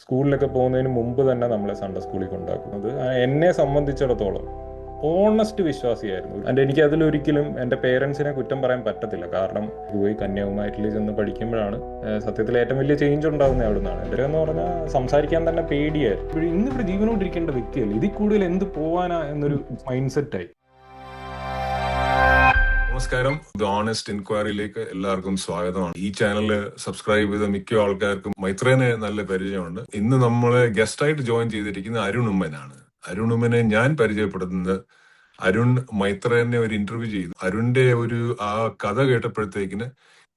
സ്കൂളിലൊക്കെ പോകുന്നതിന് മുമ്പ് തന്നെ നമ്മളെ സൺഡേ സ്കൂളിൽ കൊണ്ടാക്കുന്നത്. എന്നെ സംബന്ധിച്ചിടത്തോളം ഓണസ്റ്റ് വിശ്വാസിയായിരുന്നു. എനിക്ക് അതിലൊരിക്കലും എൻ്റെ പേരൻസിനെ കുറ്റം പറയാൻ പറ്റത്തില്ല. കാരണം പോയി കന്യാകുമാരിയിൽ ചെന്ന് പഠിക്കുമ്പോഴാണ് സത്യത്തിൽ ഏറ്റവും വലിയ ചേഞ്ച് ഉണ്ടാകുന്നത് അവിടെ നിന്നാണ്. എൻ്റെ എന്ന് പറഞ്ഞാൽ സംസാരിക്കാൻ തന്നെ പേടിയായിരുന്നു. ഇപ്പോഴും ഇന്നിവിടെ ജീവനോട്ടിരിക്കേണ്ട വ്യക്തിയല്ല, ഇതിൽ കൂടുതൽ എന്ത് പോവാനാ എന്നൊരു മൈൻഡ് സെറ്റായി. നമസ്കാരം, ദ ഓണസ്റ്റ് എൻക്വയറിയിലേക്ക് എല്ലാവർക്കും സ്വാഗതമാണ്. ഈ ചാനൽ സബ്സ്ക്രൈബ് ചെയ്ത മിക്ക ആൾക്കാർക്കും മൈത്രേനെ നല്ല പരിചയമുണ്ട്. ഇന്ന് നമ്മള് ഗസ്റ്റായിട്ട് ജോയിൻ ചെയ്തിരിക്കുന്നത് അരുൺ ഉമ്മനാണ്. അരുൺ ഉമ്മനെ ഞാൻ പരിചയപ്പെടുത്തുന്നത് അരുൺ മൈത്രേനെ ഒരു ഇന്റർവ്യൂ ചെയ്തു. അരുണിന്റെ ആ കഥ കേട്ടപ്പോഴത്തേക്കിന്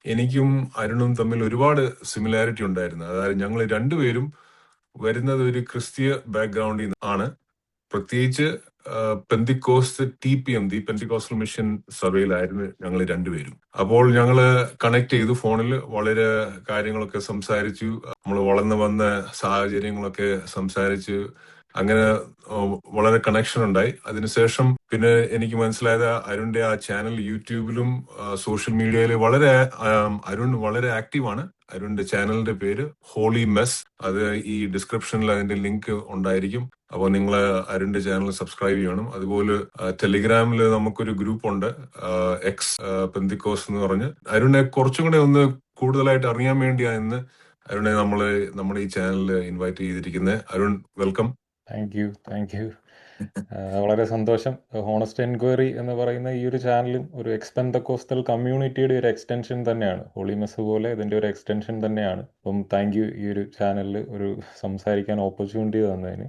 എനിക്കും അരുണും തമ്മിൽ ഒരുപാട് സിമിലാരിറ്റി ഉണ്ടായിരുന്നു. അതായത് ഞങ്ങൾ രണ്ടുപേരും വരുന്നത് ഒരു ക്രിസ്തീയ ബാക്ക്ഗ്രൗണ്ടിൽ ആണ്. പ്രത്യേകിച്ച് Pentecost TPM the Pentecostal mission സർവേയിലായിരുന്നു ഞങ്ങൾ രണ്ടുപേരും. അപ്പോൾ ഞങ്ങള് കണക്ട് ചെയ്തു ഫോണിൽ, വളരെ കാര്യങ്ങളൊക്കെ സംസാരിച്ചു. നമ്മൾ വളർന്നു വന്ന സാഹചര്യങ്ങളൊക്കെ സംസാരിച്ചു. അങ്ങനെ വളരെ കണക്ഷൻ ഉണ്ടായി. അതിനുശേഷം പിന്നെ എനിക്ക് മനസ്സിലായത് അരുണിന്റെ ആ ചാനൽ യൂട്യൂബിലും സോഷ്യൽ മീഡിയയിൽ അരുൺ വളരെ ആക്റ്റീവാണ്. അരുണിന്റെ ചാനലിന്റെ പേര് ഹോളി മെസ്. അത് ഈ ഡിസ്ക്രിപ്ഷനിൽ അതിന്റെ ലിങ്ക് ഉണ്ടായിരിക്കും. അപ്പോൾ നിങ്ങൾ അരുണിന്റെ ചാനൽ സബ്സ്ക്രൈബ് ചെയ്യണം. അതുപോലെ ടെലിഗ്രാമിൽ നമുക്കൊരു ഗ്രൂപ്പ് ഉണ്ട്, എക്സ് പെന്തിക്കോസ് എന്ന് പറഞ്ഞ്. അരുണിനെ കുറച്ചും കൂടെ ഒന്ന് കൂടുതലായിട്ട് അറിയാൻ വേണ്ടിയാണ് അരുണെ നമ്മുടെ ഈ ചാനലിൽ ഇൻവൈറ്റ് ചെയ്തിരിക്കുന്നത്. അരുൺ, വെൽക്കം. Thank you. വളരെ സന്തോഷം. ഹോണസ്റ്റ് എൻക്വയറി എന്ന് പറയുന്ന ഈ ഒരു ചാനലും ഒരു എക്സ്പെന്തക്കോസ്റ്റൽ കമ്മ്യൂണിറ്റിയുടെ ഒരു എക്സ്റ്റൻഷൻ തന്നെയാണ്. ഹോളി മെസ് പോലെ ഇതിൻ്റെ ഒരു എക്സ്റ്റൻഷൻ തന്നെയാണ്. അപ്പം താങ്ക് യു ഈ ഒരു ചാനലിൽ ഒരു സംസാരിക്കാൻ ഓപ്പർച്യൂണിറ്റി തന്നതിന്.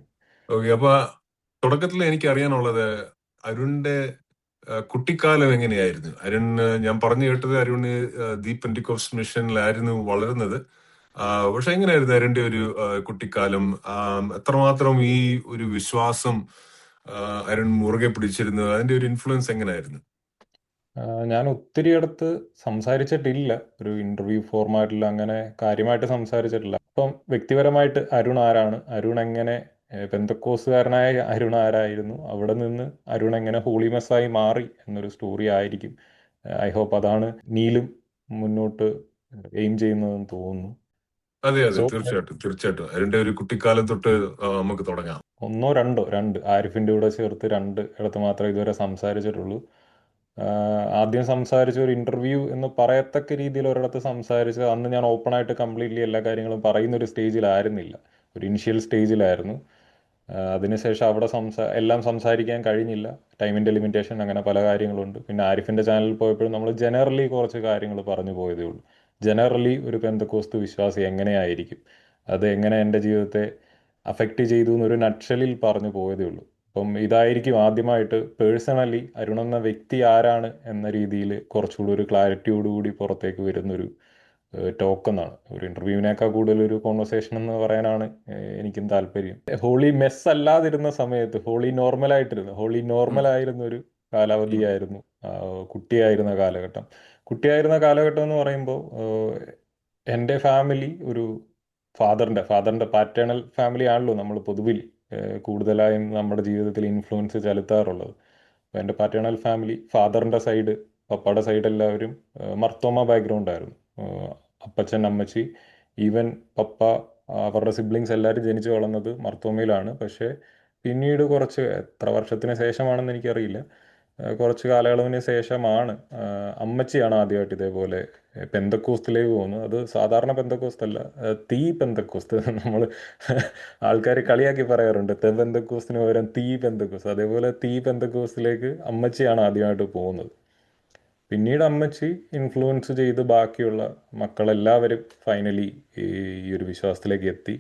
ഓക്കെ, അപ്പൊ തുടക്കത്തിൽ എനിക്ക് അറിയാനുള്ളത് അരുണിന്റെ കുട്ടിക്കാലം എങ്ങനെയായിരുന്നു? ഞാൻ പറഞ്ഞു കേട്ടത് അരുണ് ദി പെന്തിക്കോസ്റ്റ് മിഷനിലായിരുന്നു വളർന്നത്. പക്ഷെ എങ്ങനെയായിരുന്നു അരുണിന്റെ ഒരു കുട്ടിക്കാലം? എത്രമാത്രം ഈ ഒരു വിശ്വാസം അരുൺ മുറുകെ പിടിച്ചിരുന്നു? അതിന്റെ ഒരു ഇൻഫ്ലുവൻസ് എങ്ങനെയായിരുന്നു? ഞാൻ ഒത്തിരി അടുത്ത് സംസാരിച്ചിട്ടില്ല, ഒരു ഇന്റർവ്യൂ ഫോർമാറ്റിൽ അങ്ങനെ കാര്യമായിട്ട് സംസാരിച്ചിട്ടില്ല. അപ്പം വ്യക്തിപരമായിട്ട് അരുൺ ആരാണ്, അരുൺ എങ്ങനെ പെന്തക്കോസുകാരനായ അരുൺ ആരായിരുന്നു, അവിടെ നിന്ന് അരുൺ എങ്ങനെ ഹോളി മെസ്സായി മാറി എന്നൊരു സ്റ്റോറി ആയിരിക്കും. ഐ ഹോപ്പ് അതാണ് നീലും മുന്നോട്ട് എയിം ചെയ്യുന്നതെന്ന് തോന്നുന്നു. അതെ, സോ തീർച്ചയായിട്ടും അരുണിന്റെ ഒരു കുട്ടിക്കാലം തൊട്ട് നമുക്ക് തുടങ്ങാം. ഒന്നോ രണ്ടോ ആരിഫിൻ്റെ കൂടെ ചേർത്ത് 2 ഇടത്ത് മാത്രമേ ഇതുവരെ സംസാരിച്ചിട്ടുള്ളൂ. ആദ്യം സംസാരിച്ച ഒരു ഇന്റർവ്യൂ എന്ന് പറയത്തക്ക രീതിയിൽ ഒരിടത്ത് സംസാരിച്ച് അന്ന് ഞാൻ ഓപ്പണായിട്ട് കംപ്ലീറ്റ്ലി എല്ലാ കാര്യങ്ങളും പറയുന്ന ഒരു സ്റ്റേജിലായിരുന്നില്ല, ഒരു ഇനിഷ്യൽ സ്റ്റേജിലായിരുന്നു. അതിനുശേഷം അവിടെ എല്ലാം സംസാരിക്കാൻ കഴിഞ്ഞില്ല, ടൈമിൻ്റെ ലിമിറ്റേഷൻ, അങ്ങനെ പല കാര്യങ്ങളുണ്ട്. പിന്നെ ആരിഫിൻ്റെ ചാനലിൽ പോയപ്പോഴും നമ്മൾ ജനറലി കുറച്ച് കാര്യങ്ങൾ പറഞ്ഞു പോയതേ ഉള്ളൂ. ജനറലി ഒരു പെന്തക്കോസ്ത് വിശ്വാസി എങ്ങനെയായിരിക്കും, അത് എങ്ങനെ എൻ്റെ ജീവിതത്തെ അഫക്റ്റ് ചെയ്തു എന്നൊരു നട്ഷലിൽ പറഞ്ഞു പോയതേ ഉള്ളൂ. അപ്പം ഇതായിരിക്കും ആദ്യമായിട്ട് പേഴ്സണലി അരുൺ എന്ന വ്യക്തി ആരാണ് എന്ന രീതിയിൽ കുറച്ചുകൂടി ഒരു ക്ലാരിറ്റിയോടുകൂടി പുറത്തേക്ക് വരുന്നൊരു ടോക്ക് എന്നാണ്. ഒരു ഇന്റർവ്യൂവിനേക്കാൾ കൂടുതൽ ഒരു കോൺവെർസേഷൻ എന്ന് പറയാനാണ് എനിക്കും താല്പര്യം. ഹോളി മെസ് അല്ലാതിരുന്ന സമയത്ത് ഹോളി നോർമലായിരുന്ന ഒരു കാലാവധിയായിരുന്നു കുട്ടിയായിരുന്ന കാലഘട്ടം എന്ന് പറയുമ്പോൾ എൻ്റെ ഫാമിലി ഒരു ഫാദറിൻ്റെ പാറ്റേണൽ ഫാമിലി ആണല്ലോ നമ്മൾ പൊതുവിൽ കൂടുതലായും നമ്മുടെ ജീവിതത്തിൽ ഇൻഫ്ലുവൻസ് ചെലുത്താറുള്ളത്. അപ്പോൾ എൻ്റെ പാറ്റേണൽ ഫാമിലി, ഫാദറിൻ്റെ സൈഡ്, പപ്പയുടെ സൈഡ് എല്ലാവരും മർത്തോമ ബാക്ക്ഗ്രൗണ്ട് ആയിരുന്നു. അപ്പച്ചൻ, അമ്മച്ചി, ഈവൻ പപ്പ, അവരുടെ സിബ്ലിങ്സ് എല്ലാവരും ജനിച്ചു വളർന്നത് മർത്തോമയിലാണ്. പക്ഷേ പിന്നീട് കുറച്ച് എത്ര വർഷത്തിന് ശേഷമാണെന്ന് എനിക്കറിയില്ല, കുറച്ച് കാലയളവിന് ശേഷമാണ് അമ്മച്ചിയാണ് ആദ്യമായിട്ട് ഇതേപോലെ പെന്തക്കോസ്തിലേക്ക് പോകുന്നത്. അത് സാധാരണ പെന്തക്കോസ്തല്ല, തീ പെന്തക്കോസ്ത്. നമ്മൾ ആൾക്കാർ കളിയാക്കി പറയാറുണ്ട് പെന്തക്കോസ്തിന് പകരം തീ പെന്തക്കോസ്ത്. അതേപോലെ തീ പെന്തക്കോസ്തിലേക്ക് അമ്മച്ചിയാണ് ആദ്യമായിട്ട് പോകുന്നത്. പിന്നീട് അമ്മച്ചി ഇൻഫ്ലുവൻസ് ചെയ്ത് ബാക്കിയുള്ള മക്കളെല്ലാവരും ഫൈനലി ഈ ഒരു വിശ്വാസത്തിലേക്ക് എത്തി.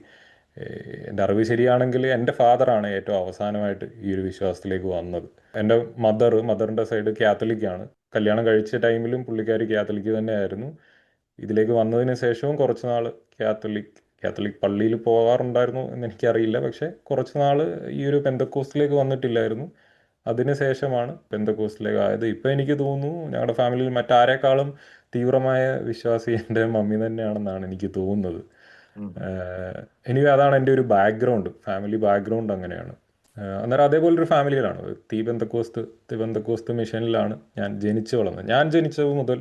എൻ്റെ അറിവ് ശരിയാണെങ്കിൽ എൻ്റെ ഫാദറാണ് ഏറ്റവും അവസാനമായിട്ട് ഈ ഒരു വിശ്വാസത്തിലേക്ക് വന്നത്. എൻ്റെ മദറിൻ്റെ സൈഡ് കാത്തലിക്കാണ്. കല്യാണം കഴിച്ച ടൈമിലും പുള്ളിക്കാരി കാത്തലിക്ക് തന്നെയായിരുന്നു. ഇതിലേക്ക് വന്നതിന് ശേഷവും കുറച്ച് നാൾ കാത്തലിക് പള്ളിയിൽ പോകാറുണ്ടായിരുന്നു എന്ന് എനിക്കറിയില്ല. പക്ഷേ കുറച്ച് നാൾ ഈ ഒരു പെന്തക്കോസ്റ്റിലേക്ക് വന്നിട്ടില്ലായിരുന്നു. അതിനുശേഷമാണ് പെന്തക്കോസ്റ്റിലേക്ക് ആയത്. ഇപ്പം എനിക്ക് തോന്നുന്നു ഞങ്ങളുടെ ഫാമിലിയിൽ മറ്റാരേക്കാളും തീവ്രമായ വിശ്വാസി എൻ്റെ മമ്മി തന്നെയാണെന്നാണ് എനിക്ക് തോന്നുന്നത്. എനിക്ക് അതാണ് എൻ്റെ ഒരു ഫാമിലി ബാക്ക്ഗ്രൗണ്ട് അങ്ങനെയാണ്. അന്നേരം അതേപോലൊരു ഫാമിലിയിലാണ്, തിബന്തക്കോസ്ത് മിഷനിലാണ് ഞാൻ ജനിച്ചു വളർന്നത്. ഞാൻ ജനിച്ചത് മുതൽ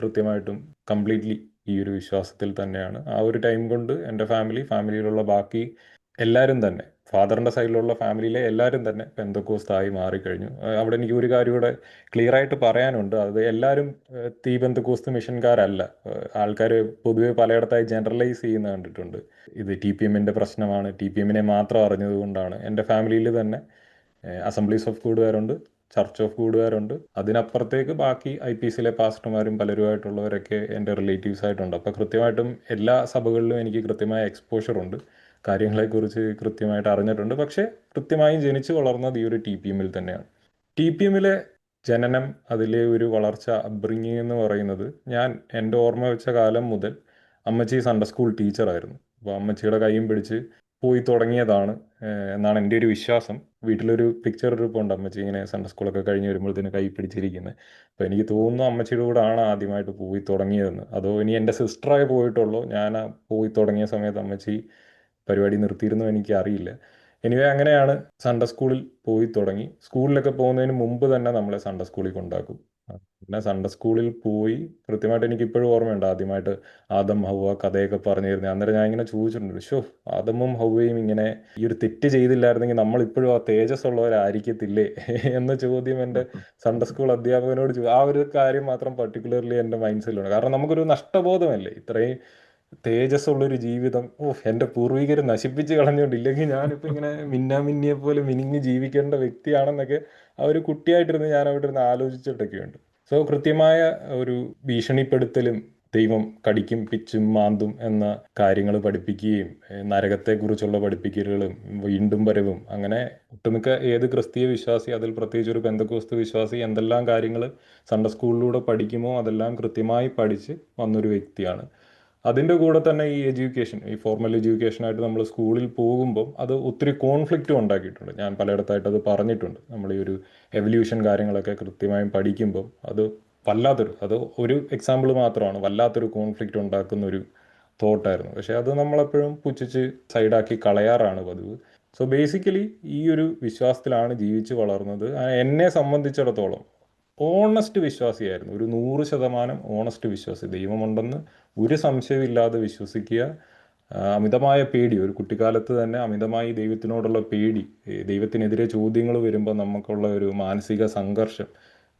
കൃത്യമായിട്ടും കംപ്ലീറ്റ്ലി ഈ ഒരു വിശ്വാസത്തിൽ തന്നെയാണ്. ആ ഒരു ടൈം കൊണ്ട് എൻ്റെ ഫാമിലിയിലുള്ള ബാക്കി എല്ലാവരും തന്നെ, ഫാദറിൻ്റെ സൈഡിലുള്ള ഫാമിലിയിലെ എല്ലാവരും തന്നെ പെന്തക്കോസ്തായി മാറിക്കഴിഞ്ഞു. അവിടെ എനിക്ക് ഒരു കാര്യം കൂടെ ക്ലിയർ ആയിട്ട് പറയാനുണ്ട്. അത് എല്ലാവരും തീ പെന്തക്കോസ്ത് മിഷൻകാരല്ല. ആൾക്കാർ പൊതുവെ പലയിടത്തായി ജനറലൈസ് ചെയ്യുന്ന കണ്ടിട്ടുണ്ട്. ഇത് ടി പി എമ്മിൻ്റെ പ്രശ്നമാണ്, ടി പി എമ്മിനെ മാത്രം അറിഞ്ഞതുകൊണ്ടാണ്. എൻ്റെ ഫാമിലിയിൽ തന്നെ അസംബ്ലീസ് ഓഫ് ഗോഡുകാരുണ്ട്, ചർച്ച് ഓഫ് ഗോഡുകാരുണ്ട്, അതിനപ്പുറത്തേക്ക് ബാക്കി ഐ പി എസിലെ പാസ്റ്റർമാരും പലരുമായിട്ടുള്ളവരൊക്കെ എൻ്റെ റിലേറ്റീവ്സ് ആയിട്ടുണ്ട്. അപ്പോൾ കൃത്യമായിട്ടും എല്ലാ സഭകളിലും എനിക്ക് കൃത്യമായ എക്സ്പോഷർ ഉണ്ട്, കാര്യങ്ങളെക്കുറിച്ച് കൃത്യമായിട്ട് അറിഞ്ഞിട്ടുണ്ട്. പക്ഷേ കൃത്യമായും ജനിച്ചു വളർന്നത് ഈ ഒരു ടി പി എമ്മിൽ തന്നെയാണ്. ടി പി എമ്മിലെ ജനനം, അതിലെ ഒരു വളർച്ച, അപ്ബ്രിങ്ങിങ് എന്ന് പറയുന്നത്, ഞാൻ എൻ്റെ ഓർമ്മ വെച്ച കാലം മുതൽ അമ്മച്ചി സൺഡേ സ്കൂൾ ടീച്ചറായിരുന്നു. അപ്പോൾ അമ്മച്ചിയുടെ കൈയും പിടിച്ച് പോയി തുടങ്ങിയതാണ് എന്നാണ് എൻ്റെ ഒരു വിശ്വാസം. വീട്ടിലൊരു പിക്ചർ ഇരിപ്പുണ്ട്, അമ്മച്ചി ഇങ്ങനെ സൺഡേ സ്കൂളൊക്കെ കഴിഞ്ഞ് വരുമ്പോഴത്തേന് കൈ പിടിച്ചിരിക്കുന്നത്. അപ്പോൾ എനിക്ക് തോന്നുന്നു അമ്മച്ചിയുടെ കൂടെ ആണ് ആദ്യമായിട്ട് പോയി തുടങ്ങിയതെന്ന്. അതോ ഇനി എൻ്റെ സിസ്റ്ററായി പോയിട്ടുള്ളൂ, ഞാൻ പോയി തുടങ്ങിയ സമയത്ത് അമ്മച്ചി പരിപാടി നിർത്തിയിരുന്നു എനിക്ക് അറിയില്ല. എനിവേ അങ്ങനെയാണ് സൺഡേ സ്കൂളിൽ പോയി തുടങ്ങി. സ്കൂളിലൊക്കെ പോകുന്നതിന് മുമ്പ് തന്നെ നമ്മളെ സൺഡേ സ്കൂളിൽ കൊണ്ടാക്കും. പിന്നെ സൺഡേ സ്കൂളിൽ പോയി കൃത്യമായിട്ട് എനിക്ക് ഇപ്പോഴും ഓർമ്മയുണ്ട്, ആദ്യമായിട്ട് ആദം ഹൗവ കഥയൊക്കെ പറഞ്ഞു തരുന്നത്. അന്നേരം ഞാൻ ഇങ്ങനെ ചോദിച്ചിട്ടുണ്ട്, ഷോ ആദമും ഹൗവയും ഇങ്ങനെ ഈ ഒരു തെറ്റ് ചെയ്തില്ലായിരുന്നെങ്കിൽ നമ്മൾ ഇപ്പോഴും ആ തേജസ് ഉള്ളവരായിരിക്കത്തില്ലേ എന്ന ചോദ്യം എൻ്റെ സൺഡേ സ്കൂൾ അധ്യാപകനോട് ആ ഒരു കാര്യം മാത്രം പർട്ടിക്കുലർലി എൻ്റെ മൈൻഡ്സിലുണ്ട്. കാരണം നമുക്കൊരു നഷ്ടബോധമല്ലേ, ഇത്രയും തേജസ്സുള്ളൊരു ജീവിതം എൻ്റെ പൂർവികർ നശിപ്പിച്ച് കളഞ്ഞുകൊണ്ട്, ഇല്ലെങ്കിൽ ഞാനിപ്പോൾ ഇങ്ങനെ മിന്നാമിന്നിയെ പോലെ മിനിങ്ങി ജീവിക്കേണ്ട വ്യക്തിയാണെന്നൊക്കെ ആ ഒരു കുട്ടിയായിട്ടിരുന്ന് ഞാൻ അവിടെ ഇരുന്ന് ആലോചിച്ചിട്ടൊക്കെയുണ്ട്. സോ കൃത്യമായ ഒരു ഭീഷണിപ്പെടുത്തലും ദൈവം കടിക്കും പിച്ചും മാന്തും എന്ന കാര്യങ്ങൾ പഠിപ്പിക്കുകയും നരകത്തെക്കുറിച്ചുള്ള പഠിപ്പിക്കലുകളും വീണ്ടും വരവും, അങ്ങനെ ഒട്ടുമിക്ക ഏത് ക്രിസ്തീയ വിശ്വാസി, അതിൽ പ്രത്യേകിച്ച് ഒരു പെന്തക്കോസ്ത് വിശ്വാസി എന്തെല്ലാം കാര്യങ്ങൾ സൺഡേ സ്കൂളിലൂടെ പഠിക്കുമോ അതെല്ലാം കൃത്യമായി പഠിച്ച് വന്നൊരു വ്യക്തിയാണ്. അതിൻ്റെ കൂടെ തന്നെ ഈ എഡ്യൂക്കേഷൻ, ഈ ഫോർമൽ എഡ്യൂക്കേഷനായിട്ട് നമ്മൾ സ്കൂളിൽ പോകുമ്പോൾ അത് ഒത്തിരി കോൺഫ്ലിക്റ്റും ഉണ്ടാക്കിയിട്ടുണ്ട്. ഞാൻ പലയിടത്തായിട്ട് അത് പറഞ്ഞിട്ടുണ്ട്. നമ്മൾ ഈ ഒരു എവല്യൂഷൻ കാര്യങ്ങളൊക്കെ കൃത്യമായും പഠിക്കുമ്പോൾ അത് അത് ഒരു എക്സാമ്പിൾ മാത്രമാണ്, വല്ലാത്തൊരു കോൺഫ്ലിക്റ്റ് ഉണ്ടാക്കുന്ന ഒരു തോട്ടായിരുന്നു. പക്ഷേ അത് നമ്മളെപ്പോഴും പുച്ഛിച്ച് സൈഡാക്കി കളയാറാണ് പതിവ്. സോ ബേസിക്കലി ഈ ഒരു വിശ്വാസത്തിലാണ് ജീവിച്ച് വളർന്നത്. എന്നെ സംബന്ധിച്ചിടത്തോളം ഓണസ്റ്റ് വിശ്വാസിയായിരുന്നു, ഒരു 100% ഓണസ്റ്റ് വിശ്വാസി. ദൈവമുണ്ടെന്ന് ഒരു സംശയമില്ലാതെ വിശ്വസിക്കുക. അമിതമായ പേടി, ഒരു കുട്ടിക്കാലത്ത് തന്നെ അമിതമായി ദൈവത്തിനോടുള്ള പേടി, ദൈവത്തിനെതിരെ ചോദ്യങ്ങൾ വരുമ്പോൾ നമുക്കുള്ള ഒരു മാനസിക സംഘർഷം,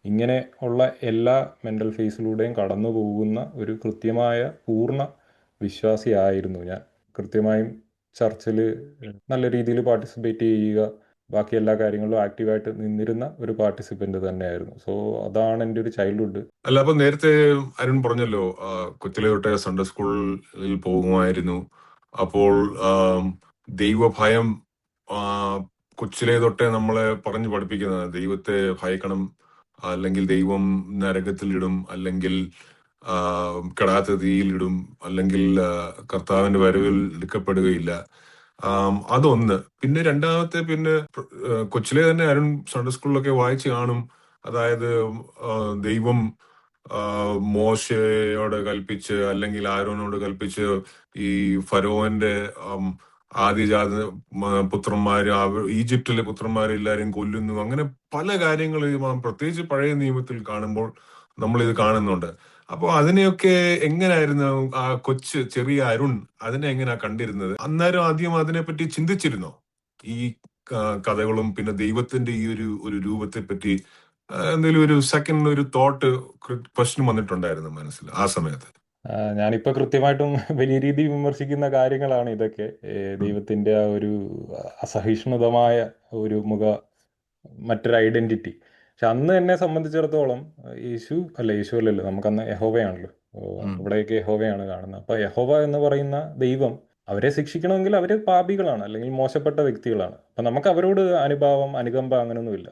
ഇങ്ങനെ ഉള്ള എല്ലാ മെൻ്റൽ ഫേസിലൂടെയും കടന്നു പോകുന്ന ഒരു കൃത്യമായ പൂർണ്ണ വിശ്വാസിയായിരുന്നു ഞാൻ. കൃത്യമായും ചർച്ചിൽ നല്ല രീതിയിൽ പാർട്ടിസിപ്പേറ്റ് ചെയ്യുക, ബാക്കി എല്ലാ കാര്യങ്ങളിലും ആക്റ്റീവായിട്ട് നിന്നിരുന്ന ഒരു പാർട്ടിസിപ്പൻ്റ് തന്നെയായിരുന്നു. സോ അതാണ് എൻ്റെ ഒരു ചൈൽഡ്ഹുഡ്. അല്ല, അപ്പൊ നേരത്തെ അരുൺ പറഞ്ഞല്ലോ കൊച്ചിലെ തൊട്ടേ സൺഡേ സ്കൂളിൽ പോകുമായിരുന്നു. അപ്പോൾ ദൈവഭയം കൊച്ചിലെ തൊട്ടേ നമ്മളെ പറഞ്ഞു പഠിപ്പിക്കുന്നത് ദൈവത്തെ ഭയക്കണം, അല്ലെങ്കിൽ ദൈവം നരകത്തിലിടും, അല്ലെങ്കിൽ കെടാത്ത തീയിലിടും, അല്ലെങ്കിൽ കർത്താവിന്റെ വരവിൽ എടുക്കപ്പെടുകയില്ല. അതൊന്ന്. പിന്നെ രണ്ടാമത്തെ, പിന്നെ കൊച്ചിലെ തന്നെ അരുൺ സൺഡേ സ്കൂളിലൊക്കെ വായിച്ചു കാണും. അതായത് ദൈവം മോശയോട് കൽപ്പിച്ച്, അല്ലെങ്കിൽ ആരോനോട് കൽപ്പിച്ച് ഈ ഫരോന്റെ ആദ്യജാത പുത്രന്മാര്, ഈജിപ്തിലെ പുത്രന്മാരെ എല്ലാരെയും കൊല്ലുന്നു. അങ്ങനെ പല കാര്യങ്ങൾ പ്രത്യേകിച്ച് പഴയ നിയമത്തിൽ കാണുമ്പോൾ നമ്മൾ ഇത് കാണുന്നുണ്ട്. അപ്പൊ അതിനെയൊക്കെ എങ്ങനെയായിരുന്നു ആ ചെറിയ അരുൺ അതിനെ എങ്ങനെയാ കണ്ടിരുന്നത്? അന്നേരം ആദ്യം അതിനെപ്പറ്റി ചിന്തിച്ചിരുന്നോ? ഈ കഥകളും പിന്നെ ദൈവത്തിന്റെ ഈ ഒരു രൂപത്തെ പറ്റി എന്തെങ്കിലും ഒരു സെക്കൻഡ് ഒരു തോട്ട് ക്വസ്റ്റ്യൻ വന്നിട്ടുണ്ടായിരുന്നു മനസ്സിൽ ആ സമയത്ത്? ഞാനിപ്പോൾ കൃത്യമായിട്ടും വലിയ രീതിയിൽ വിമർശിക്കുന്ന കാര്യങ്ങളാണ് ഇതൊക്കെ. ദൈവത്തിൻ്റെ ആ ഒരു അസഹിഷ്ണുതമായ ഒരു മറ്റൊരു ഐഡന്റിറ്റി. പക്ഷെ അന്ന് എന്നെ സംബന്ധിച്ചിടത്തോളം യേശു അല്ലല്ലോ, നമുക്കന്ന് യഹോവയാണല്ലോ. ഇവിടെയൊക്കെ യഹോവയാണ് കാണുന്നത്. അപ്പോൾ യഹോവ എന്ന് പറയുന്ന ദൈവം, അവരെ ശിക്ഷിക്കണമെങ്കിൽ അവർ പാപികളാണ്, അല്ലെങ്കിൽ മോശപ്പെട്ട വ്യക്തികളാണ്. അപ്പം നമുക്ക് അവരോട് അനുഭാവം, അനുകമ്പ അങ്ങനെയൊന്നുമില്ല.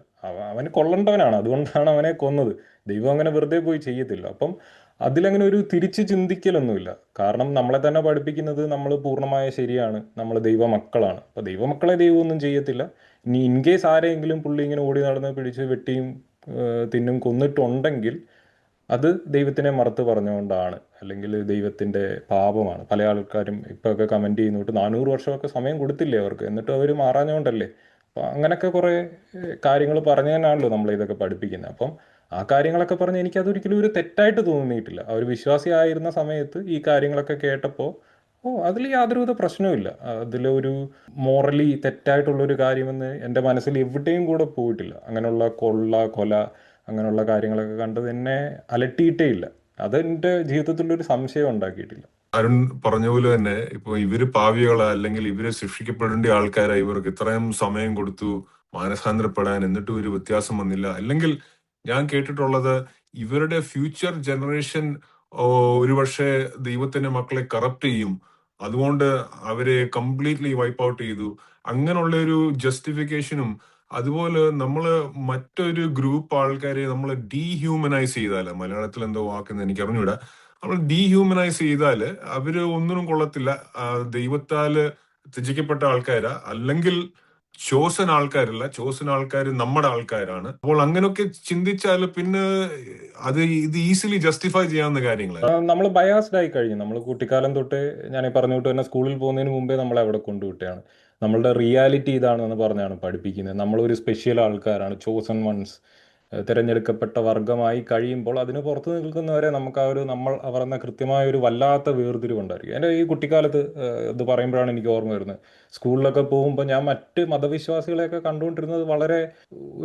അവന് കൊള്ളേണ്ടവനാണ്, അതുകൊണ്ടാണ് അവനെ കൊന്നത്. ദൈവം അങ്ങനെ വെറുതെ പോയി ചെയ്യത്തില്ല. അപ്പം അതിലങ്ങനെ ഒരു തിരിച്ച് ചിന്തിക്കലൊന്നുമില്ല. കാരണം നമ്മളെ തന്നെ പഠിപ്പിക്കുന്നത് നമ്മൾ പൂർണ്ണമായ ശരിയാണ്, നമ്മൾ ദൈവമക്കളാണ്. അപ്പോൾ ദൈവമക്കളെ ദൈവമൊന്നും ചെയ്യത്തില്ല. ഇനി ഇൻ കേസ് ആരെങ്കിലും പുള്ളി ഇങ്ങനെ ഓടി നടന്ന് പിടിച്ച് വെട്ടിയും തിന്നും കൊന്നിട്ടുണ്ടെങ്കിൽ അത് ദൈവത്തിനെ മറുത്ത് പറഞ്ഞുകൊണ്ടാണ്, അല്ലെങ്കിൽ ദൈവത്തിൻ്റെ പാപമാണ്. പല ആൾക്കാരും ഇപ്പോഴൊക്കെ കമൻറ്റ് ചെയ്യുന്നോട്ട് 400 വർഷമൊക്കെ സമയം കൊടുത്തില്ലേ അവർക്ക്, എന്നിട്ട് അവർ മാറാഞ്ഞുകൊണ്ടല്ലേ. അപ്പോൾ അങ്ങനെയൊക്കെ കുറേ കാര്യങ്ങൾ പറഞ്ഞു തന്നെയാണല്ലോ നമ്മൾ ഇതൊക്കെ പഠിപ്പിക്കുന്നത്. അപ്പം ആ കാര്യങ്ങളൊക്കെ പറഞ്ഞ് എനിക്കതൊരിക്കലും ഒരു തെറ്റായിട്ട് തോന്നിയിട്ടില്ല. ആ ഒരു വിശ്വാസിയായിരുന്ന സമയത്ത് ഈ കാര്യങ്ങളൊക്കെ കേട്ടപ്പോൾ അതിൽ യാതൊരുവിധ പ്രശ്നവുമില്ല. അതിലൊരു മോറലി തെറ്റായിട്ടുള്ളൊരു കാര്യമെന്ന് എൻ്റെ മനസ്സിൽ എവിടെയും കൂടെ പോയിട്ടില്ല. അങ്ങനെയുള്ള കൊല അങ്ങനെയുള്ള കാര്യങ്ങളൊക്കെ കണ്ടത് എന്നെ അലട്ടിയിട്ടേ ഇല്ല. അതെൻ്റെ ജീവിതത്തിലൊരു സംശയം ഉണ്ടാക്കിയിട്ടില്ല. അരുൺ പറഞ്ഞ പോലെ തന്നെ ഇപ്പൊ ഇവര് പാവികളാ അല്ലെങ്കിൽ ഇവര് ശിക്ഷിക്കപ്പെടേണ്ട ആൾക്കാരാ, ഇവർക്ക് ഇത്രയും സമയം കൊടുത്തു മാനസാന്തരപ്പെടാൻ, എന്നിട്ടും ഒരു വ്യത്യാസം വന്നില്ല. അല്ലെങ്കിൽ ഞാൻ കേട്ടിട്ടുള്ളത് ഇവരുടെ ഫ്യൂച്ചർ ജനറേഷൻ ഒരുപക്ഷെ ദൈവത്തിന്റെ മക്കളെ കറപ്റ്റ് ചെയ്യും, അതുകൊണ്ട് അവരെ കംപ്ലീറ്റ്ലി വൈപ്പ് ഔട്ട് ചെയ്തു, അങ്ങനെയുള്ള ഒരു ജസ്റ്റിഫിക്കേഷനും. അതുപോലെ നമ്മള് മറ്റൊരു ഗ്രൂപ്പ് ആൾക്കാരെ നമ്മൾ ഡീഹ്യൂമനൈസ് ചെയ്താല്, മലയാളത്തിൽ എന്തോ വാക്കെന്ന് എനിക്ക് അറിഞ്ഞൂടാ, നമ്മൾ ഡീഹ്യൂമനൈസ് ചെയ്താല് അവര് ഒന്നിനും കൊള്ളത്തില്ല, ദൈവത്താല് ത്യജിക്കപ്പെട്ട ആൾക്കാരാ, അല്ലെങ്കിൽ ചോസൻ ആൾക്കാരല്ല, ചോസൻ ആൾക്കാർ നമ്മുടെ ആൾക്കാരാണ്. അപ്പോൾ അങ്ങനെയൊക്കെ ചിന്തിച്ചാൽ പിന്നെ ഇത് ഈസിലി ജസ്റ്റിഫൈ ചെയ്യാവുന്ന കാര്യങ്ങളല്ല. നമ്മൾ ബയാസ്ഡ് ആയി കഴിഞ്ഞു. നമ്മൾ കുട്ടിക്കാലം തൊട്ട് ഞാൻ ഈ പറഞ്ഞു വിട്ട് തന്നെ സ്കൂളിൽ പോകുന്നതിന് മുമ്പേ നമ്മളെ അവിടെ കൊണ്ടുവിട്ടാണ്. നമ്മളുടെ റിയാലിറ്റി ഇതാണെന്ന് പറഞ്ഞാണ് പഠിപ്പിക്കുന്നത്. നമ്മളൊരു സ്പെഷ്യൽ ആൾക്കാരാണ്, ചോസൺ വൺസ്, തിരഞ്ഞെടുക്കപ്പെട്ട വർഗമായി കഴിയുമ്പോൾ അതിന് പുറത്തു നിൽക്കുന്നവരെ നമുക്ക് ആ ഒരു നമ്മൾ പറയുന്ന കൃത്യമായ ഒരു വല്ലാത്ത വേർതിരിവുണ്ടായിരിക്കും. എൻ്റെ ഈ കുട്ടിക്കാലത്ത് ഇത് പറയുമ്പോഴാണ് എനിക്ക് ഓർമ്മ വരുന്നത്. സ്കൂളിലൊക്കെ പോകുമ്പോൾ ഞാൻ മറ്റ് മതവിശ്വാസികളെയൊക്കെ കണ്ടുകൊണ്ടിരുന്നത് വളരെ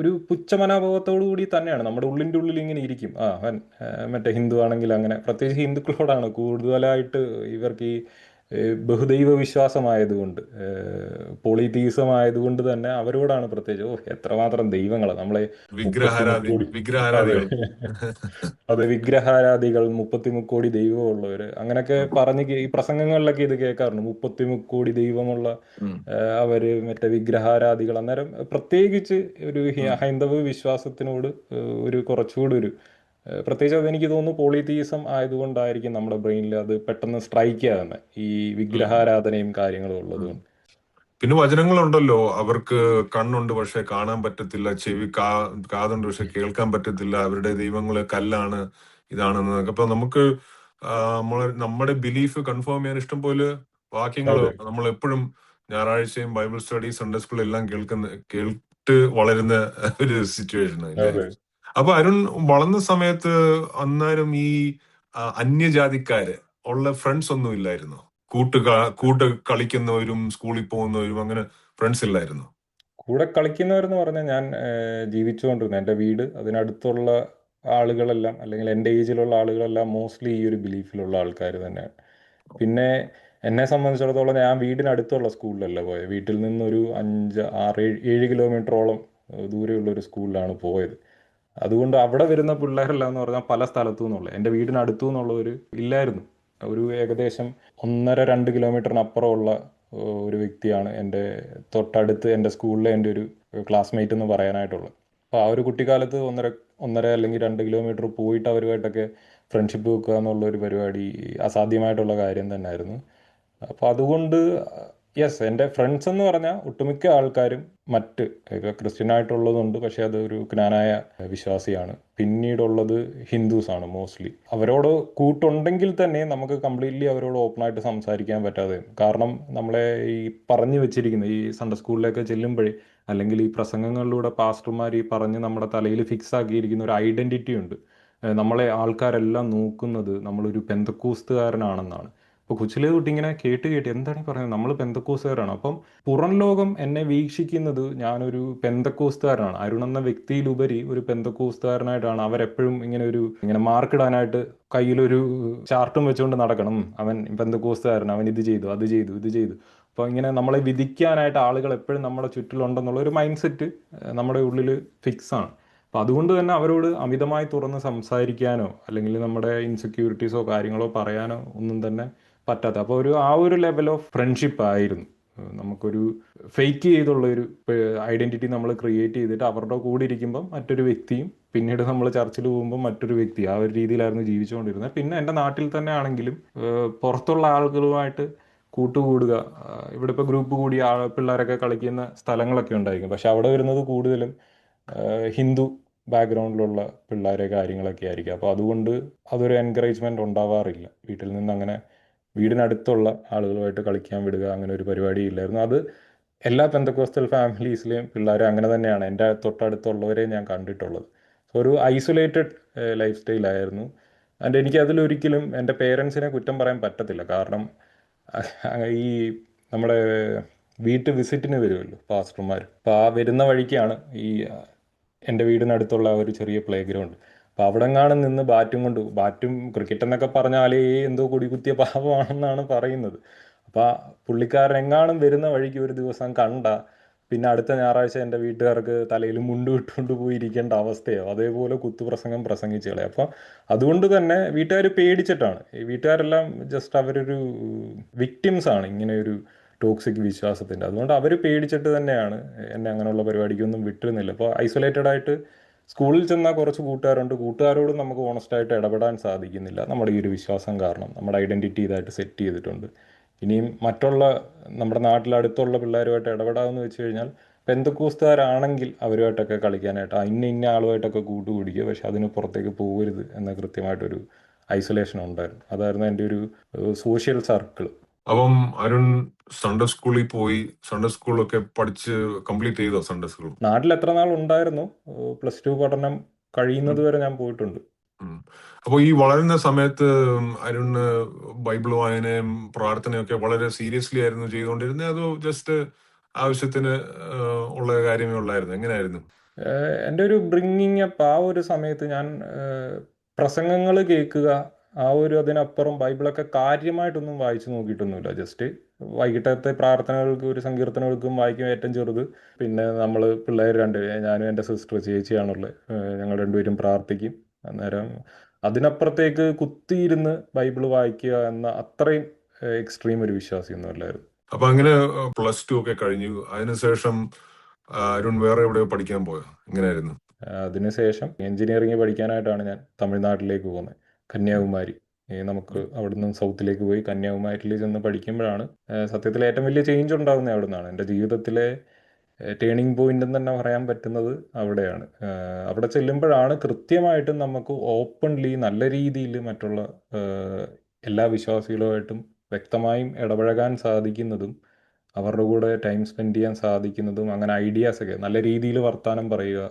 ഒരു പുച്ഛമനോഭാവത്തോടു കൂടി തന്നെയാണ്. നമ്മുടെ ഉള്ളിൻ്റെ ഉള്ളിൽ ഇങ്ങനെ ഇരിക്കും, അവൻ മറ്റേ ഹിന്ദു ആണെങ്കിൽ അങ്ങനെ. പ്രത്യേകിച്ച് ഹിന്ദുക്കളോടാണ് കൂടുതലായിട്ട് ഇവർക്ക് ഈ ബഹുദൈവ വിശ്വാസമായതുകൊണ്ട്, പോളിതീസം ആയതുകൊണ്ട് തന്നെ അവരോടാണ് പ്രത്യേകിച്ച്. എത്രമാത്രം ദൈവങ്ങളാണ് നമ്മളെ, മുപ്പത്തി മുക്കോടി. അതെ, വിഗ്രഹാരാധികൾ. അതെ, വിഗ്രഹാരാധികൾ, 33 കോടി ദൈവമുള്ളവര് അങ്ങനെയൊക്കെ പറഞ്ഞ് ഈ പ്രസംഗങ്ങളിലൊക്കെ ഇത് കേൾക്കാറുണ്ട്. 33 കോടി ദൈവമുള്ള ഉം, അവര് മറ്റേ വിഗ്രഹാരാധികൾ. അന്നേരം പ്രത്യേകിച്ച് ഒരു ഉം, ഹൈന്ദവ വിശ്വാസത്തിനോട് ഒരു കുറച്ചുകൂടി ഒരു പ്രത്യേകിച്ച് അതെനിക്ക് തോന്നുന്നു പോളിതീസം ആയതുകൊണ്ടായിരിക്കും നമ്മുടെ ബ്രെയിനിൽ അത് പെട്ടെന്ന് സ്ട്രൈക്ക് ചെയ്യാതെ ഈ ഉം, വിഗ്രഹാരാധനയും കാര്യങ്ങളും ഉള്ളത് ഉം. കൊണ്ട്. പിന്നെ വചനങ്ങളുണ്ടല്ലോ, അവർക്ക് കണ്ണുണ്ട് പക്ഷെ കാണാൻ പറ്റത്തില്ല, കാതുണ്ട് പക്ഷെ കേൾക്കാൻ പറ്റത്തില്ല, അവരുടെ ദൈവങ്ങള് കല്ലാണ്, ഇതാണെന്നൊക്കെ. അപ്പൊ നമുക്ക് നമ്മുടെ ബിലീഫ് കൺഫേം ചെയ്യാൻ ഇഷ്ടം പോലെ വാക്യങ്ങൾ അതെ, നമ്മൾ എപ്പോഴും ഞായറാഴ്ചയും ബൈബിൾ സ്റ്റഡി, സൺഡേ സ്കൂൾ എല്ലാം കേട്ട് വളരുന്ന ഒരു സിറ്റുവേഷൻ അല്ലേ. അതെ. അപ്പൊ അരുൺ വളർന്ന സമയത്ത് അന്നേരം ഈ അന്യജാതിക്കാര് ഉള്ള ഫ്രണ്ട്സ് ഒന്നും ഇല്ലായിരുന്നു? കൂട്ട് കളിക്കുന്നവരും സ്കൂളിൽ പോകുന്നവരും അങ്ങനെ ഫ്രണ്ട്സ് ഇല്ലായിരുന്നു? കൂടെ കളിക്കുന്നവരെന്ന് പറഞ്ഞാൽ ഞാൻ ജീവിച്ചുകൊണ്ടിരുന്നത് എൻ്റെ വീട് അതിനടുത്തുള്ള ആളുകളെല്ലാം, അല്ലെങ്കിൽ എൻ്റെ ഏജിലുള്ള ആളുകളെല്ലാം മോസ്റ്റ്ലി ഈ ഒരു ബിലീഫിലുള്ള ആൾക്കാർ തന്നെയാണ്. പിന്നെ എന്നെ സംബന്ധിച്ചിടത്തോളം ഞാൻ വീടിനടുത്തുള്ള സ്കൂളിലല്ല പോയത്. വീട്ടിൽ നിന്നൊരു 5, 6, 7 കിലോമീറ്ററോളം ദൂരെയുള്ള ഒരു സ്കൂളിലാണ് പോയത്. അതുകൊണ്ട് അവിടെ വരുന്ന പിള്ളേരെല്ലാം എന്ന് പറഞ്ഞാൽ പല സ്ഥലത്തു നിന്നുള്ള, എൻ്റെ വീടിനടുത്തു നിന്നുള്ളവർ ഇല്ലായിരുന്നു. ഒരു ഏകദേശം 1.5, 2 കിലോമീറ്ററിനപ്പുറമുള്ള ഒരു വ്യക്തിയാണ് എൻ്റെ തൊട്ടടുത്ത് എൻ്റെ സ്കൂളിലെ എൻ്റെ ഒരു ക്ലാസ്മേറ്റ് എന്ന് പറയാനായിട്ടുള്ളത്. അപ്പോൾ ആ ഒരു കുട്ടിക്കാലത്ത് ഒന്നര ഒന്നര അല്ലെങ്കിൽ 2 കിലോമീറ്റർ പോയിട്ട് അവരുമായിട്ടൊക്കെ ഫ്രണ്ട്ഷിപ്പ് വെക്കുക എന്നുള്ള ഒരു പരിപാടി അസാധ്യമായിട്ടുള്ള കാര്യം തന്നെയായിരുന്നു. അപ്പോൾ അതുകൊണ്ട് യെസ്, എൻ്റെ ഫ്രണ്ട്സ് എന്ന് പറഞ്ഞാൽ ഒട്ടുമിക്ക ആൾക്കാരും മറ്റ് ഇപ്പോൾ ക്രിസ്ത്യൻ ആയിട്ടുള്ളതുണ്ട്, പക്ഷേ അതൊരു ജ്ഞാനായ വിശ്വാസിയാണ്. പിന്നീടുള്ളത് ഹിന്ദുസാണ് മോസ്റ്റ്ലി. അവരോട് കൂട്ടുണ്ടെങ്കിൽ തന്നെ നമുക്ക് കംപ്ലീറ്റ്ലി അവരോട് ഓപ്പണായിട്ട് സംസാരിക്കാൻ പറ്റാതെ, കാരണം നമ്മളെ ഈ പറഞ്ഞു വെച്ചിരിക്കുന്ന ഈ സൺഡേ സ്കൂളിലേക്ക് ചെല്ലുമ്പോഴേ, അല്ലെങ്കിൽ ഈ പ്രസംഗങ്ങളിലൂടെ പാസ്റ്റർമാർ ഈ പറഞ്ഞ് നമ്മുടെ തലയിൽ ഫിക്സ് ആക്കിയിരിക്കുന്ന ഒരു ഐഡൻറ്റിറ്റി ഉണ്ട്. നമ്മളെ ആൾക്കാരെല്ലാം നോക്കുന്നത് നമ്മളൊരു പെന്തക്കോസ്തുകാരനാണെന്നാണ്. ഇപ്പോൾ കൊച്ചിലെ തൊട്ട് ഇങ്ങനെ കേട്ട് കേട്ട് എന്താണ് ഈ പറയുന്നത്, നമ്മൾ പെന്തക്കോസ്തുകാരാണ്. അപ്പം പുറം ലോകം എന്നെ വീക്ഷിക്കുന്നത് ഞാനൊരു പെന്തക്കോസ്തുകാരനാണ്, അരുൺ എന്ന വ്യക്തിയിലുപരി ഒരു പെന്തക്കോസ്തുകാരനായിട്ടാണ്. അവരെപ്പോഴും ഇങ്ങനെ മാർക്കിടാനായിട്ട് കയ്യിലൊരു ചാർട്ടും വെച്ചുകൊണ്ട് നടക്കണം. അവൻ പെന്തക്കോസ്തുകാരൻ, അവൻ ഇത് ചെയ്തു, അത് ചെയ്തു, ഇത് ചെയ്തു. അപ്പോൾ ഇങ്ങനെ നമ്മളെ വിധിക്കാനായിട്ട് ആളുകൾ എപ്പോഴും നമ്മുടെ ചുറ്റിലുണ്ടെന്നുള്ള ഒരു മൈൻഡ് സെറ്റ് നമ്മുടെ ഉള്ളിൽ ഫിക്സ് ആണ്. അപ്പം അതുകൊണ്ട് തന്നെ അവരോട് അമിതമായി തുറന്ന് സംസാരിക്കാനോ അല്ലെങ്കിൽ നമ്മുടെ ഇൻസെക്യൂരിറ്റീസോ കാര്യങ്ങളോ പറയാനോ ഒന്നും തന്നെ പറ്റാത്ത, അപ്പോൾ ആ ഒരു ലെവൽ ഓഫ് ഫ്രണ്ട്ഷിപ്പ് ആയിരുന്നു. നമുക്കൊരു ഫേക്ക് ചെയ്തുള്ള ഒരു ഐഡന്റിറ്റി നമ്മൾ ക്രിയേറ്റ് ചെയ്തിട്ട് അവരുടെ കൂടെ ഇരിക്കുമ്പം മറ്റൊരു വ്യക്തിയും, പിന്നീട് നമ്മൾ ചർച്ചിൽ പോകുമ്പോൾ മറ്റൊരു വ്യക്തി, ആ ഒരു രീതിയിലായിരുന്നു ജീവിച്ചുകൊണ്ടിരുന്നത്. പിന്നെ എൻ്റെ നാട്ടിൽ തന്നെ ആണെങ്കിലും പുറത്തുള്ള ആളുകളുമായിട്ട് കൂട്ടുകൂടുക, ഇവിടെ ഇപ്പോൾ ഗ്രൂപ്പ് കൂടി പിള്ളേരൊക്കെ കളിക്കുന്ന സ്ഥലങ്ങളൊക്കെ ഉണ്ടായിരിക്കും, പക്ഷെ അവിടെ വരുന്നത് കൂടുതലും ഹിന്ദു ബാക്ക്ഗ്രൗണ്ടിലുള്ള പിള്ളേരെ കാര്യങ്ങളൊക്കെ ആയിരിക്കും. അപ്പോൾ അതുകൊണ്ട് അതൊരു എൻകറേജ്മെൻ്റ് ഉണ്ടാവാറില്ല വീട്ടിൽ നിന്ന്. അങ്ങനെ വീടിനടുത്തുള്ള ആളുകളുമായിട്ട് കളിക്കാൻ വിടുക അങ്ങനെ ഒരു പരിപാടി ഇല്ലായിരുന്നു. അത് എല്ലാ പെന്തക്കോസ്റ്റൽ ഫാമിലീസിലെയും പിള്ളേർ അങ്ങനെ തന്നെയാണ്, എൻ്റെ തൊട്ടടുത്തുള്ളവരെ ഞാൻ കണ്ടിട്ടുള്ളത്. ഒരു ഐസൊലേറ്റഡ് ലൈഫ് സ്റ്റൈലായിരുന്നു. ആൻഡ് എനിക്ക് അതിലൊരിക്കലും എൻ്റെ പേരൻസിനെ കുറ്റം പറയാൻ പറ്റത്തില്ല. കാരണം ഈ നമ്മുടെ വീട്ട് വിസിറ്റിന് വരുമല്ലോ പാസ്റ്റർമാർ. അപ്പോൾ ആ വരുന്ന വഴിക്കാണ് ഈ എൻ്റെ വീടിനടുത്തുള്ള ഒരു ചെറിയ പ്ലേ ഗ്രൗണ്ട്. അപ്പോൾ അവിടെങ്ങാനും നിന്ന് ബാറ്റും ക്രിക്കറ്റ് എന്നൊക്കെ പറഞ്ഞാലേ എന്തോ കൊടികുത്തിയ പാവമാണെന്നാണ് പറയുന്നത്. അപ്പോൾ പുള്ളിക്കാരൻ എങ്ങാനും വരുന്ന വഴിക്ക് ഒരു ദിവസം കണ്ട പിന്നെ അടുത്ത ഞായറാഴ്ച എൻ്റെ വീട്ടുകാർക്ക് തലയിൽ മുണ്ട് ഇട്ടുകൊണ്ട് പോയിരിക്കേണ്ട അവസ്ഥയോ അതേപോലെ കുത്തുപ്രസംഗം പ്രസംഗിച്ച് കളയും. അപ്പോൾ അതുകൊണ്ട് തന്നെ വീട്ടുകാർ പേടിച്ചിട്ടാണ്. ഈ വീട്ടുകാരെല്ലാം ജസ്റ്റ് അവരൊരു വിക്ടിംസ് ആണ് ഇങ്ങനെ ഒരു ടോക്സിക് വിശ്വാസത്തിൻ്റെ. അതുകൊണ്ട് അവർ പേടിച്ചിട്ട് തന്നെയാണ് എന്നെ അങ്ങനെയുള്ള പരിപാടിക്കൊന്നും വിട്ടിരുന്നില്ല. അപ്പോൾ ഐസൊലേറ്റഡ് ആയിട്ട് സ്കൂളിൽ ചെന്നാൽ കുറച്ച് കൂട്ടുകാരുണ്ട്. കൂട്ടുകാരോടും നമുക്ക് ഓണസ്റ്റായിട്ട് ഇടപെടാൻ സാധിക്കുന്നില്ല, നമ്മുടെ ഈ ഒരു വിശ്വാസം കാരണം. നമ്മുടെ ഐഡൻറ്റിറ്റി ഇതായിട്ട് സെറ്റ് ചെയ്തിട്ടുണ്ട്. ഇനിയും മറ്റുള്ള നമ്മുടെ നാട്ടിലടുത്തുള്ള പിള്ളേരുമായിട്ട് ഇടപെടാമെന്ന് വെച്ച് കഴിഞ്ഞാൽ പെന്തക്കോസ്തുകാരാണെങ്കിൽ അവരുമായിട്ടൊക്കെ കളിക്കാനായിട്ട് ഇന്ന ആളുമായിട്ടൊക്കെ കൂട്ടുപിടിക്കുക, പക്ഷെ അതിന് പുറത്തേക്ക് പോകരുത് എന്ന കൃത്യമായിട്ടൊരു ഐസൊലേഷൻ ഉണ്ടായിരുന്നു. അതായിരുന്നു എൻ്റെ ഒരു സോഷ്യൽ സർക്കിൾ. അപ്പം അരുൺ സൺഡേ സ്കൂളിൽ പോയി, സൺഡേ സ്കൂളൊക്കെ പഠിച്ച് കംപ്ലീറ്റ് ചെയ്തോ? സൺഡേ സ്കൂൾ നാട്ടിൽ എത്ര നാൾ ഉണ്ടായിരുന്നു? +2 പഠനം കഴിയുന്നത് വരെ ഞാൻ പോയിട്ടുണ്ട്. അപ്പോൾ ഈ വളരുന്ന സമയത്ത് അരുണ് ബൈബിൾ വായനയും പ്രാർത്ഥനയൊക്കെ വളരെ സീരിയസ്ലി ആയിരുന്നു ചെയ്തുകൊണ്ടിരുന്നത്, അതോ ജസ്റ്റ് ആവശ്യത്തിന് ഉള്ള കാര്യമേ ഉള്ളായിരുന്നു? എങ്ങനെയായിരുന്നു? എൻ്റെ ഒരു ബ്രിങ്ങിങ് അപ്പ് ആ ഒരു സമയത്ത് ഞാൻ പ്രസംഗങ്ങൾ കേൾക്കുക, അതിനപ്പുറം ബൈബിളൊക്കെ കാര്യമായിട്ടൊന്നും വായിച്ചു നോക്കിയിട്ടൊന്നുമില്ല. ജസ്റ്റ് വൈകിട്ടത്തെ പ്രാർത്ഥനകൾക്ക് ഒരു സങ്കീർത്തനങ്ങൾക്കും വായിക്കും ഏറ്റവും ചെറുത്. പിന്നെ നമ്മൾ പിള്ളേർ ഞാനും എൻ്റെ സിസ്റ്റർ ചേച്ചിയാണുള്ളത്, ഞങ്ങൾ രണ്ടുപേരും പ്രാർത്ഥിക്കും. അന്നേരം അതിനപ്പുറത്തേക്ക് കുത്തിയിരുന്ന് ബൈബിൾ വായിക്കുക എന്ന അത്രയും എക്സ്ട്രീം ഒരു വിശ്വാസിയൊന്നും അല്ലായിരുന്നു. അപ്പൊ അങ്ങനെ +2 ഒക്കെ കഴിഞ്ഞു. അതിനുശേഷം അരുൺ വേറെ എവിടെയോ പഠിക്കാൻ പോയോ? എങ്ങനെയായിരുന്നു? അതിനുശേഷം എഞ്ചിനീയറിംഗ് പഠിക്കാനായിട്ടാണ് ഞാൻ തമിഴ്നാട്ടിലേക്ക് പോകുന്നത്, കന്യാകുമാരി. നമുക്ക് അവിടുന്ന് സൗത്തിലേക്ക് പോയി കന്യാകുമാരിയിൽ ചെന്ന് പഠിക്കുമ്പോഴാണ് സത്യത്തിൽ ഏറ്റവും വലിയ ചേഞ്ച് ഉണ്ടാകുന്നത് അവിടെ നിന്നാണ്. എൻ്റെ ജീവിതത്തിലെ ടേണിംഗ് പോയിന്റ് എന്ന് തന്നെ പറയാൻ പറ്റുന്നത് അവിടെയാണ്. അവിടെ ചെല്ലുമ്പോഴാണ് കൃത്യമായിട്ടും നമുക്ക് ഓപ്പൺലി നല്ല രീതിയിൽ മറ്റുള്ള എല്ലാ വിശ്വാസികളുമായിട്ടും വ്യക്തമായും ഇടപഴകാൻ സാധിക്കുന്നതും അവരുടെ കൂടെ ടൈം സ്പെൻഡ് ചെയ്യാൻ സാധിക്കുന്നതും അങ്ങനെ ഐഡിയാസൊക്കെ നല്ല രീതിയിൽ വർത്തമാനം പറയുക.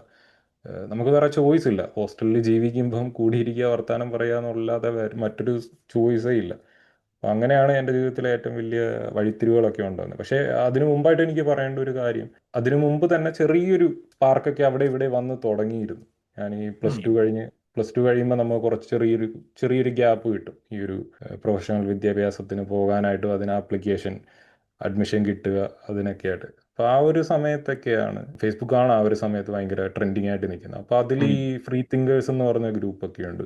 നമുക്ക് വേറെ ചോയ്സ് ഇല്ല. ഹോസ്റ്റലിൽ ജീവിക്കുമ്പം കൂടിയിരിക്കുക, വർത്തമാനം പറയുക എന്നല്ലാതെ മറ്റൊരു ചോയ്സേ ഇല്ല. അപ്പം അങ്ങനെയാണ് എൻ്റെ ജീവിതത്തിലെ ഏറ്റവും വലിയ വഴിത്തിരിവുകളൊക്കെ ഉണ്ടാകുന്നത്. പക്ഷേ അതിനു മുമ്പായിട്ട് എനിക്ക് പറയേണ്ട ഒരു കാര്യം, അതിനു മുമ്പ് തന്നെ ചെറിയൊരു പാർക്കൊക്കെ അവിടെ ഇവിടെ വന്ന് തുടങ്ങിയിരുന്നു. ഞാൻ ഈ പ്ലസ് ടു കഴിയുമ്പോൾ നമുക്ക് കുറച്ച് ചെറിയൊരു ഗ്യാപ്പ് കിട്ടും ഈ ഒരു പ്രൊഫഷണൽ വിദ്യാഭ്യാസത്തിന് പോകാനായിട്ടും അതിന് ആപ്ലിക്കേഷൻ അഡ്മിഷൻ കിട്ടുക അതിനൊക്കെ ആയിട്ട്. അപ്പോൾ ആ ഒരു സമയത്തൊക്കെയാണ് ഫേസ്ബുക്കാണ് ആ ഒരു സമയത്ത് ഭയങ്കര ട്രെൻഡിങ് ആയിട്ട് നിൽക്കുന്നത്. അപ്പോൾ അതിൽ ഈ ഫ്രീ തിങ്കേഴ്സ് എന്ന് പറഞ്ഞ ഗ്രൂപ്പൊക്കെ ഉണ്ട്.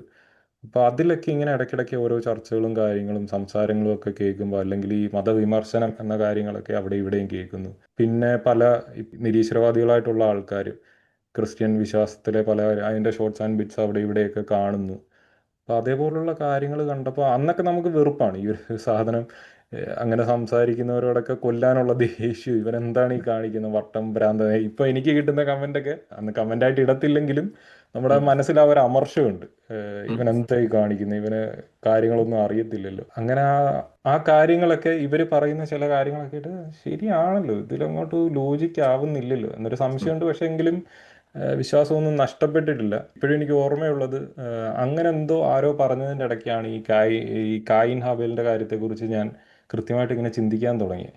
അപ്പോൾ അതിലൊക്കെ ഇങ്ങനെ ഇടയ്ക്കിടയ്ക്ക് ഓരോ ചർച്ചകളും കാര്യങ്ങളും സംസാരങ്ങളും ഒക്കെ കേൾക്കുമ്പോൾ, അല്ലെങ്കിൽ ഈ മതവിമർശനം എന്ന കാര്യങ്ങളൊക്കെ അവിടെ ഇവിടെയും കേൾക്കുന്നു. പിന്നെ പല നിരീശ്വരവാദികളായിട്ടുള്ള ആൾക്കാർ ക്രിസ്ത്യൻ വിശ്വാസത്തിലെ പല അതിൻ്റെ ഷോർട്സ് ആൻഡ് ബിറ്റ്സ് അവിടെ ഇവിടെയൊക്കെ കാണുന്നു. അപ്പോൾ അതേപോലുള്ള കാര്യങ്ങൾ കണ്ടപ്പോൾ അന്നൊക്കെ നമുക്ക് വെറുപ്പാണ് ഈ ഒരു സാധനം. അങ്ങനെ സംസാരിക്കുന്നവരോടൊക്കെ കൊല്ലാനുള്ള ദേഷ്യം, ഇവനെന്താണ് ഈ കാണിക്കുന്നത്, വട്ടം ഭ്രാന്ത. ഇപ്പൊ എനിക്ക് കിട്ടുന്ന കമന്റൊക്കെ അന്ന് കമന്റായിട്ട് ഇടത്തില്ലെങ്കിലും നമ്മുടെ മനസ്സിൽ ആ ഒരു അമർഷമുണ്ട്. ഇവൻ എന്തായി കാണിക്കുന്നത്, ഇവന് കാര്യങ്ങളൊന്നും അറിയത്തില്ലല്ലോ. അങ്ങനെ ആ കാര്യങ്ങളൊക്കെ ഇവര് പറയുന്ന ചില കാര്യങ്ങളൊക്കെ ഇട്ട് ശരിയാണല്ലോ, ഇതിലങ്ങോട്ട് ലോജിക്ക് ആവുന്നില്ലല്ലോ എന്നൊരു സംശയമുണ്ട്. പക്ഷെ എങ്കിലും വിശ്വാസമൊന്നും നഷ്ടപ്പെട്ടിട്ടില്ല. ഇപ്പോഴും എനിക്ക് ഓർമ്മയുള്ളത്, അങ്ങനെ എന്തോ ആരോ പറഞ്ഞതിൻ്റെ ഇടയ്ക്കാണ് ഈ കായിൻ ഹാബേലിൻ്റെ കാര്യത്തെക്കുറിച്ച് ഞാൻ കൃത്യമായിട്ട് ഇങ്ങനെ ചിന്തിക്കാൻ തുടങ്ങി.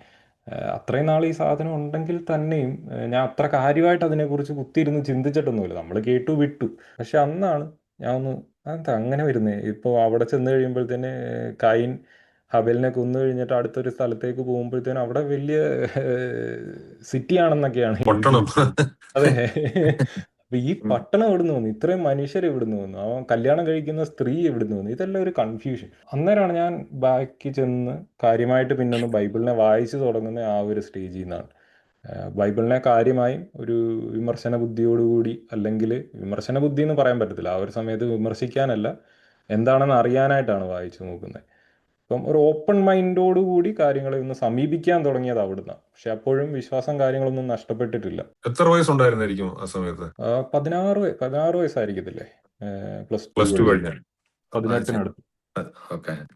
അത്രയും നാൾ ഈ സാധനം ഉണ്ടെങ്കിൽ തന്നെയും ഞാൻ അത്ര കാര്യമായിട്ട് അതിനെക്കുറിച്ച് കുത്തിയിരുന്ന് ചിന്തിച്ചിട്ടൊന്നുമില്ല. നമ്മൾ കേട്ടു വിട്ടു. പക്ഷെ അന്നാണ് ഞാൻ ഒന്ന് അതെന്താ അങ്ങനെ വരുന്നത്. ഇപ്പോൾ അവിടെ ചെന്ന് കഴിയുമ്പോഴത്തേന് കായിൻ ഹബലിനെ കൊന്നു കഴിഞ്ഞിട്ട് അടുത്തൊരു സ്ഥലത്തേക്ക് പോകുമ്പോഴത്തേനും അവിടെ വലിയ സിറ്റി ആണെന്നൊക്കെയാണ് അതെ. അപ്പൊ ഈ പട്ടണം എവിടുന്ന് വന്നു, ഇത്രയും മനുഷ്യർ എവിടുന്ന് വന്നു, അവൻ കല്യാണം കഴിക്കുന്ന സ്ത്രീ എവിടുന്ന് വന്നു, ഇതെല്ലാം ഒരു കൺഫ്യൂഷൻ. അന്നേരമാണ് ഞാൻ ബാക്കി ചെന്ന് കാര്യമായിട്ട് പിന്നെ ഒന്ന് ബൈബിളിനെ വായിച്ചു തുടങ്ങുന്ന ആ ഒരു സ്റ്റേജിൽ നിന്നാണ്. ബൈബിളിനെ കാര്യമായും ഒരു വിമർശന ബുദ്ധിയോടുകൂടി, അല്ലെങ്കിൽ വിമർശന ബുദ്ധി എന്ന് പറയാൻ പറ്റത്തില്ല, ആ ഒരു സമയത്ത് വിമർശിക്കാനല്ല, എന്താണെന്ന് അറിയാനായിട്ടാണ് വായിച്ചു നോക്കുന്നത്. അപ്പം ഒരു ഓപ്പൺ മൈൻഡോടുകൂടി കാര്യങ്ങളെ ഒന്ന് സമീപിക്കാൻ തുടങ്ങിയത് അവിടുന്ന്. പക്ഷെ അപ്പോഴും വിശ്വാസം കാര്യങ്ങളൊന്നും നഷ്ടപ്പെട്ടിട്ടില്ല. എത്ര വയസ്സുണ്ടായിരുന്നായിരിക്കും ആ സമയത്ത്? 16 വയസ്സായിരിക്കത്തില്ലേ +2 കഴിഞ്ഞാൽ? 18-നടുത്ത്.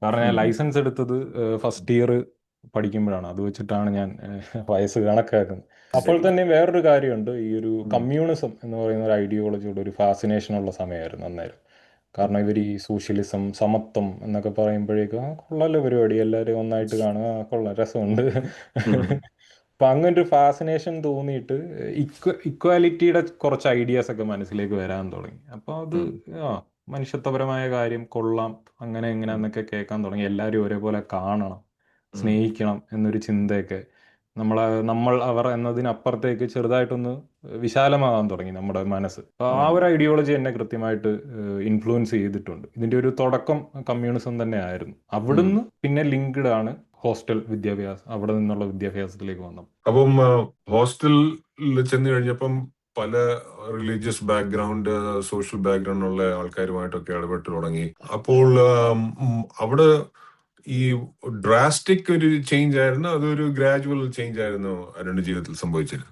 കാരണം ഞാൻ ലൈസൻസ് എടുത്തത് ഫസ്റ്റ് ഇയർ പഠിക്കുമ്പോഴാണ്. അത് വെച്ചിട്ടാണ് ഞാൻ വയസ്സ് കണക്കാക്കുന്നത്. അപ്പോൾ ശരി. തന്നെ വേറൊരു കാര്യമുണ്ട്, ഈ ഒരു ഉം, കമ്മ്യൂണിസം എന്ന് പറയുന്ന ഒരു ഐഡിയോളജിയുടെ ഒരു ഫാസിനേഷൻ ഉള്ള സമയമായിരുന്നു അന്നേരം. ഉം, കാരണം ഇവർ ഈ സോഷ്യലിസം, സമത്വം എന്നൊക്കെ പറയുമ്പോഴേക്കും കൊള്ളാലോ പരിപാടി, എല്ലാവരും ഒന്നായിട്ട് കാണുക, കൊള്ളാം, രസമുണ്ട്. ഉം, അപ്പം അങ്ങനെ ഒരു ഫാസിനേഷൻ തോന്നിയിട്ട് ഇക്വാലിറ്റിയുടെ കുറച്ച് ഐഡിയാസ് ഒക്കെ മനസ്സിലേക്ക് വരാൻ തുടങ്ങി. അപ്പോൾ അത് ഉം, ആ മനുഷ്യത്വപരമായ കാര്യം കൊള്ളാം, അങ്ങനെ ഉം, എങ്ങനെയാന്നൊക്കെ കേൾക്കാൻ തുടങ്ങി. എല്ലാവരും ഒരേപോലെ കാണണം, ഉം, സ്നേഹിക്കണം എന്നൊരു ചിന്തയൊക്കെ നമ്മൾ അവർ എന്നതിനപ്പുറത്തേക്ക് ചെറുതായിട്ടൊന്ന് വിശാലമാകാൻ തുടങ്ങി നമ്മുടെ മനസ്സ്. അപ്പോൾ ആ ഉം, ഒരു ഐഡിയോളജി എന്നെ കൃത്യമായിട്ട് ഇൻഫ്ലുവൻസ് ചെയ്തിട്ടുണ്ട്. ഇതിൻ്റെ ഒരു തുടക്കം കമ്മ്യൂണിസം തന്നെ ആയിരുന്നു. ഉം. അവിടുന്ന് പിന്നെ ലിങ്ക്ഡ് ആണ് ഹോസ്റ്റൽ വിദ്യാഭ്യാസം, അവിടെ നിന്നുള്ള വിദ്യാഭ്യാസത്തിലേക്ക് വന്നു. അപ്പം ഹോസ്റ്റലിൽ ചെന്ന് കഴിഞ്ഞപ്പം പല റിലീജിയസ് ബാക്ക്ഗ്രൗണ്ട്, സോഷ്യൽ ബാക്ക്ഗ്രൗണ്ട് ഉള്ള ആൾക്കാരുമായിട്ടൊക്കെ ഇടപെട്ട് തുടങ്ങി. അപ്പോൾ അവിടെ ഈ ഡ്രാസ്റ്റിക് ഒരു ചേഞ്ച് ആയിരുന്നു, അതൊരു ഗ്രാജുവൽ ചേഞ്ച് ആയിരുന്നു അരുണിന്റെ ജീവിതത്തിൽ സംഭവിച്ചത്?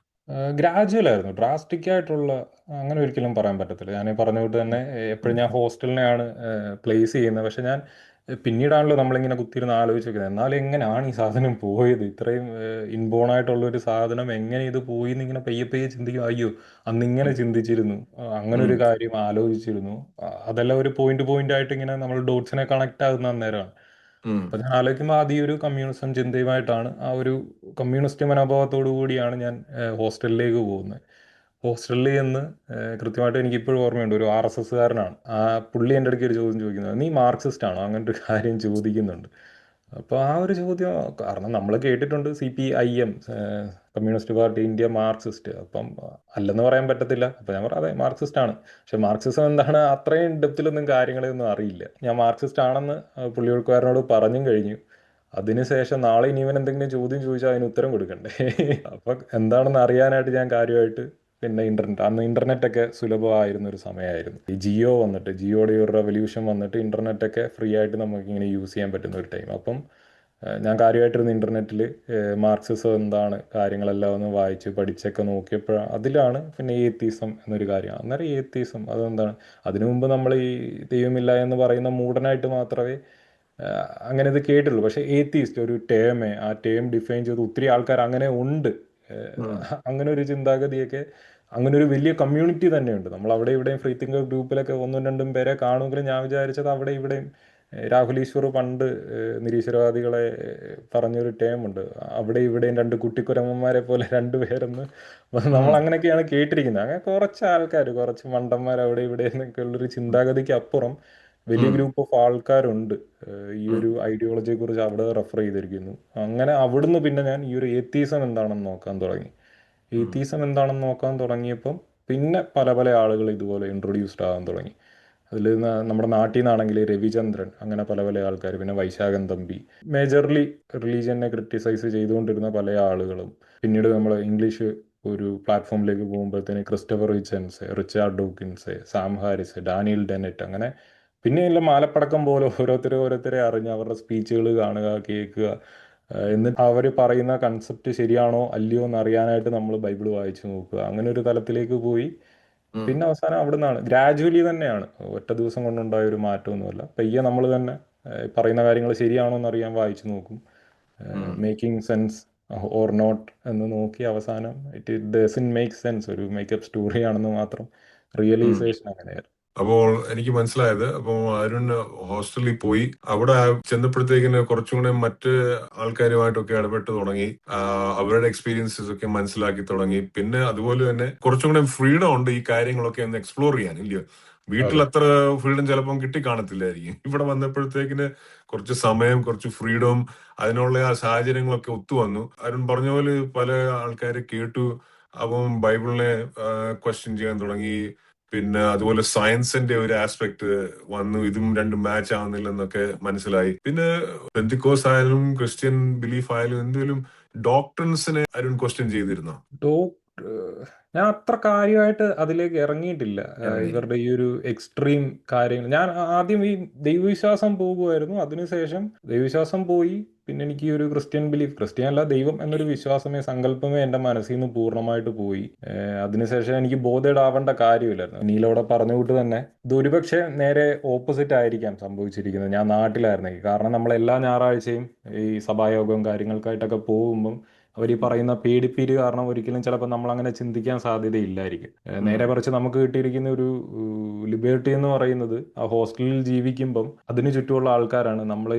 ഗ്രാജുവൽ ആയിരുന്നു, ഡ്രാസ്റ്റിക് ആയിട്ടുള്ള അങ്ങനെ ഒരിക്കലും പറയാൻ പറ്റത്തില്ല. ഞാൻ പറഞ്ഞ കൂട്ട് തന്നെ എപ്പോഴും ഞാൻ ഹോസ്റ്റലിനെയാണ് പ്ലേസ് ചെയ്യുന്നത്. പക്ഷെ ഞാൻ പിന്നീടാണല്ലോ നമ്മളിങ്ങനെ കുത്തിയിരുന്ന് ആലോചിച്ച് നോക്കുന്നത്, എന്നാലും എങ്ങനെയാണ് ഈ സാധനം പോയത്, ഇത്രയും ഇൻബോൺ ആയിട്ടുള്ള ഒരു സാധനം എങ്ങനെ ഇത് പോയി എന്നിങ്ങനെ പയ്യെ പയ്യെ ചിന്തിക്കും. അയ്യോ, അന്നിങ്ങനെ ചിന്തിച്ചിരുന്നു, അങ്ങനെ ഒരു കാര്യം ആലോചിച്ചിരുന്നു. അതെല്ലാം ഒരു പോയിന്റ് പോയിന്റ് ആയിട്ട് ഇങ്ങനെ നമ്മൾ ഡോട്ട്സിനെ കണക്ട് ആകുന്ന അന്നേരമാണ്. അപ്പൊ ഞാൻ ആലോചിക്കുമ്പോൾ ആദ്യം ഒരു കമ്മ്യൂണിസം ചിന്തയുമായിട്ടാണ്, ആ ഒരു കമ്മ്യൂണിസ്റ്റ് മനോഭാവത്തോടു കൂടിയാണ് ഞാൻ ഹോസ്റ്റലിലേക്ക് പോകുന്നത്. ഹോസ്റ്റലിൽ ചെന്ന് കൃത്യമായിട്ട് എനിക്ക് ഇപ്പോഴും ഓർമ്മയുണ്ട്, ഒരു ആർ എസ് എസ്സുകാരനാണ് ആ പുള്ളി എൻ്റെ അടുക്ക് ഒരു ചോദ്യം ചോദിക്കുന്നത്, നീ മാർക്സിസ്റ്റ് ആണോ, അങ്ങനത്തെ ഒരു കാര്യം ചോദിക്കുന്നുണ്ട്. അപ്പോൾ ആ ഒരു ചോദ്യം, കാരണം നമ്മൾ കേട്ടിട്ടുണ്ട് CPIM, communist party India Marxist. അപ്പം അല്ലെന്ന് പറയാൻ പറ്റത്തില്ല. അപ്പം ഞാൻ പറയാം, അതെ മാർക്സിസ്റ്റ് ആണ്. പക്ഷെ മാർക്സിസം എന്താണ് അത്രയും ഡെപ്തിലൊന്നും കാര്യങ്ങളൊന്നും അറിയില്ല. ഞാൻ മാർക്സിസ്റ്റ് ആണെന്ന് പുള്ളികൾക്കാരനോട് പറഞ്ഞും കഴിഞ്ഞു. അതിനുശേഷം നാളെ ഇനി ഇവൻ എന്തെങ്കിലും ചോദ്യം ചോദിച്ചാൽ അതിന് ഉത്തരം കൊടുക്കണ്ടേ. അപ്പം എന്താണെന്ന് അറിയാനായിട്ട് ഞാൻ കാര്യമായിട്ട് പിന്നെ അന്ന് ഇന്റർനെറ്റ് ഒക്കെ സുലഭമായിരുന്ന ഒരു സമയമായിരുന്നു. ഈ ജിയോ വന്നിട്ട്, ജിയോയുടെ ഒരു റെവല്യൂഷൻ വന്നിട്ട് ഇന്റർനെറ്റ് ഒക്കെ ഫ്രീ ആയിട്ട് നമുക്ക് ഇങ്ങനെ യൂസ് ചെയ്യാൻ പറ്റുന്ന ഒരു ടൈം. അപ്പം ഞാൻ കാര്യമായിട്ടിരുന്ന് ഇന്റർനെറ്റിൽ മാർക്സിസം എന്താണ് കാര്യങ്ങളെല്ലാം ഒന്ന് വായിച്ച് പഠിച്ചൊക്കെ നോക്കിയപ്പോഴാണ്, അതിലാണ് പിന്നെ ഏത്തീസം എന്നൊരു കാര്യം. അന്നേരം ഏത്തീസം അതെന്താണ്, അതിനു മുമ്പ് നമ്മൾ ഈ ദൈവമില്ല എന്ന് പറയുന്ന മൂഢനായിട്ട് മാത്രമേ അങ്ങനെ ഇത് കേട്ടുള്ളൂ. പക്ഷേ ഏത്തീസ്റ്റ് ഒരു ടേമേ, ആ ടേം ഡിഫൈൻ ചെയ്ത് ഒത്തിരി ആൾക്കാർ അങ്ങനെ ഉണ്ട്. അങ്ങനെ ഒരു ചിന്താഗതിയൊക്കെ, അങ്ങനെ ഒരു വലിയ കമ്മ്യൂണിറ്റി തന്നെയുണ്ട്. നമ്മൾ അവിടെ ഇവിടെയും ഫ്രീ തിങ്കർ ഗ്രൂപ്പിലൊക്കെ ഒന്നും രണ്ടും പേരെ കാണുമെങ്കിലും ഞാൻ വിചാരിച്ചത് അവിടെ ഇവിടെയും രാഹുൽ ഈശ്വർ പണ്ട് നിരീശ്വരവാദികളെ പറഞ്ഞൊരു ടേമുണ്ട്, അവിടെ ഇവിടെയും രണ്ട് കുട്ടിക്കുരങ്ങന്മാരെ പോലെ രണ്ടുപേരെന്ന്. നമ്മൾ അങ്ങനെയൊക്കെയാണ് കേട്ടിരിക്കുന്നത്. അങ്ങനെ കുറച്ച് ആൾക്കാർ, കുറച്ച് മണ്ടന്മാർ അവിടെ ഇവിടെ എന്നൊക്കെ ഉള്ളൊരു ചിന്താഗതിക്ക് അപ്പുറം വലിയ ഗ്രൂപ്പ് ഓഫ് ആൾക്കാരുണ്ട് ഈ ഒരു ഐഡിയോളജിയെ കുറിച്ച് അവിടെ റെഫർ ചെയ്തിരിക്കുന്നു. അങ്ങനെ അവിടുന്ന് പിന്നെ ഞാൻ ഈ ഒരു ഏത്തീസം എന്താണെന്ന് നോക്കാൻ തുടങ്ങി. ഏത്തീസം എന്താണെന്ന് നോക്കാൻ തുടങ്ങിയപ്പം പിന്നെ പല പല ആളുകൾ ഇതുപോലെ ഇൻട്രൊഡ്യൂസ്ഡ് ആകാൻ തുടങ്ങി. അതിൽ നമ്മുടെ നാട്ടിൽ നിന്നാണെങ്കിൽ രവിചന്ദ്രൻ, അങ്ങനെ പല പല ആൾക്കാർ, പിന്നെ വൈശാഖൻ തമ്പി, മേജർലി റിലീജിയനെ ക്രിട്ടിസൈസ് ചെയ്തുകൊണ്ടിരുന്ന പല ആളുകളും. പിന്നീട് നമ്മൾ ഇംഗ്ലീഷ് ഒരു പ്ലാറ്റ്ഫോമിലേക്ക് പോകുമ്പോഴത്തേന് Christopher Hitchens, Richard Dawkins, Sam Harris, Daniel Dennett, അങ്ങനെ പിന്നെയല്ല മാലപ്പടക്കം പോലെ ഓരോരുത്തരെ ഓരോരുത്തരെ അറിഞ്ഞ് അവരുടെ സ്പീച്ചുകൾ കാണുക, കേൾക്കുക, എന്നിട്ട് അവർ പറയുന്ന കൺസെപ്റ്റ് ശരിയാണോ അല്ലയോ എന്ന് അറിയാനായിട്ട് നമ്മൾ ബൈബിൾ വായിച്ചു നോക്കുക. അങ്ങനെ ഒരു തലത്തിലേക്ക് പോയി. പിന്നെ അവസാനം അവിടെ നിന്നാണ് ഗ്രാജുവലി തന്നെയാണ്, ഒറ്റ ദിവസം കൊണ്ടുണ്ടായ ഒരു മാറ്റമൊന്നുമല്ല. പയ്യെ നമ്മൾ തന്നെ പറയുന്ന കാര്യങ്ങൾ ശരിയാണോ എന്ന് അറിയാൻ വായിച്ചു നോക്കും, മേക്കിംഗ് സെൻസ് ഓർ നോട്ട് എന്ന് നോക്കി അവസാനം ഇറ്റ് ഡസൻ മേക്ക് സെൻസ്, ഒരു മേക്കപ്പ് സ്റ്റോറി ആണെന്ന് മാത്രം റിയലൈസേഷൻ അങ്ങനെയായിരുന്നു. അപ്പോൾ എനിക്ക് മനസ്സിലായത്, അപ്പോൾ അരുൺ ഹോസ്റ്റലിൽ പോയി അവിടെ ചെന്നപ്പോഴത്തേക്കിന് കുറച്ചും കൂടെ മറ്റ് ആൾക്കാരുമായിട്ടൊക്കെ ഇടപെട്ട് തുടങ്ങി, അവരുടെ എക്സ്പീരിയൻസസ് ഒക്കെ മനസ്സിലാക്കി തുടങ്ങി. പിന്നെ അതുപോലെ തന്നെ കുറച്ചും കൂടെ ഫ്രീഡം ഉണ്ട് ഈ കാര്യങ്ങളൊക്കെ ഒന്ന് എക്സ്പ്ലോർ ചെയ്യാൻ, ഇല്ലയോ? വീട്ടിൽ അതെ. അത്ര ഫ്രീഡം ചിലപ്പം കിട്ടിക്കാണത്തില്ലായിരിക്കും. ഇവിടെ വന്നപ്പോഴത്തേക്കിന് കുറച്ച് സമയം, കുറച്ച് ഫ്രീഡം, അതിനുള്ള ആ സാഹചര്യങ്ങളൊക്കെ ഒത്തുവന്നു. അരുൺ പറഞ്ഞ പോലെ പല ആൾക്കാരെ കേട്ടു. അപ്പം ബൈബിളിനെ ക്വസ്റ്റ്യൻ ചെയ്യാൻ തുടങ്ങി. പിന്നെ അതുപോലെ സയൻസിന്റെ ഒരു ആസ്പെക്ട് വന്നു, ഇതും രണ്ടും മാച്ച് ആവുന്നില്ലെന്നൊക്കെ മനസ്സിലായി. പിന്നെ പെന്തിക്കോസ് ആയാലും ക്രിസ്ത്യൻ ബിലീഫ് ആയാലും എന്തെങ്കിലും ഡോക്ടറിൻസിനെ അരുൺ ക്വസ്റ്റ്യൻ ചെയ്തിരുന്നോ? ഡോക്ടർ, ഞാൻ അത്ര കാര്യമായിട്ട് അതിലേക്ക് ഇറങ്ങിയിട്ടില്ല. ഇറങ്ങിയില്ല. ഇവരുടെ ഈ ഒരു എക്സ്ട്രീം കാര്യങ്ങൾ ഞാൻ ആദ്യം ഈ ദൈവവിശ്വാസം പോകുമായിരുന്നു. അതിനുശേഷം ദൈവവിശ്വാസം പോയി, പിന്നെ എനിക്ക് ഈ ഒരു ക്രിസ്ത്യൻ ബിലീഫ്, ക്രിസ്ത്യൻ അല്ല, ദൈവം എന്നൊരു വിശ്വാസമേ സങ്കല്പമേ എൻ്റെ മനസ്സിൽ നിന്ന് പൂർണ്ണമായിട്ട് പോയി. അതിനുശേഷം എനിക്ക് ബോധേഡ് ആവേണ്ട കാര്യമില്ലായിരുന്നു. നീലോടെ പറഞ്ഞ കൂട്ട് തന്നെ ഇത് ഒരുപക്ഷെ നേരെ ഓപ്പോസിറ്റ് ആയിരിക്കാം സംഭവിച്ചിരിക്കുന്നത് ഞാൻ നാട്ടിലായിരുന്നെങ്കിൽ. കാരണം നമ്മൾ എല്ലാ ഞായറാഴ്ചയും ഈ സഭായോഗവും കാര്യങ്ങൾക്കായിട്ടൊക്കെ പോകുമ്പം അവർ ഈ പറയുന്ന പേടിപ്പീര് കാരണം ഒരിക്കലും ചിലപ്പോൾ നമ്മൾ അങ്ങനെ ചിന്തിക്കാൻ സാധ്യതയില്ലായിരിക്കും. ഉം. നേരെ മറിച്ച് നമുക്ക് കിട്ടിയിരിക്കുന്ന ഒരു ലിബേർട്ടി എന്ന് പറയുന്നത് ആ ഹോസ്റ്റലിൽ ജീവിക്കുമ്പം അതിന് ചുറ്റുമുള്ള ആൾക്കാരാണ്. നമ്മൾ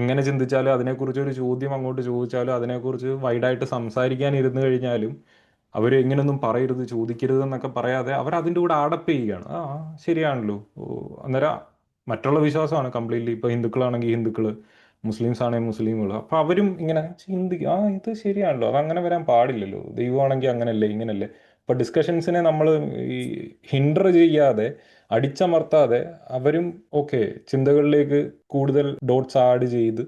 എങ്ങനെ ചിന്തിച്ചാലും അതിനെക്കുറിച്ച് ഒരു ചോദ്യം അങ്ങോട്ട് ചോദിച്ചാലും അതിനെക്കുറിച്ച് വൈഡായിട്ട് സംസാരിക്കാൻ ഇരുന്ന് കഴിഞ്ഞാലും അവർ ഇങ്ങനൊന്നും പറയരുത് ചോദിക്കരുത് എന്നൊക്കെ പറയാതെ അവർ അതിൻ്റെ കൂടെ അഡപ്പ് ചെയ്യുകയാണ്. ആ ശരിയാണല്ലോ. ഓ, അന്നേരം മറ്റുള്ള വിശ്വാസമാണ് കംപ്ലീറ്റ്ലി. ഇപ്പോൾ ഹിന്ദുക്കളാണെങ്കിൽ ഹിന്ദുക്കൾ, മുസ്ലിംസ് ആണെങ്കിൽ മുസ്ലിമുകൾ, അപ്പോൾ അവരും ഇങ്ങനെ ചിന്തിക്കും, ആ ഇത് ശരിയാണല്ലോ, അതങ്ങനെ വരാൻ പാടില്ലല്ലോ, ദൈവമാണെങ്കിൽ അങ്ങനല്ലേ ഇങ്ങനല്ലേ. അപ്പോൾ ഡിസ്കഷൻസിനെ നമ്മൾ ഈ ഹിൻഡർ ചെയ്യാതെ അടിച്ചമർത്താതെ അവരും ഓക്കെ ചിന്തകളിലേക്ക് കൂടുതൽ ഡോട്ട്സ് ആഡ് ചെയ്ത്,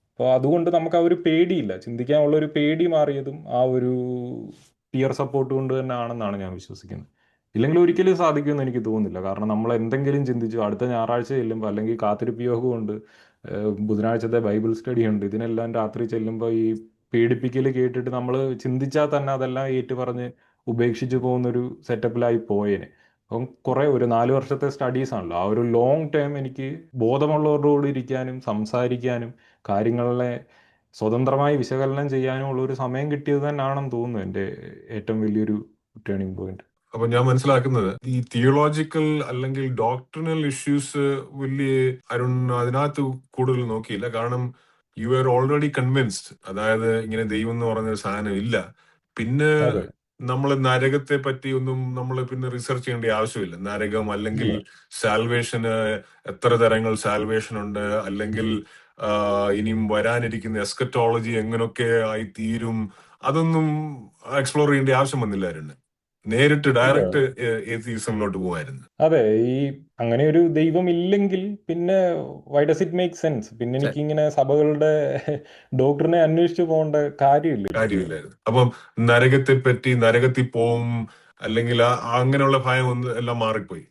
അപ്പോൾ അതുകൊണ്ട് നമുക്ക് ആ ഒരു പേടിയില്ല, ചിന്തിക്കാനുള്ള ഒരു പേടി മാറിയതും ആ ഒരു പിയർ സപ്പോർട്ട് കൊണ്ട് തന്നെ ആണെന്നാണ് ഞാൻ വിശ്വസിക്കുന്നത്. ഇല്ലെങ്കിൽ ഒരിക്കലും സാധിക്കുമെന്ന് എനിക്ക് തോന്നുന്നില്ല. കാരണം നമ്മൾ എന്തെങ്കിലും ചിന്തിച്ചു അടുത്ത ഞായറാഴ്ച ചെല്ലുമ്പോൾ, അല്ലെങ്കിൽ കാത്തിരിപ്പ് യോഗമുണ്ട്, ബുധനാഴ്ചത്തെ ബൈബിൾ സ്റ്റഡി ഉണ്ട്, ഇതിനെല്ലാം രാത്രി ചെല്ലുമ്പോൾ ഈ പേടിപ്പിക്കൽ കേട്ടിട്ട് നമ്മൾ ചിന്തിച്ചാൽ തന്നെ അതെല്ലാം ഏറ്റുപറഞ്ഞ് ഉപേക്ഷിച്ച് പോകുന്നൊരു സെറ്റപ്പിലായി പോയേനെ. അപ്പം കുറേ ഒരു 4 വർഷത്തെ സ്റ്റഡീസ് ആണല്ലോ, ആ ഒരു ലോങ് ടൈം എനിക്ക് ബോധമുള്ളവരോട് ഇരിക്കാനും സംസാരിക്കാനും കാര്യങ്ങളെ സ്വതന്ത്രമായി വിശകലനം ചെയ്യാനുമുള്ള ഒരു സമയം കിട്ടിയത് തന്നെയാണെന്ന് തോന്നുന്നു എൻ്റെ ഏറ്റവും വലിയൊരു ടേണിംഗ് പോയിന്റ്. അപ്പൊ ഞാൻ മനസ്സിലാക്കുന്നത് ഈ തിയോളജിക്കൽ അല്ലെങ്കിൽ ഡോക്ട്രിനൽ ഇഷ്യൂസ് വലിയ അരുൺ അതിനകത്ത് കൂടുതൽ നോക്കിയില്ല. കാരണം യു ആർ ഓൾറെഡി കൺവിൻസ്ഡ്, അതായത് ഇങ്ങനെ ദൈവം എന്ന് പറഞ്ഞൊരു സാധനം ഇല്ല. പിന്നെ അതെ. നമ്മൾ നരകത്തെ പറ്റി ഒന്നും നമ്മൾ പിന്നെ റിസർച്ച് ചെയ്യേണ്ട ആവശ്യമില്ല. നരകം അല്ലെങ്കിൽ ഇല്ല. സാൽവേഷന് എത്ര തരങ്ങൾ സാൽവേഷൻ ഉണ്ട്, അല്ലെങ്കിൽ ഇനിയും വരാനിരിക്കുന്ന എസ്കറ്റോളജി എങ്ങനെയൊക്കെ ആയി തീരും, അതൊന്നും എക്സ്പ്ലോർ ചെയ്യേണ്ട ആവശ്യം വന്നില്ലായിരുന്നു. നേരിട്ട് ഇല്ല. ഡയറക്റ്റ് ഏത്തീസമിലോട്ട് പോകുമായിരുന്നു. അതെ. ഈ അങ്ങനെ ഒരു ദൈവം ഇല്ലെങ്കിൽ പിന്നെ why does it make sense? പിന്നെ എനിക്കിങ്ങനെ സഭകളുടെ ഡോക്ടറിനെ അന്വേഷിച്ചു പോകേണ്ട കാര്യമില്ലല്ലോ. കാര്യമില്ലായിരുന്നു. അപ്പം നരകത്തെ പറ്റി, നരകത്തിൽ പോവും അല്ലെങ്കിൽ അങ്ങനെയുള്ള ഭയം ഒന്ന് എല്ലാം മാറിപ്പോയി.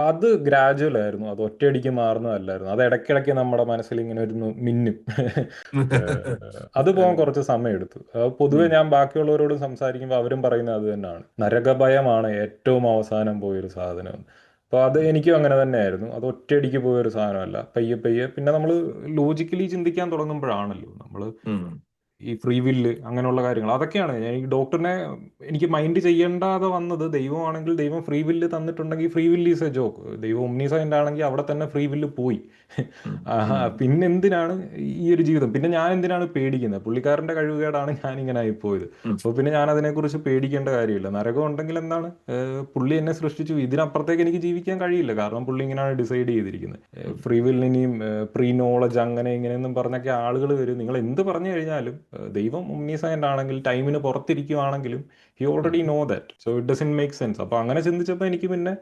അത് ഗ്രാജുവൽ ആയിരുന്നു, അത് ഒറ്റയടിക്ക് മാറുന്നതല്ലായിരുന്നു. അത് ഇടയ്ക്കിടയ്ക്ക് നമ്മുടെ മനസ്സിൽ ഇങ്ങനെ ഒരു മിന്നും. അത് പോകാൻ കുറച്ച് സമയം എടുത്തു. പൊതുവെ ഉം. ഞാൻ ബാക്കിയുള്ളവരോട് സംസാരിക്കുമ്പോൾ അവരും പറയുന്നത് അത് തന്നെയാണ്, നരകഭയമാണ് ഏറ്റവും അവസാനം പോയൊരു സാധനം. അപ്പോൾ അത് എനിക്കും അങ്ങനെ തന്നെയായിരുന്നു. അത് ഒറ്റയടിക്ക് പോയൊരു സാധനമല്ല, പയ്യെ പയ്യെ പിന്നെ നമ്മൾ ലോജിക്കലി ചിന്തിക്കാൻ തുടങ്ങുമ്പോഴാണല്ലോ നമ്മൾ ഉം. ഈ ഫ്രീ വില്ല് അങ്ങനെയുള്ള കാര്യങ്ങൾ, അതൊക്കെയാണ് ഞാൻ ഈ ഡോക്ടറിനെ എനിക്ക് മൈൻഡ് ചെയ്യേണ്ടാതെ വന്നത്. ദൈവമാണെങ്കിൽ ദൈവം ഫ്രീ വില്ല് തന്നിട്ടുണ്ടെങ്കിൽ ഫ്രീ വില്ല് ഈസ് എ ജോക്ക്. ദൈവം ഒമ്നിസൈൻ്റ് ആണെങ്കിൽ അവിടെ തന്നെ ഫ്രീ വില്ല് പോയി. ഉം. പിന്നെ എന്തിനാണ് ഈ ഒരു ജീവിതം, പിന്നെ ഞാൻ എന്തിനാണ് പേടിക്കുന്നത്? പുള്ളിക്കാരൻ്റെ കഴിവുകേടാണ് ഞാൻ ഇങ്ങനെ ആയിപ്പോയത്. ഉം. അപ്പോൾ പിന്നെ ഞാൻ അതിനെക്കുറിച്ച് പേടിക്കേണ്ട കാര്യമില്ല. നരകം ഉണ്ടെങ്കിൽ എന്താണ്, പുള്ളി എന്നെ സൃഷ്ടിച്ചു, ഇതിനപ്പുറത്തേക്ക് എനിക്ക് ജീവിക്കാൻ കഴിയില്ല. കാരണം പുള്ളി ഇങ്ങനെയാണ് ഡിസൈഡ് ചെയ്തിരിക്കുന്നത്. ഉം. ഫ്രീ വില്ലിനെയും പ്രീ നോളജ് അങ്ങനെ ഇങ്ങനെയൊന്നും പറഞ്ഞൊക്കെ ആളുകൾ വരും. നിങ്ങൾ എന്ത് പറഞ്ഞു കഴിഞ്ഞാലും ദൈവം ഒമ്നിസൈൻ്റ് ആണെങ്കിൽ ടൈമിന് പുറത്തിരിക്കുവാണെങ്കിലും ഹി ഉം. Already know that, so it doesn't make sense. അപ്പോൾ അങ്ങനെ ചിന്തിച്ചപ്പോൾ എനിക്ക് പിന്നെ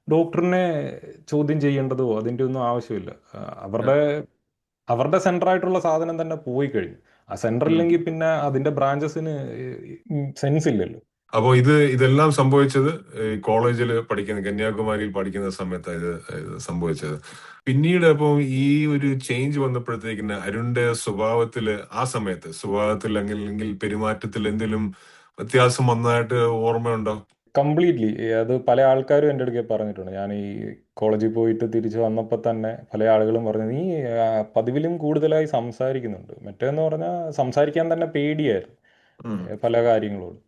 ഡോക്ടറിനെ ചോദ്യം ചെയ്യേണ്ടതോ അതിൻ്റെ ഒന്നും ആവശ്യമില്ല. അവരുടെ അവരുടെ സെൻറ്ററായിട്ടുള്ള സാധനം തന്നെ പോയി കഴിഞ്ഞു. ആ സെൻറ്റർ ഉം. ഇല്ലെങ്കിൽ പിന്നെ അതിൻ്റെ ബ്രാഞ്ചസിന് സെൻസ് ഇല്ലല്ലോ. അപ്പോ ഇതെല്ലാം സംഭവിച്ചത് കോളേജിൽ പഠിക്കുന്ന, കന്യാകുമാരിയിൽ പഠിക്കുന്ന സമയത്താണ് ഇത് സംഭവിച്ചത്. പിന്നീട് അപ്പോൾ ഈ ഒരു ചേഞ്ച് വന്നപ്പോഴത്തേക്കിന് അരുണിന്റെ സ്വഭാവത്തില്, ആ സമയത്ത് സ്വഭാവത്തിൽ അല്ലെങ്കിൽ പെരുമാറ്റത്തിൽ എന്തെങ്കിലും വ്യത്യാസം വന്നതായിട്ട് ഓർമ്മയുണ്ടോ? കംപ്ലീറ്റ്ലി. അത് പല ആൾക്കാരും എൻ്റെ അടുക്കെ പറഞ്ഞിട്ടുണ്ട്. ഞാൻ ഈ കോളേജിൽ പോയിട്ട് തിരിച്ച് വന്നപ്പോൾ തന്നെ പല ആളുകളും പറഞ്ഞു, നീ പതിവിലും കൂടുതലായി സംസാരിക്കുന്നുണ്ട്. മറ്റേന്ന് പറഞ്ഞാൽ സംസാരിക്കാൻ തന്നെ പേടിയായിരുന്നു ഉം. പല കാര്യങ്ങളോടും,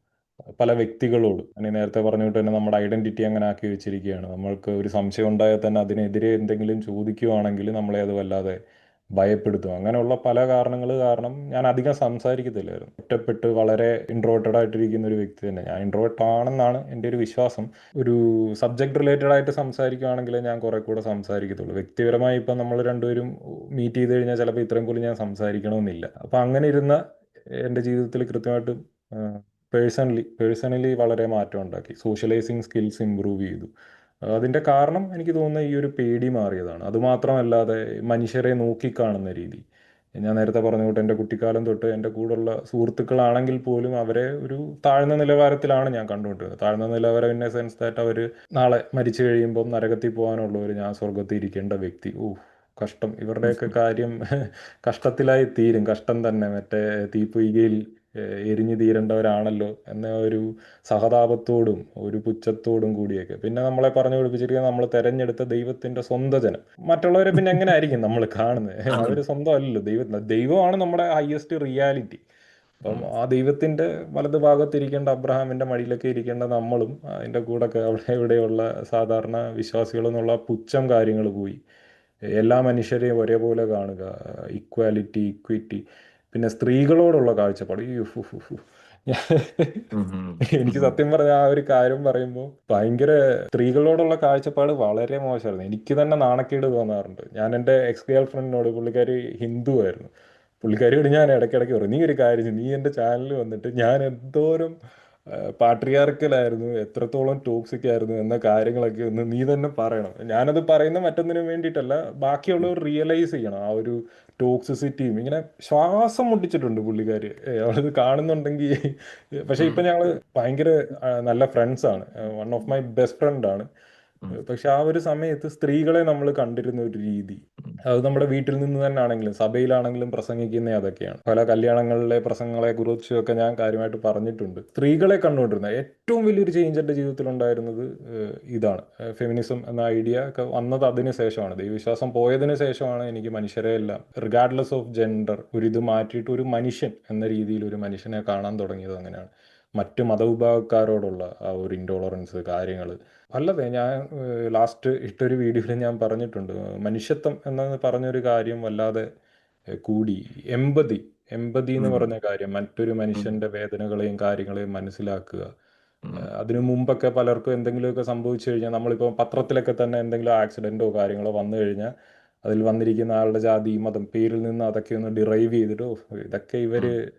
പല വ്യക്തികളോടും. ഞാൻ നേരത്തെ പറഞ്ഞിട്ട് തന്നെ നമ്മുടെ ഐഡന്റിറ്റി അങ്ങനെ ആക്കി വെച്ചിരിക്കുകയാണ്. നമ്മൾക്ക് ഒരു സംശയം ഉണ്ടായാൽ തന്നെ അതിനെതിരെ എന്തെങ്കിലും ചോദിക്കുവാണെങ്കിൽ നമ്മളെ അത് വല്ലാതെ ഭയപ്പെടുത്തും. അങ്ങനെയുള്ള പല കാരണങ്ങൾ കാരണം ഞാൻ അധികം സംസാരിക്കത്തില്ലായിരുന്നു. ഒറ്റപ്പെട്ട് വളരെ ഇൻട്രോവേർട്ടഡ് ആയിട്ടിരിക്കുന്ന ഒരു വ്യക്തി തന്നെ ഞാൻ. ഇൻട്രോവേർട്ട് ആണെന്നാണ് എൻ്റെ ഒരു വിശ്വാസം. ഒരു സബ്ജക്ട് റിലേറ്റഡ് ആയിട്ട് സംസാരിക്കുകയാണെങ്കിൽ ഞാൻ കുറെ കൂടെ സംസാരിക്കത്തുള്ളൂ. വ്യക്തിപരമായി ഇപ്പം നമ്മൾ രണ്ടുപേരും മീറ്റ് ചെയ്ത് കഴിഞ്ഞാൽ ചിലപ്പോൾ ഇത്രയും പോലും ഞാൻ സംസാരിക്കണമെന്നില്ല. അപ്പം അങ്ങനെ ഇരുന്ന എൻ്റെ ജീവിതത്തിൽ കൃത്യമായിട്ടും പേഴ്സണലി വളരെ മാറ്റം ഉണ്ടാക്കി. സോഷ്യലൈസിങ് സ്കിൽസ് ഇമ്പ്രൂവ് ചെയ്തു. അതിൻ്റെ കാരണം എനിക്ക് തോന്നുന്നത് ഈ ഒരു പേടി മാറിയതാണ്. അതുമാത്രമല്ലാതെ മനുഷ്യരെ നോക്കിക്കാണുന്ന രീതി, ഞാൻ നേരത്തെ പറഞ്ഞ തൊട്ട് എൻ്റെ കുട്ടിക്കാലം തൊട്ട് എൻ്റെ കൂടെയുള്ള സുഹൃത്തുക്കളാണെങ്കിൽ പോലും അവരെ ഒരു താഴ്ന്ന നിലവാരത്തിലാണ് ഞാൻ കണ്ടുകൊണ്ടിരുന്നത്. താഴ്ന്ന നിലവാരം ഇൻ എ സെൻസ് ദാറ്റ് അവർ നാളെ മരിച്ചു കഴിയുമ്പം നരകത്തിൽ പോകാനുള്ളവർ, ഞാൻ സ്വർഗത്തിൽ ഇരിക്കേണ്ട വ്യക്തി. ഓ, കഷ്ടം, ഇവരുടെയൊക്കെ കാര്യം കഷ്ടത്തിലായി തീരും, കഷ്ടം തന്നെ, മറ്റേ തീപ്പൊയ്കയിൽ എരിഞ്ഞു തീരേണ്ടവരാണല്ലോ എന്ന ഒരു സഹതാപത്തോടും ഒരു പുച്ഛത്തോടും കൂടിയൊക്കെ. പിന്നെ നമ്മളെ പറഞ്ഞു പഠിപ്പിച്ചിരിക്കുന്നത് നമ്മൾ തെരഞ്ഞെടുത്ത ദൈവത്തിന്റെ സ്വന്തം ജനം. മറ്റുള്ളവരെ പിന്നെ എങ്ങനെ ആയിരിക്കും നമ്മൾ കാണുന്നത്? ആണ്. അവര് സ്വന്തം അല്ലല്ലോ, ദൈവമാണ് നമ്മുടെ ഹയസ്റ്റ് റിയാലിറ്റി. അപ്പം ഉം. ആ ദൈവത്തിന്റെ വലതു ഭാഗത്തിരിക്കേണ്ട അബ്രഹാമിന്റെ മടിയിലൊക്കെ ഇരിക്കേണ്ട നമ്മളും അതിന്റെ കൂടെ അവിടെ ഇവിടെയുള്ള സാധാരണ വിശ്വാസികൾ എന്നുള്ള പുച്ഛം കാര്യങ്ങൾ പോയി എല്ലാ മനുഷ്യരെയും ഒരേപോലെ കാണുക, ഇക്വാലിറ്റി, ഇക്വിറ്റി, പിന്നെ സ്ത്രീകളോടുള്ള കാഴ്ചപ്പാട്. ഈ ഉഫ് ഉഫ് ഉഫ്. ഉം. ഉം. എനിക്ക് ഉം. സത്യം പറഞ്ഞ ആ ഒരു കാര്യം പറയുമ്പോൾ ഭയങ്കര, സ്ത്രീകളോടുള്ള കാഴ്ചപ്പാട് വളരെ മോശമായിരുന്നു. എനിക്ക് തന്നെ നാണക്കേട് തോന്നാറുണ്ട്. ഞാൻ എൻ്റെ എക്സ് ഗേൾ ഫ്രണ്ടിനോട്, പുള്ളിക്കാരി ഹിന്ദു ആയിരുന്നു, പുള്ളിക്കാരിയോട് ഞാൻ ഇടയ്ക്കിടയ്ക്ക് പറയും, നീ ഒരു കാര്യം ചെയ്യ്, നീ എൻ്റെ ചാനലിൽ വന്നിട്ട് ഞാൻ എന്തോരം പാട്രിയാർക്കലായിരുന്നു, എത്രത്തോളം ടോക്സിക് ആയിരുന്നു എന്ന കാര്യങ്ങളൊക്കെ ഒന്ന് നീ തന്നെ പറയണം. ഞാനത് പറയുന്ന മറ്റൊന്നിനും വേണ്ടിയിട്ടല്ല, ബാക്കിയുള്ളവർ റിയലൈസ് ചെയ്യണം ആ ഒരു ടോക്സിസിറ്റിയും. ഇങ്ങനെ ശ്വാസം മുട്ടിച്ചിട്ടുണ്ട് പുള്ളിക്കാരി, അവളത് കാണുന്നുണ്ടെങ്കിൽ. പക്ഷെ ഉം. ഇപ്പം ഞങ്ങൾ ഭയങ്കര നല്ല ഫ്രണ്ട്സാണ്, വൺ ഓഫ് മൈ ബെസ്റ്റ് ഫ്രണ്ടാണ്. ഉം. പക്ഷെ ആ ഒരു സമയത്ത് സ്ത്രീകളെ നമ്മൾ കണ്ടിരുന്ന ഒരു രീതി, ഉം. അത് നമ്മുടെ വീട്ടിൽ നിന്ന് തന്നെ ആണെങ്കിലും സഭയിലാണെങ്കിലും പ്രസംഗിക്കുന്ന അതൊക്കെയാണ്. പല കല്യാണങ്ങളിലെ പ്രസംഗങ്ങളെ കുറിച്ചൊക്കെ ഞാൻ കാര്യമായിട്ട് പറഞ്ഞിട്ടുണ്ട്. സ്ത്രീകളെ കണ്ടുകൊണ്ടിരുന്ന ഏറ്റവും വലിയൊരു ചേഞ്ച് എൻ്റെ ജീവിതത്തിൽ ഉണ്ടായിരുന്നത് ഇതാണ്. ഫെമിനിസം എന്ന ഐഡിയ ഒക്കെ വന്നത് അതിന് ശേഷമാണ്, ദൈവവിശ്വാസം പോയതിന് ശേഷമാണ് എനിക്ക് മനുഷ്യരെ എല്ലാം റിഗാർഡ്ലെസ് ഓഫ് ജെൻഡർ ഒരു ഇത് മാറ്റിയിട്ട് ഒരു മനുഷ്യൻ എന്ന രീതിയിൽ ഒരു മനുഷ്യനെ കാണാൻ തുടങ്ങിയത്. അങ്ങനെയാണ് മറ്റു മതവിഭാഗക്കാരോടുള്ള ആ ഒരു ഇൻടോളറൻസ് കാര്യങ്ങൾ. അല്ലതെ, ഞാൻ ലാസ്റ്റ് ഇട്ടൊരു വീഡിയോയിൽ ഞാൻ പറഞ്ഞിട്ടുണ്ട്, മനുഷ്യത്വം എന്ന് പറഞ്ഞൊരു കാര്യം വല്ലാതെ കൂടി. എമ്പതി, എമ്പതി എന്ന് ഉം. പറഞ്ഞ കാര്യം, മറ്റൊരു ഉം. മനുഷ്യന്റെ വേദനകളെയും കാര്യങ്ങളെയും മനസ്സിലാക്കുക. ഉം. അതിനു മുമ്പൊക്കെ പലർക്കും എന്തെങ്കിലുമൊക്കെ സംഭവിച്ചു കഴിഞ്ഞാൽ, നമ്മളിപ്പോൾ പത്രത്തിലൊക്കെ തന്നെ എന്തെങ്കിലും ആക്സിഡൻറ്റോ കാര്യങ്ങളോ വന്നു കഴിഞ്ഞാൽ അതിൽ വന്നിരിക്കുന്ന ആളുടെ ജാതി മതം പേരിൽ നിന്ന് അതൊക്കെ ഒന്ന് ഡിറൈവ് ചെയ്തിട്ട്, "ഓ, ഇതൊക്കെ ഇവര് ഉം. ഉം.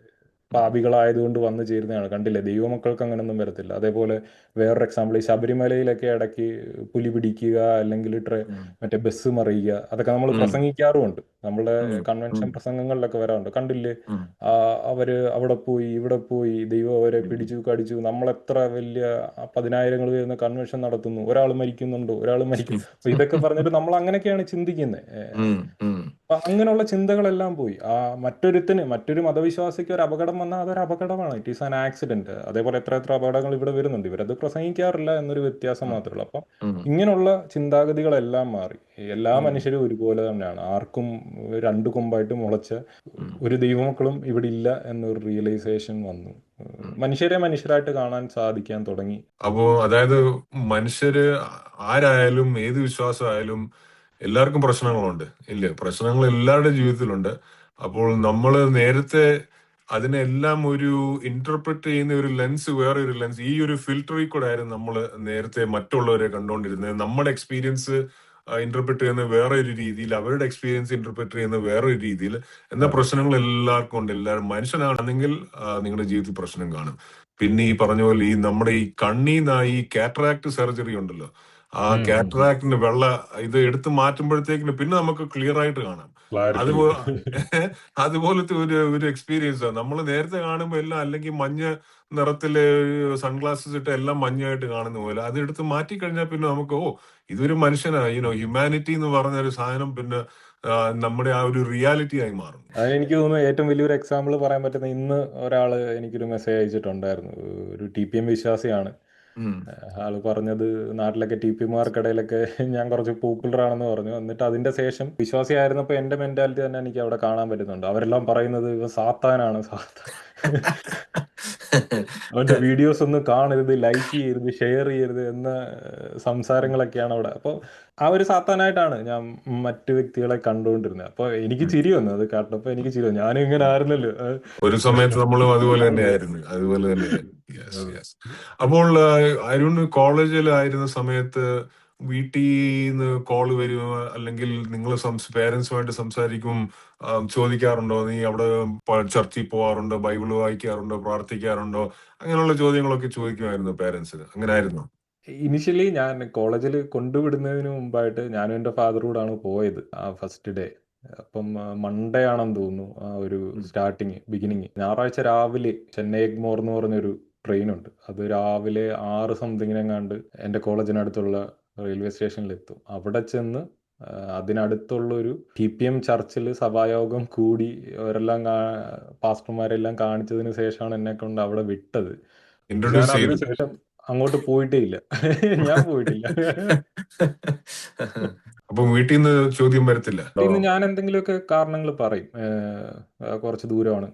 പാപികളായതുകൊണ്ട് വന്നു ചേരുന്നതാണ്, കണ്ടില്ലേ ദൈവമക്കൾക്ക് അങ്ങനെയൊന്നും വരത്തില്ല." അതേപോലെ വേറൊരു എക്സാമ്പിൾ, ഈ ശബരിമലയിലൊക്കെ ഇടയ്ക്ക് പുലി പിടിക്കുക, അല്ലെങ്കിൽ ഉം. മറ്റേ ബസ് മറിയുക, അതൊക്കെ നമ്മൾ ഉം. പ്രസംഗിക്കാറുമുണ്ട്, നമ്മുടെ ഉം. കൺവെൻഷൻ ഉം. പ്രസംഗങ്ങളിലൊക്കെ വരാറുണ്ട്. കണ്ടില്ലേ ഉം. അവര് അവിടെ പോയി ഇവിടെ പോയി ദൈവം അവരെ ഉം. പിടിച്ചു കടിച്ചു, നമ്മളെത്ര വലിയ 10,000 വരുന്ന കൺവെൻഷൻ നടത്തുന്നു, ഒരാൾ മരിക്കുന്നുണ്ടോ, ഒരാൾ മരിക്കും. അപ്പൊ ഇതൊക്കെ പറഞ്ഞിട്ട് നമ്മൾ അങ്ങനെയൊക്കെയാണ് ചിന്തിക്കുന്നത്. ഉം. ഉം. അപ്പൊ അങ്ങനെയുള്ള ചിന്തകളെല്ലാം പോയി. മറ്റൊരുത്തിന്, മറ്റൊരു മതവിശ്വാസിക്ക് ഒരു അപകടം വന്നാൽ അതൊരു അപകടമാണ്, ഇറ്റ് ഈസ് ആൻ ആക്സിഡന്റ്. അതേപോലെ എത്ര എത്ര അപകടങ്ങൾ ഇവിടെ വരുന്നുണ്ട്, ഇവരത് പ്രസംഗിക്കാറില്ല എന്നൊരു വ്യത്യാസം ഉം. മാത്രമേ ഉള്ളൂ. അപ്പം ഉം. ഇങ്ങനെയുള്ള ചിന്താഗതികളെല്ലാം മാറി. എല്ലാ ഉം. മനുഷ്യരും ഒരുപോലെ തന്നെയാണ്, ആർക്കും രണ്ട് കൊമ്പായിട്ട് മുളച്ച ഉം. ഒരു ദൈവമക്കളും ഇവിടെ ഇല്ല എന്നൊരു റിയലൈസേഷൻ വന്നു. ഉം. മനുഷ്യരെ മനുഷ്യരായിട്ട് കാണാൻ സാധിക്കാൻ തുടങ്ങി. അപ്പോ അതായത് മനുഷ്യര് ആരായാലും ഏത് വിശ്വാസമായാലും എല്ലാവർക്കും പ്രശ്നങ്ങളുണ്ട്, ഇല്ല? പ്രശ്നങ്ങൾ എല്ലാവരുടെ ജീവിതത്തിലുണ്ട്. അപ്പോൾ നമ്മൾ നേരത്തെ അതിനെല്ലാം ഒരു ഇന്റർപ്രറ്റ് ചെയ്യുന്ന ഒരു ലെൻസ്, വേറെ ഒരു ലെൻസ്, ഈ ഒരു ഫിൽറ്ററിൽ കൂടെ ആയിരുന്നു നമ്മൾ നേരത്തെ മറ്റുള്ളവരെ കണ്ടുകൊണ്ടിരുന്നത്. നമ്മുടെ എക്സ്പീരിയൻസ് ഇന്റർപ്രറ്റ് ചെയ്യുന്ന വേറെ ഒരു രീതിയിൽ, അവരുടെ എക്സ്പീരിയൻസ് ഇന്റർപ്രറ്റ് ചെയ്യുന്ന വേറെ ഒരു രീതിയിൽ. എന്ന അതെ. പ്രശ്നങ്ങൾ എല്ലാവർക്കും ഉണ്ട്. എല്ലാവരും മനുഷ്യനാണെങ്കിൽ നിങ്ങളുടെ ജീവിതത്തിൽ പ്രശ്നം കാണും. പിന്നെ ഈ പറഞ്ഞ പോലെ ഈ നമ്മുടെ ഈ കണ്ണീന്ന് ഈ കാറ്ററാക്ട് സർജറി ഉണ്ടല്ലോ, ആ കാറ്ററാക്ടിന്റെ വെള്ള ഇത് എടുത്ത് മാറ്റുമ്പോഴത്തേക്കിന് പിന്നെ നമുക്ക് ക്ലിയർ ആയിട്ട് കാണാം. ക്ലാരിറ്റി. അതുപോലെ അതുപോലത്തെ ഒരു ഒരു എക്സ്പീരിയൻസ് ആണ്. നമ്മൾ നേരത്തെ കാണുമ്പോൾ എല്ലാം അല്ലെങ്കിൽ മഞ്ഞ നിറത്തില് സൺഗ്ലാസസ് ഇട്ട് എല്ലാം മഞ്ഞായിട്ട് കാണുന്ന പോലെ, അത് എടുത്ത് മാറ്റി കഴിഞ്ഞാൽ പിന്നെ നമുക്ക് ഓ, ഇതൊരു മനുഷ്യനാ, ഹ്യൂമാനിറ്റി എന്ന് പറഞ്ഞ ഒരു സാധനം പിന്നെ നമ്മുടെ ആ ഒരു റിയാലിറ്റി ആയി മാറും. അതിനെനിക്ക് തോന്നുന്നു ഏറ്റവും വലിയൊരു എക്സാമ്പിൾ പറയാൻ പറ്റുന്ന, ഇന്ന് ഒരാൾ എനിക്കൊരു മെസ്സേജ് അയച്ചിട്ടുണ്ടായിരുന്നു, ഒരു TPM വിശ്വാസിയാണ്. ഉം. ആള് പറഞ്ഞത്, നാട്ടിലൊക്കെ TP മാർക്കിടയിലൊക്കെ ഞാൻ കുറച്ച് പോപ്പുലർ ആണെന്ന് പറഞ്ഞു. എന്നിട്ട് അതിന്റെ ശേഷം വിശ്വാസിയായിരുന്നപ്പോൾ എൻ്റെ മെന്റാലിറ്റി തന്നെ എനിക്ക് അവിടെ കാണാൻ പറ്റുന്നുണ്ട്. അവരെല്ലാം പറയുന്നത് ഇവൻ സാത്താനാണ്, സാത്താൻ, അവന്റെ വീഡിയോസ് ഒന്നും കാണരുത്, ലൈക്ക് ചെയ്യരുത്, ഷെയർ ചെയ്യരുത് എന്ന സംസാരങ്ങളൊക്കെയാണ് അവിടെ. അപ്പോൾ ആ ഒരു സാത്താനായിട്ടാണ് ഞാൻ മറ്റു വ്യക്തികളെ കണ്ടുകൊണ്ടിരുന്നത്. അപ്പോൾ എനിക്ക് ചിരി വന്നു, അത് കേട്ടപ്പോൾ എനിക്ക് ചിരി വന്നു, ഞാനും ഇങ്ങനെ ആയിരുന്നല്ലോ. ഒരു സമയത്ത് നമ്മളും അതുപോലെ തന്നെയായിരുന്നു, അതുപോലെ തന്നെയായിരുന്നു. Yes, yes. അപ്പോൾ അരുൺ കോളേജിലായിരുന്ന സമയത്ത് വീട്ടിൽ നിന്ന് കോള് വരുമോ, അല്ലെങ്കിൽ നിങ്ങൾ പേരൻസുമായിട്ട് സംസാരിക്കും, ചോദിക്കാറുണ്ടോ നീ അവിടെ ചർച്ചിൽ പോവാറുണ്ടോ, ബൈബിള് വായിക്കാറുണ്ടോ, പ്രാർത്ഥിക്കാറുണ്ടോ? അങ്ങനെയുള്ള ചോദ്യങ്ങളൊക്കെ ചോദിക്കുമായിരുന്നു പേരൻസ്. അങ്ങനെ ആയിരുന്നു? ഇനിഷ്യലി ഞാൻ കോളേജിൽ കൊണ്ടുവിടുന്നതിന് മുമ്പായിട്ട് ഞാനും എൻ്റെ ഫാദറും കൂടാണ് പോയത് ആ ഫസ്റ്റ് ഡേ. അപ്പം മൺഡേ ആണെന്ന് തോന്നുന്നു ആ ഒരു ബിഗിനിങ്. ഞായറാഴ്ച രാവിലെ ചെന്നൈ എഗ്മോർ എന്ന് പറഞ്ഞൊരു ട്രെയിനുണ്ട്, അത് രാവിലെ 6 സംതിങ്ങിനെങ്ങാണ്ട് എൻ്റെ കോളേജിനടുത്തുള്ള റെയിൽവേ സ്റ്റേഷനിലെത്തും. അവിടെ ചെന്ന് അതിനടുത്തുള്ളൊരു TPM ചർച്ചിൽ സഭായോഗം കൂടി അവരെല്ലാം പാസ്റ്റർമാരെല്ലാം കാണിച്ചതിന് ശേഷമാണ് എന്നെ കൊണ്ട് അവിടെ വിട്ടത്. ഞാൻ ഇൻട്രൊഡ്യൂസ് ചെയ്തു. അതിനുശേഷം അങ്ങോട്ട് പോയിട്ടേ ഇല്ല. ഞാൻ പോയിട്ടില്ല. അപ്പം വീട്ടിൽ നിന്ന് ചോദ്യം വരത്തില്ല? ഇന്ന് ഞാൻ എന്തെങ്കിലുമൊക്കെ കാരണങ്ങൾ പറയും. കുറച്ച് ദൂരമാണ്,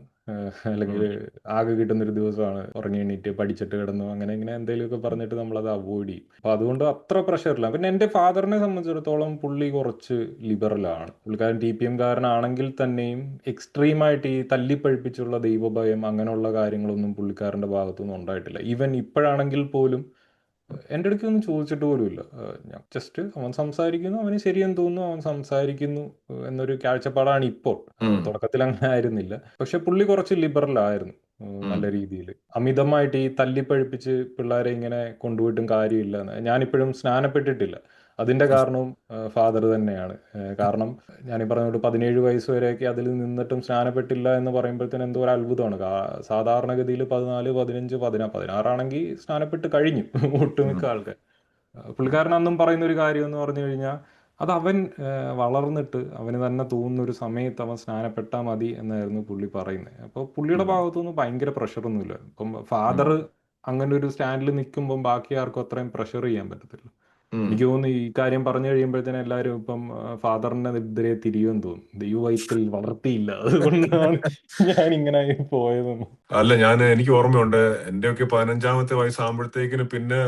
അല്ലെങ്കിൽ ഉം. ആകെ കിട്ടുന്നൊരു ദിവസമാണ്, ഉറങ്ങി എണീറ്റ് പഠിച്ചിട്ട് കിടന്നു, അങ്ങനെ ഇങ്ങനെ എന്തെങ്കിലുമൊക്കെ പറഞ്ഞിട്ട് നമ്മളത് അവോയ്ഡ് ചെയ്യും. അപ്പോൾ അതുകൊണ്ട് അത്ര പ്രഷറില്ല. പിന്നെ എൻ്റെ ഫാദറിനെ സംബന്ധിച്ചിടത്തോളം പുള്ളി കുറച്ച് ലിബറലാണ്. പുള്ളിക്കാരൻ TPM കാരനാണെങ്കിൽ തന്നെയും എക്സ്ട്രീമായിട്ട് ഈ തല്ലിപ്പഴിപ്പിച്ചുള്ള ദൈവഭയം അങ്ങനെയുള്ള കാര്യങ്ങളൊന്നും പുള്ളിക്കാരൻ്റെ ഭാഗത്തുനിന്നും ഉണ്ടായിട്ടില്ല. ഈവൻ ഇപ്പോഴാണെങ്കിൽ പോലും എൻ്റെ അടുത്ത് ഒന്നും ചോദിച്ചിട്ട് പോലുമില്ല. ഞാൻ ജസ്റ്റ് അവൻ സംസാരിക്കുന്നു, അവന് ശരിയെന്ന് തോന്നുന്നു, അവൻ സംസാരിക്കുന്നു എന്നൊരു കാഴ്ചപ്പാടാണ് ഇപ്പോൾ. ഉം. തുടക്കത്തിൽ അങ്ങനെ ആയിരുന്നില്ല. പക്ഷെ പുള്ളി കുറച്ച് ലിബറൽ ആയിരുന്നു, ഉം. നല്ല രീതിയിൽ. അമിതമായിട്ട് ഈ തല്ലിപ്പഴിപ്പിച്ച് പിള്ളേരെ ഇങ്ങനെ കൊണ്ടുപോയിട്ടും കാര്യമില്ല. ഞാനിപ്പോഴും സ്നാനപ്പെട്ടിട്ടില്ല. അതിൻ്റെ കാരണവും ഫാദർ തന്നെയാണ്. കാരണം ഞാൻ ഈ പറഞ്ഞ 17 വയസ്സ് വരെയൊക്കെ അതിൽ നിന്നിട്ടും സ്നാനപ്പെട്ടില്ല എന്ന് പറയുമ്പോഴത്തേന് എന്തോ ഒരു അത്ഭുതമാണ്. സാധാരണഗതിയിൽ 14, 15, 16 സ്നാനപ്പെട്ട് കഴിഞ്ഞു ഉം. ഒട്ടുമിക്ക ആൾക്കാർ. പുള്ളിക്കാരൻ അന്നും പറയുന്ന ഒരു കാര്യം എന്ന് പറഞ്ഞു കഴിഞ്ഞാൽ, അത് അവൻ വളർന്നിട്ട് അവന് തന്നെ തോന്നുന്ന ഒരു സമയത്ത് അവൻ സ്നാനപ്പെട്ടാൽ മതി എന്നായിരുന്നു പുള്ളി പറയുന്നത്. അപ്പോൾ പുള്ളിയുടെ ഉം. ഭാഗത്തുനിന്ന് ഭയങ്കര പ്രഷറൊന്നുമില്ല. ഇപ്പം ഫാദർ ഉം. അങ്ങനെ ഒരു സ്റ്റാൻഡിൽ നിൽക്കുമ്പം ബാക്കി ആർക്കും അത്രയും പ്രഷർ ചെയ്യാൻ പറ്റത്തില്ല. ഉം. എനിക്ക് തോന്നുന്നു ഈ കാര്യം പറഞ്ഞു കഴിയുമ്പോഴത്തേനും എല്ലാവരും ഇപ്പം ഫാദറിന്റെ എതിരെ തിരിയുമെന്ന് തോന്നുന്നു. ദൈവവൈത്തിൽ വളർത്തിയില്ല, അതുകൊണ്ടാണ് ഞാൻ ഇങ്ങനെ പോയതെന്ന്. അല്ല, എനിക്ക് ഓർമ്മയുണ്ട്, എന്റെയൊക്കെ 15-ാമത്തെ വയസ്സാകുമ്പോഴത്തേക്കിന് പിന്നെ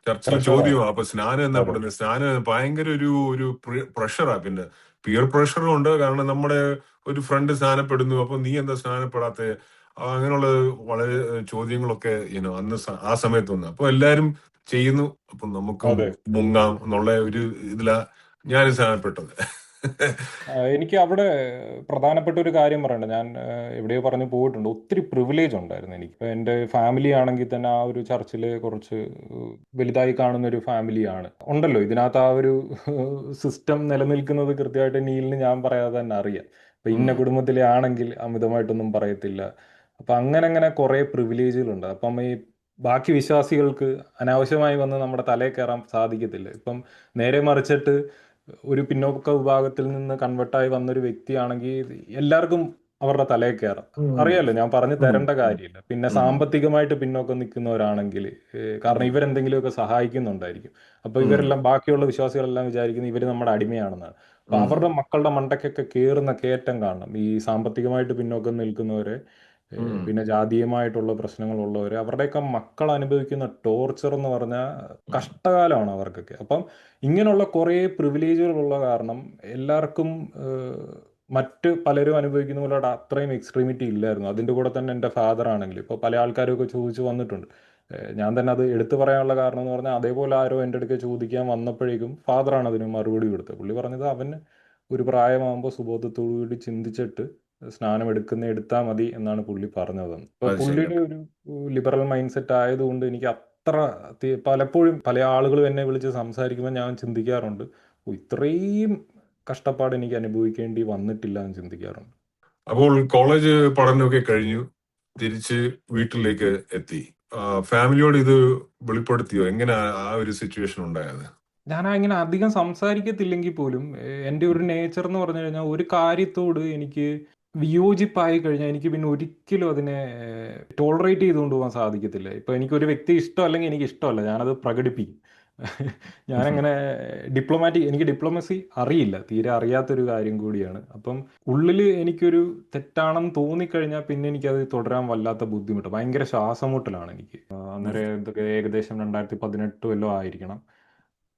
ചർച്ചിൽ പ്രഷറാണ്. ചോദ്യമാണ്. അപ്പൊ സ്നാനം എന്നാ അതെ, പറയുന്നത്? സ്നാനം ഭയങ്കര ഒരു പ്രഷറാ. പിന്നെ പിയർ പ്രഷറും ഉണ്ട്. കാരണം നമ്മുടെ ഒരു ഫ്രണ്ട് സ്നാനപ്പെടുന്നു, അപ്പൊ നീ എന്താ സ്നാനപ്പെടാത്തെ? അങ്ങനെയുള്ള വളരെ ചോദ്യങ്ങളൊക്കെ അന്ന് ആ സമയത്ത് വന്നു. അപ്പൊ എല്ലാരും ചെയ്യുന്നു, അപ്പൊ നമുക്കും അതെ. മുങ്ങാം എന്നുള്ള ഒരു ഇതിലാ ഞാൻ സ്നാനപ്പെട്ടത്. എനിക്ക് അവിടെ പ്രധാനപ്പെട്ട ഒരു കാര്യം പറയണ്ട. ഞാൻ എവിടെയോ പറഞ്ഞു പോയിട്ടുണ്ട്. ഒത്തിരി പ്രിവിലേജ് ഉണ്ടായിരുന്നു എനിക്ക്. ഇപ്പൊ എൻ്റെ ഫാമിലി ആണെങ്കിൽ തന്നെ ആ ഒരു ചർച്ചിൽ കുറച്ച് വലുതായി കാണുന്ന ഒരു ഫാമിലിയാണ്. ഉണ്ടല്ലോ ഇതിനകത്ത് ആ ഒരു സിസ്റ്റം നിലനിൽക്കുന്നത് കൃത്യമായിട്ട് നീലിന് ഞാൻ പറയാതെ തന്നെ അറിയാം. ഇപ്പൊ ഇന്ന ഉം. കുടുംബത്തിലെ ആണെങ്കിൽ അമിതമായിട്ടൊന്നും പറയത്തില്ല. അപ്പൊ അങ്ങനെ അങ്ങനെ കുറെ പ്രിവിലേജുകളുണ്ട്. അപ്പം ഈ ബാക്കി വിശ്വാസികൾക്ക് അനാവശ്യമായി വന്ന് നമ്മുടെ തലയിൽ കയറാൻ സാധിക്കത്തില്ല. ഇപ്പം നേരെ മറിച്ചിട്ട് ഒരു പിന്നോക്ക വിഭാഗത്തിൽ നിന്ന് കൺവെർട്ടായി വന്നൊരു വ്യക്തിയാണെങ്കിൽ എല്ലാവർക്കും അവരുടെ തലയിൽ കയറാം. ഉം. അറിയാലോ, ഞാൻ പറഞ്ഞു ഉം. തരേണ്ട കാര്യമില്ല. പിന്നെ ഉം. സാമ്പത്തികമായിട്ട് പിന്നോക്കം നിൽക്കുന്നവരാണെങ്കിൽ, കാരണം ഉം. ഇവരെന്തെങ്കിലുമൊക്കെ സഹായിക്കുന്നുണ്ടായിരിക്കും. അപ്പോൾ ഉം. ഇവരെല്ലാം, ബാക്കിയുള്ള വിശ്വാസികളെല്ലാം വിചാരിക്കുന്നത് ഇവർ നമ്മുടെ അടിമയാണെന്നാണ്. അപ്പോൾ ഉം. അവരുടെ മക്കളുടെ മണ്ടയ്ക്കൊക്കെ കയറുന്ന കയറ്റം കാണണം. ഈ സാമ്പത്തികമായിട്ട് പിന്നോക്കം നിൽക്കുന്നവരെ, ഉം. പിന്നെ ജാതീയമായിട്ടുള്ള പ്രശ്നങ്ങളുള്ളവർ, അവരുടെയൊക്കെ മക്കൾ അനുഭവിക്കുന്ന ടോർച്ചർ എന്ന് പറഞ്ഞാൽ കഷ്ടകാലമാണ് അവർക്കൊക്കെ. അപ്പം ഇങ്ങനെയുള്ള കുറേ പ്രിവിലേജുകളുള്ള കാരണം എല്ലാവർക്കും മറ്റ് പലരും അനുഭവിക്കുന്ന പോലെ അത്രയും എക്സ്ട്രീമിറ്റി ഇല്ലായിരുന്നു. അതിൻ്റെ കൂടെ തന്നെ എൻ്റെ ഫാദർ ആണെങ്കിൽ ഇപ്പോൾ പല ആൾക്കാരൊക്കെ ചോദിച്ചു വന്നിട്ടുണ്ട്. ഞാൻ തന്നെ അത് എടുത്തു പറയാനുള്ള കാരണം എന്ന് പറഞ്ഞാൽ, അതേപോലെ ആരോ എൻ്റെ അടുത്ത് ചോദിക്കാൻ വന്നപ്പോഴേക്കും ഫാദറാണ് അതിന് മറുപടി കൊടുത്തത്. പുള്ളി പറഞ്ഞത് അവന് ഒരു പ്രായമാകുമ്പോൾ സുബോധത്തോടുകൂടി ചിന്തിച്ചിട്ട് സ്നാനം എടുത്താൽ മതി എന്നാണ് പുള്ളി പറഞ്ഞത്. അപ്പോൾ അത് ശരി. പുള്ളിയുടെ ഒരു ലിബറൽ മൈൻഡ് സെറ്റ് ആയതുകൊണ്ട് എനിക്ക് അത്ര പലപ്പോഴും പല ആളുകളും എന്നെ വിളിച്ച് സംസാരിക്കുമ്പോൾ ഞാൻ ചിന്തിക്കാറുണ്ട്, "ഓ, ഇത്രയും കഷ്ടപ്പാട് എനിക്ക് അനുഭവിക്കേണ്ടി വന്നിട്ടില്ല" എന്ന് ചിന്തിക്കാറുണ്ട്. അപ്പോൾ കോളേജ് പഠനമൊക്കെ കഴിഞ്ഞു, തിരിച്ച് വീട്ടിലേക്ക് എത്തി. ഫാമിലിയോട് ഇത് വെളിപ്പെടുത്തിയോ? എങ്ങനെ ആ ഒരു സിറ്റുവേഷൻ ഉണ്ടായത്? ഞാൻ ഇങ്ങനെ അധികം സംസാരിക്കത്തില്ലെങ്കിൽ പോലും എൻ്റെ ഒരു നേച്ചർ എന്ന് പറഞ്ഞു കഴിഞ്ഞാൽ, ഒരു കാര്യത്തോട് എനിക്ക് വിയോജിപ്പായി കഴിഞ്ഞാൽ എനിക്ക് പിന്നെ ഒരിക്കലും അതിനെ ടോളറേറ്റ് ചെയ്തുകൊണ്ട് പോകാൻ സാധിക്കത്തില്ല. ഇപ്പം എനിക്കൊരു വ്യക്തി ഇഷ്ടമല്ലെങ്കിൽ എനിക്ക് ഇഷ്ടമല്ല, ഞാനത് പ്രകടിപ്പിക്കും. ഞാനങ്ങനെ എനിക്ക് ഡിപ്ലോമസി അറിയില്ല, തീരെ അറിയാത്തൊരു കാര്യം കൂടിയാണ്. അപ്പം ഉള്ളിൽ എനിക്കൊരു തെറ്റാണെന്ന് തോന്നിക്കഴിഞ്ഞാൽ പിന്നെ എനിക്കത് തുടരാൻ വല്ലാത്ത ബുദ്ധിമുട്ട്, ഭയങ്കര ശ്വാസമുട്ടലാണ് എനിക്ക്. അന്നേരം ഇതൊക്കെ ഏകദേശം 2018 വല്ലതും ആയിരിക്കണം.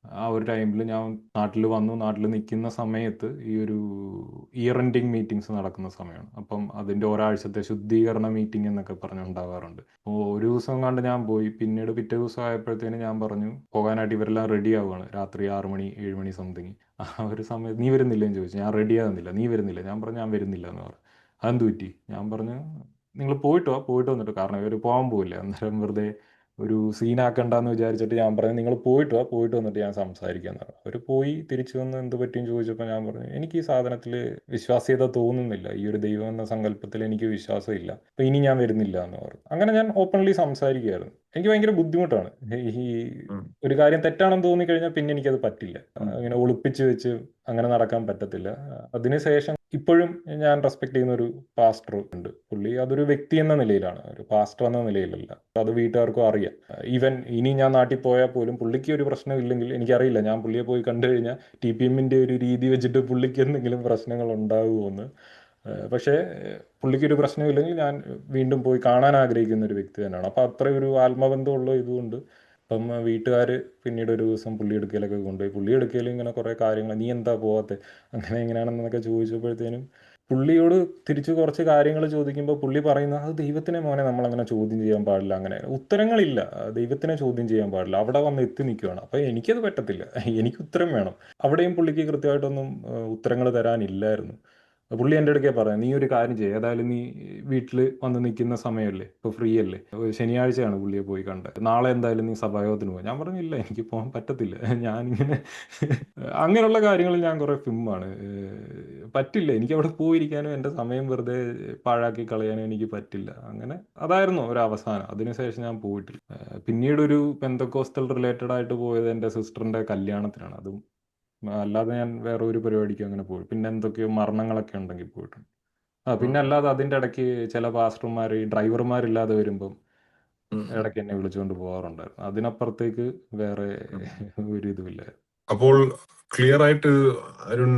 ആ ഒരു ടൈമിൽ ഞാൻ നാട്ടിൽ വന്നു. നാട്ടിൽ നിൽക്കുന്ന സമയത്ത് ഈ ഒരു ഇയർ എൻഡിങ് മീറ്റിംഗ്സ് നടക്കുന്ന സമയമാണ്. അപ്പം അതിൻ്റെ ഒരാഴ്ചത്തെ ശുദ്ധീകരണ മീറ്റിംഗ് എന്നൊക്കെ പറഞ്ഞുണ്ടാകാറുണ്ട്. അപ്പോൾ ഒരു ദിവസം കണ്ട് ഞാൻ പോയി. പിന്നീട് പിറ്റേ ദിവസം ആയപ്പോഴത്തേന് ഞാൻ പറഞ്ഞു പോകാനായിട്ട്. ഇവരെല്ലാം റെഡി ആവുകയാണ്, രാത്രി 6 മണി 7 മണി സംതിങ്. ആ ഒരു സമയത്ത് നീ വരുന്നില്ലെന്ന് ചോദിച്ചു. ഞാൻ റെഡി ആകുന്നില്ല. നീ വരുന്നില്ല? ഞാൻ പറഞ്ഞു ഞാൻ വരുന്നില്ല എന്ന് പറഞ്ഞു. അതെന്ത് പറ്റി? ഞാൻ പറഞ്ഞു നിങ്ങൾ പോയിട്ട് വന്നിട്ട്, കാരണം ഇവർ പോകാൻ പോവില്ല. അന്നേരം വെറുതെ ഒരു സീനാക്കണ്ടെന്ന് വിചാരിച്ചിട്ട് ഞാൻ പറഞ്ഞു നിങ്ങൾ പോയിട്ട് വന്നിട്ട് ഞാൻ സംസാരിക്കാന്ന് പറഞ്ഞു. അവർ പോയി തിരിച്ചു വന്ന് എന്ത് പറ്റിയും ചോദിച്ചപ്പോൾ ഞാൻ പറഞ്ഞു എനിക്ക് ഈ സാധനത്തിൽ വിശ്വാസ്യത തോന്നുന്നില്ല, ഈ ഒരു ദൈവം എന്ന സങ്കല്പത്തിൽ എനിക്ക് വിശ്വാസമില്ല, അപ്പം ഇനി ഞാൻ വരുന്നില്ല എന്ന് പറഞ്ഞു. അങ്ങനെ ഞാൻ ഓപ്പൺലി സംസാരിക്കുകയായിരുന്നു. എനിക്ക് ഭയങ്കര ബുദ്ധിമുട്ടാണ് ഈ ഉം, ഒരു കാര്യം തെറ്റാണെന്ന് തോന്നിക്കഴിഞ്ഞാൽ പിന്നെ എനിക്കത് പറ്റില്ല. ഉം, ഇങ്ങനെ ഒളിപ്പിച്ച് വെച്ച് അങ്ങനെ നടക്കാൻ പറ്റത്തില്ല. അതിനുശേഷം ഇപ്പോഴും ഞാൻ റെസ്പെക്ട് ചെയ്യുന്ന ഒരു പാസ്റ്റർ ഉണ്ട്. പുള്ളി അതൊരു വ്യക്തി എന്ന നിലയിലാണ്, ഒരു പാസ്റ്റർ എന്ന നിലയിലല്ല. അത് വീട്ടുകാർക്കും അറിയാം. ഈവൻ ഇനി ഞാൻ നാട്ടിൽ പോയാൽ പോലും പുള്ളിക്ക് ഒരു പ്രശ്നമില്ലെങ്കിൽ, എനിക്കറിയില്ല ഞാൻ പുള്ളിയെ പോയി കണ്ടു കഴിഞ്ഞാൽ TPMന്റെ ഒരു രീതി വെച്ചിട്ട് പുള്ളിക്ക് എന്തെങ്കിലും പ്രശ്നങ്ങൾ ഉണ്ടാകുമോ എന്ന്. പക്ഷേ പുള്ളിക്കൊരു പ്രശ്നമില്ലെങ്കിൽ ഞാൻ വീണ്ടും പോയി കാണാൻ ആഗ്രഹിക്കുന്ന ഒരു വ്യക്തി തന്നെയാണ്. അപ്പം അത്രയും ഒരു ആത്മബന്ധമുള്ള ഇതുകൊണ്ട് അപ്പം വീട്ടുകാർ പിന്നീട് ഒരു ദിവസം പുള്ളി എടുക്കലൊക്കെ കൊണ്ടുപോയി. പുള്ളി എടുക്കലും ഇങ്ങനെ കുറേ കാര്യങ്ങൾ, നീ എന്താ പോവാത്തെ, അങ്ങനെ എങ്ങനെയാണെന്നൊക്കെ ചോദിച്ചപ്പോഴത്തേനും പുള്ളിയോട് തിരിച്ച് കുറച്ച് കാര്യങ്ങൾ ചോദിക്കുമ്പോൾ പുള്ളി പറയുന്നത്, അത് ദൈവത്തിനെ മോനെ നമ്മളങ്ങനെ ചോദ്യം ചെയ്യാൻ പാടില്ല, അങ്ങനെ ഉത്തരങ്ങളില്ല, ദൈവത്തിനെ ചോദ്യം ചെയ്യാൻ പാടില്ല, അവിടെ വന്ന് എത്തി നിൽക്കുകയാണ്. അപ്പം എനിക്കത് പറ്റത്തില്ല, എനിക്ക് ഉത്തരം വേണം. അവിടെയും പുള്ളിക്ക് കൃത്യമായിട്ടൊന്നും ഉത്തരങ്ങൾ തരാനില്ലായിരുന്നു. പുള്ളി എൻ്റെ അടുക്കേ പറയാം, നീ ഒരു കാര്യം ചെയ്യും, ഏതായാലും നീ വീട്ടിൽ വന്ന് നിൽക്കുന്ന സമയമല്ലേ, ഇപ്പോൾ ഫ്രീ അല്ലേ, ഒരു ശനിയാഴ്ചയാണ് പുള്ളിയെ പോയി കണ്ടത്, നാളെ എന്തായാലും നീ സഭായോഗത്തിന് പോകും. ഞാൻ പറഞ്ഞില്ല, എനിക്ക് പോകാൻ പറ്റത്തില്ല, ഞാനിങ്ങനെ അങ്ങനെയുള്ള കാര്യങ്ങളിൽ ഞാൻ കുറേ ഫിമ്മാണ്. പറ്റില്ല, എനിക്ക് അവിടെ പോയിരിക്കാനും എൻ്റെ സമയം വെറുതെ പാഴാക്കി കളയാനും എനിക്ക് പറ്റില്ല. അങ്ങനെ അതായിരുന്നു ഒരു അവസാനം. അതിനുശേഷം ഞാൻ പോയിട്ടില്ല. പിന്നീടൊരു പെന്തക്കോസ്റ്റൽ റിലേറ്റഡ് ആയിട്ട് പോയത് എൻ്റെ സിസ്റ്ററിൻ്റെ കല്യാണത്തിനാണ്. അതും അല്ലാതെ ഞാൻ വേറെ ഒരു പരിപാടിക്കും അങ്ങനെ പോയി. പിന്നെ എന്തൊക്കെയോ മരണങ്ങളൊക്കെ ഉണ്ടെങ്കിൽ പോയിട്ടുണ്ട്. പിന്നെ ഉം, അല്ലാതെ അതിൻ്റെ ഇടയ്ക്ക് ചില പാസ്റ്റർമാർ ഈ ഡ്രൈവർമാരില്ലാതെ വരുമ്പം ഉം, ഇടയ്ക്ക് എന്നെ വിളിച്ചുകൊണ്ട് പോകാറുണ്ടായിരുന്നു. അതിനപ്പുറത്തേക്ക് വേറെ ഉം. ഒരു ഇതുമില്ല. അപ്പോൾ ക്ലിയർ ആയിട്ട് അരുൺ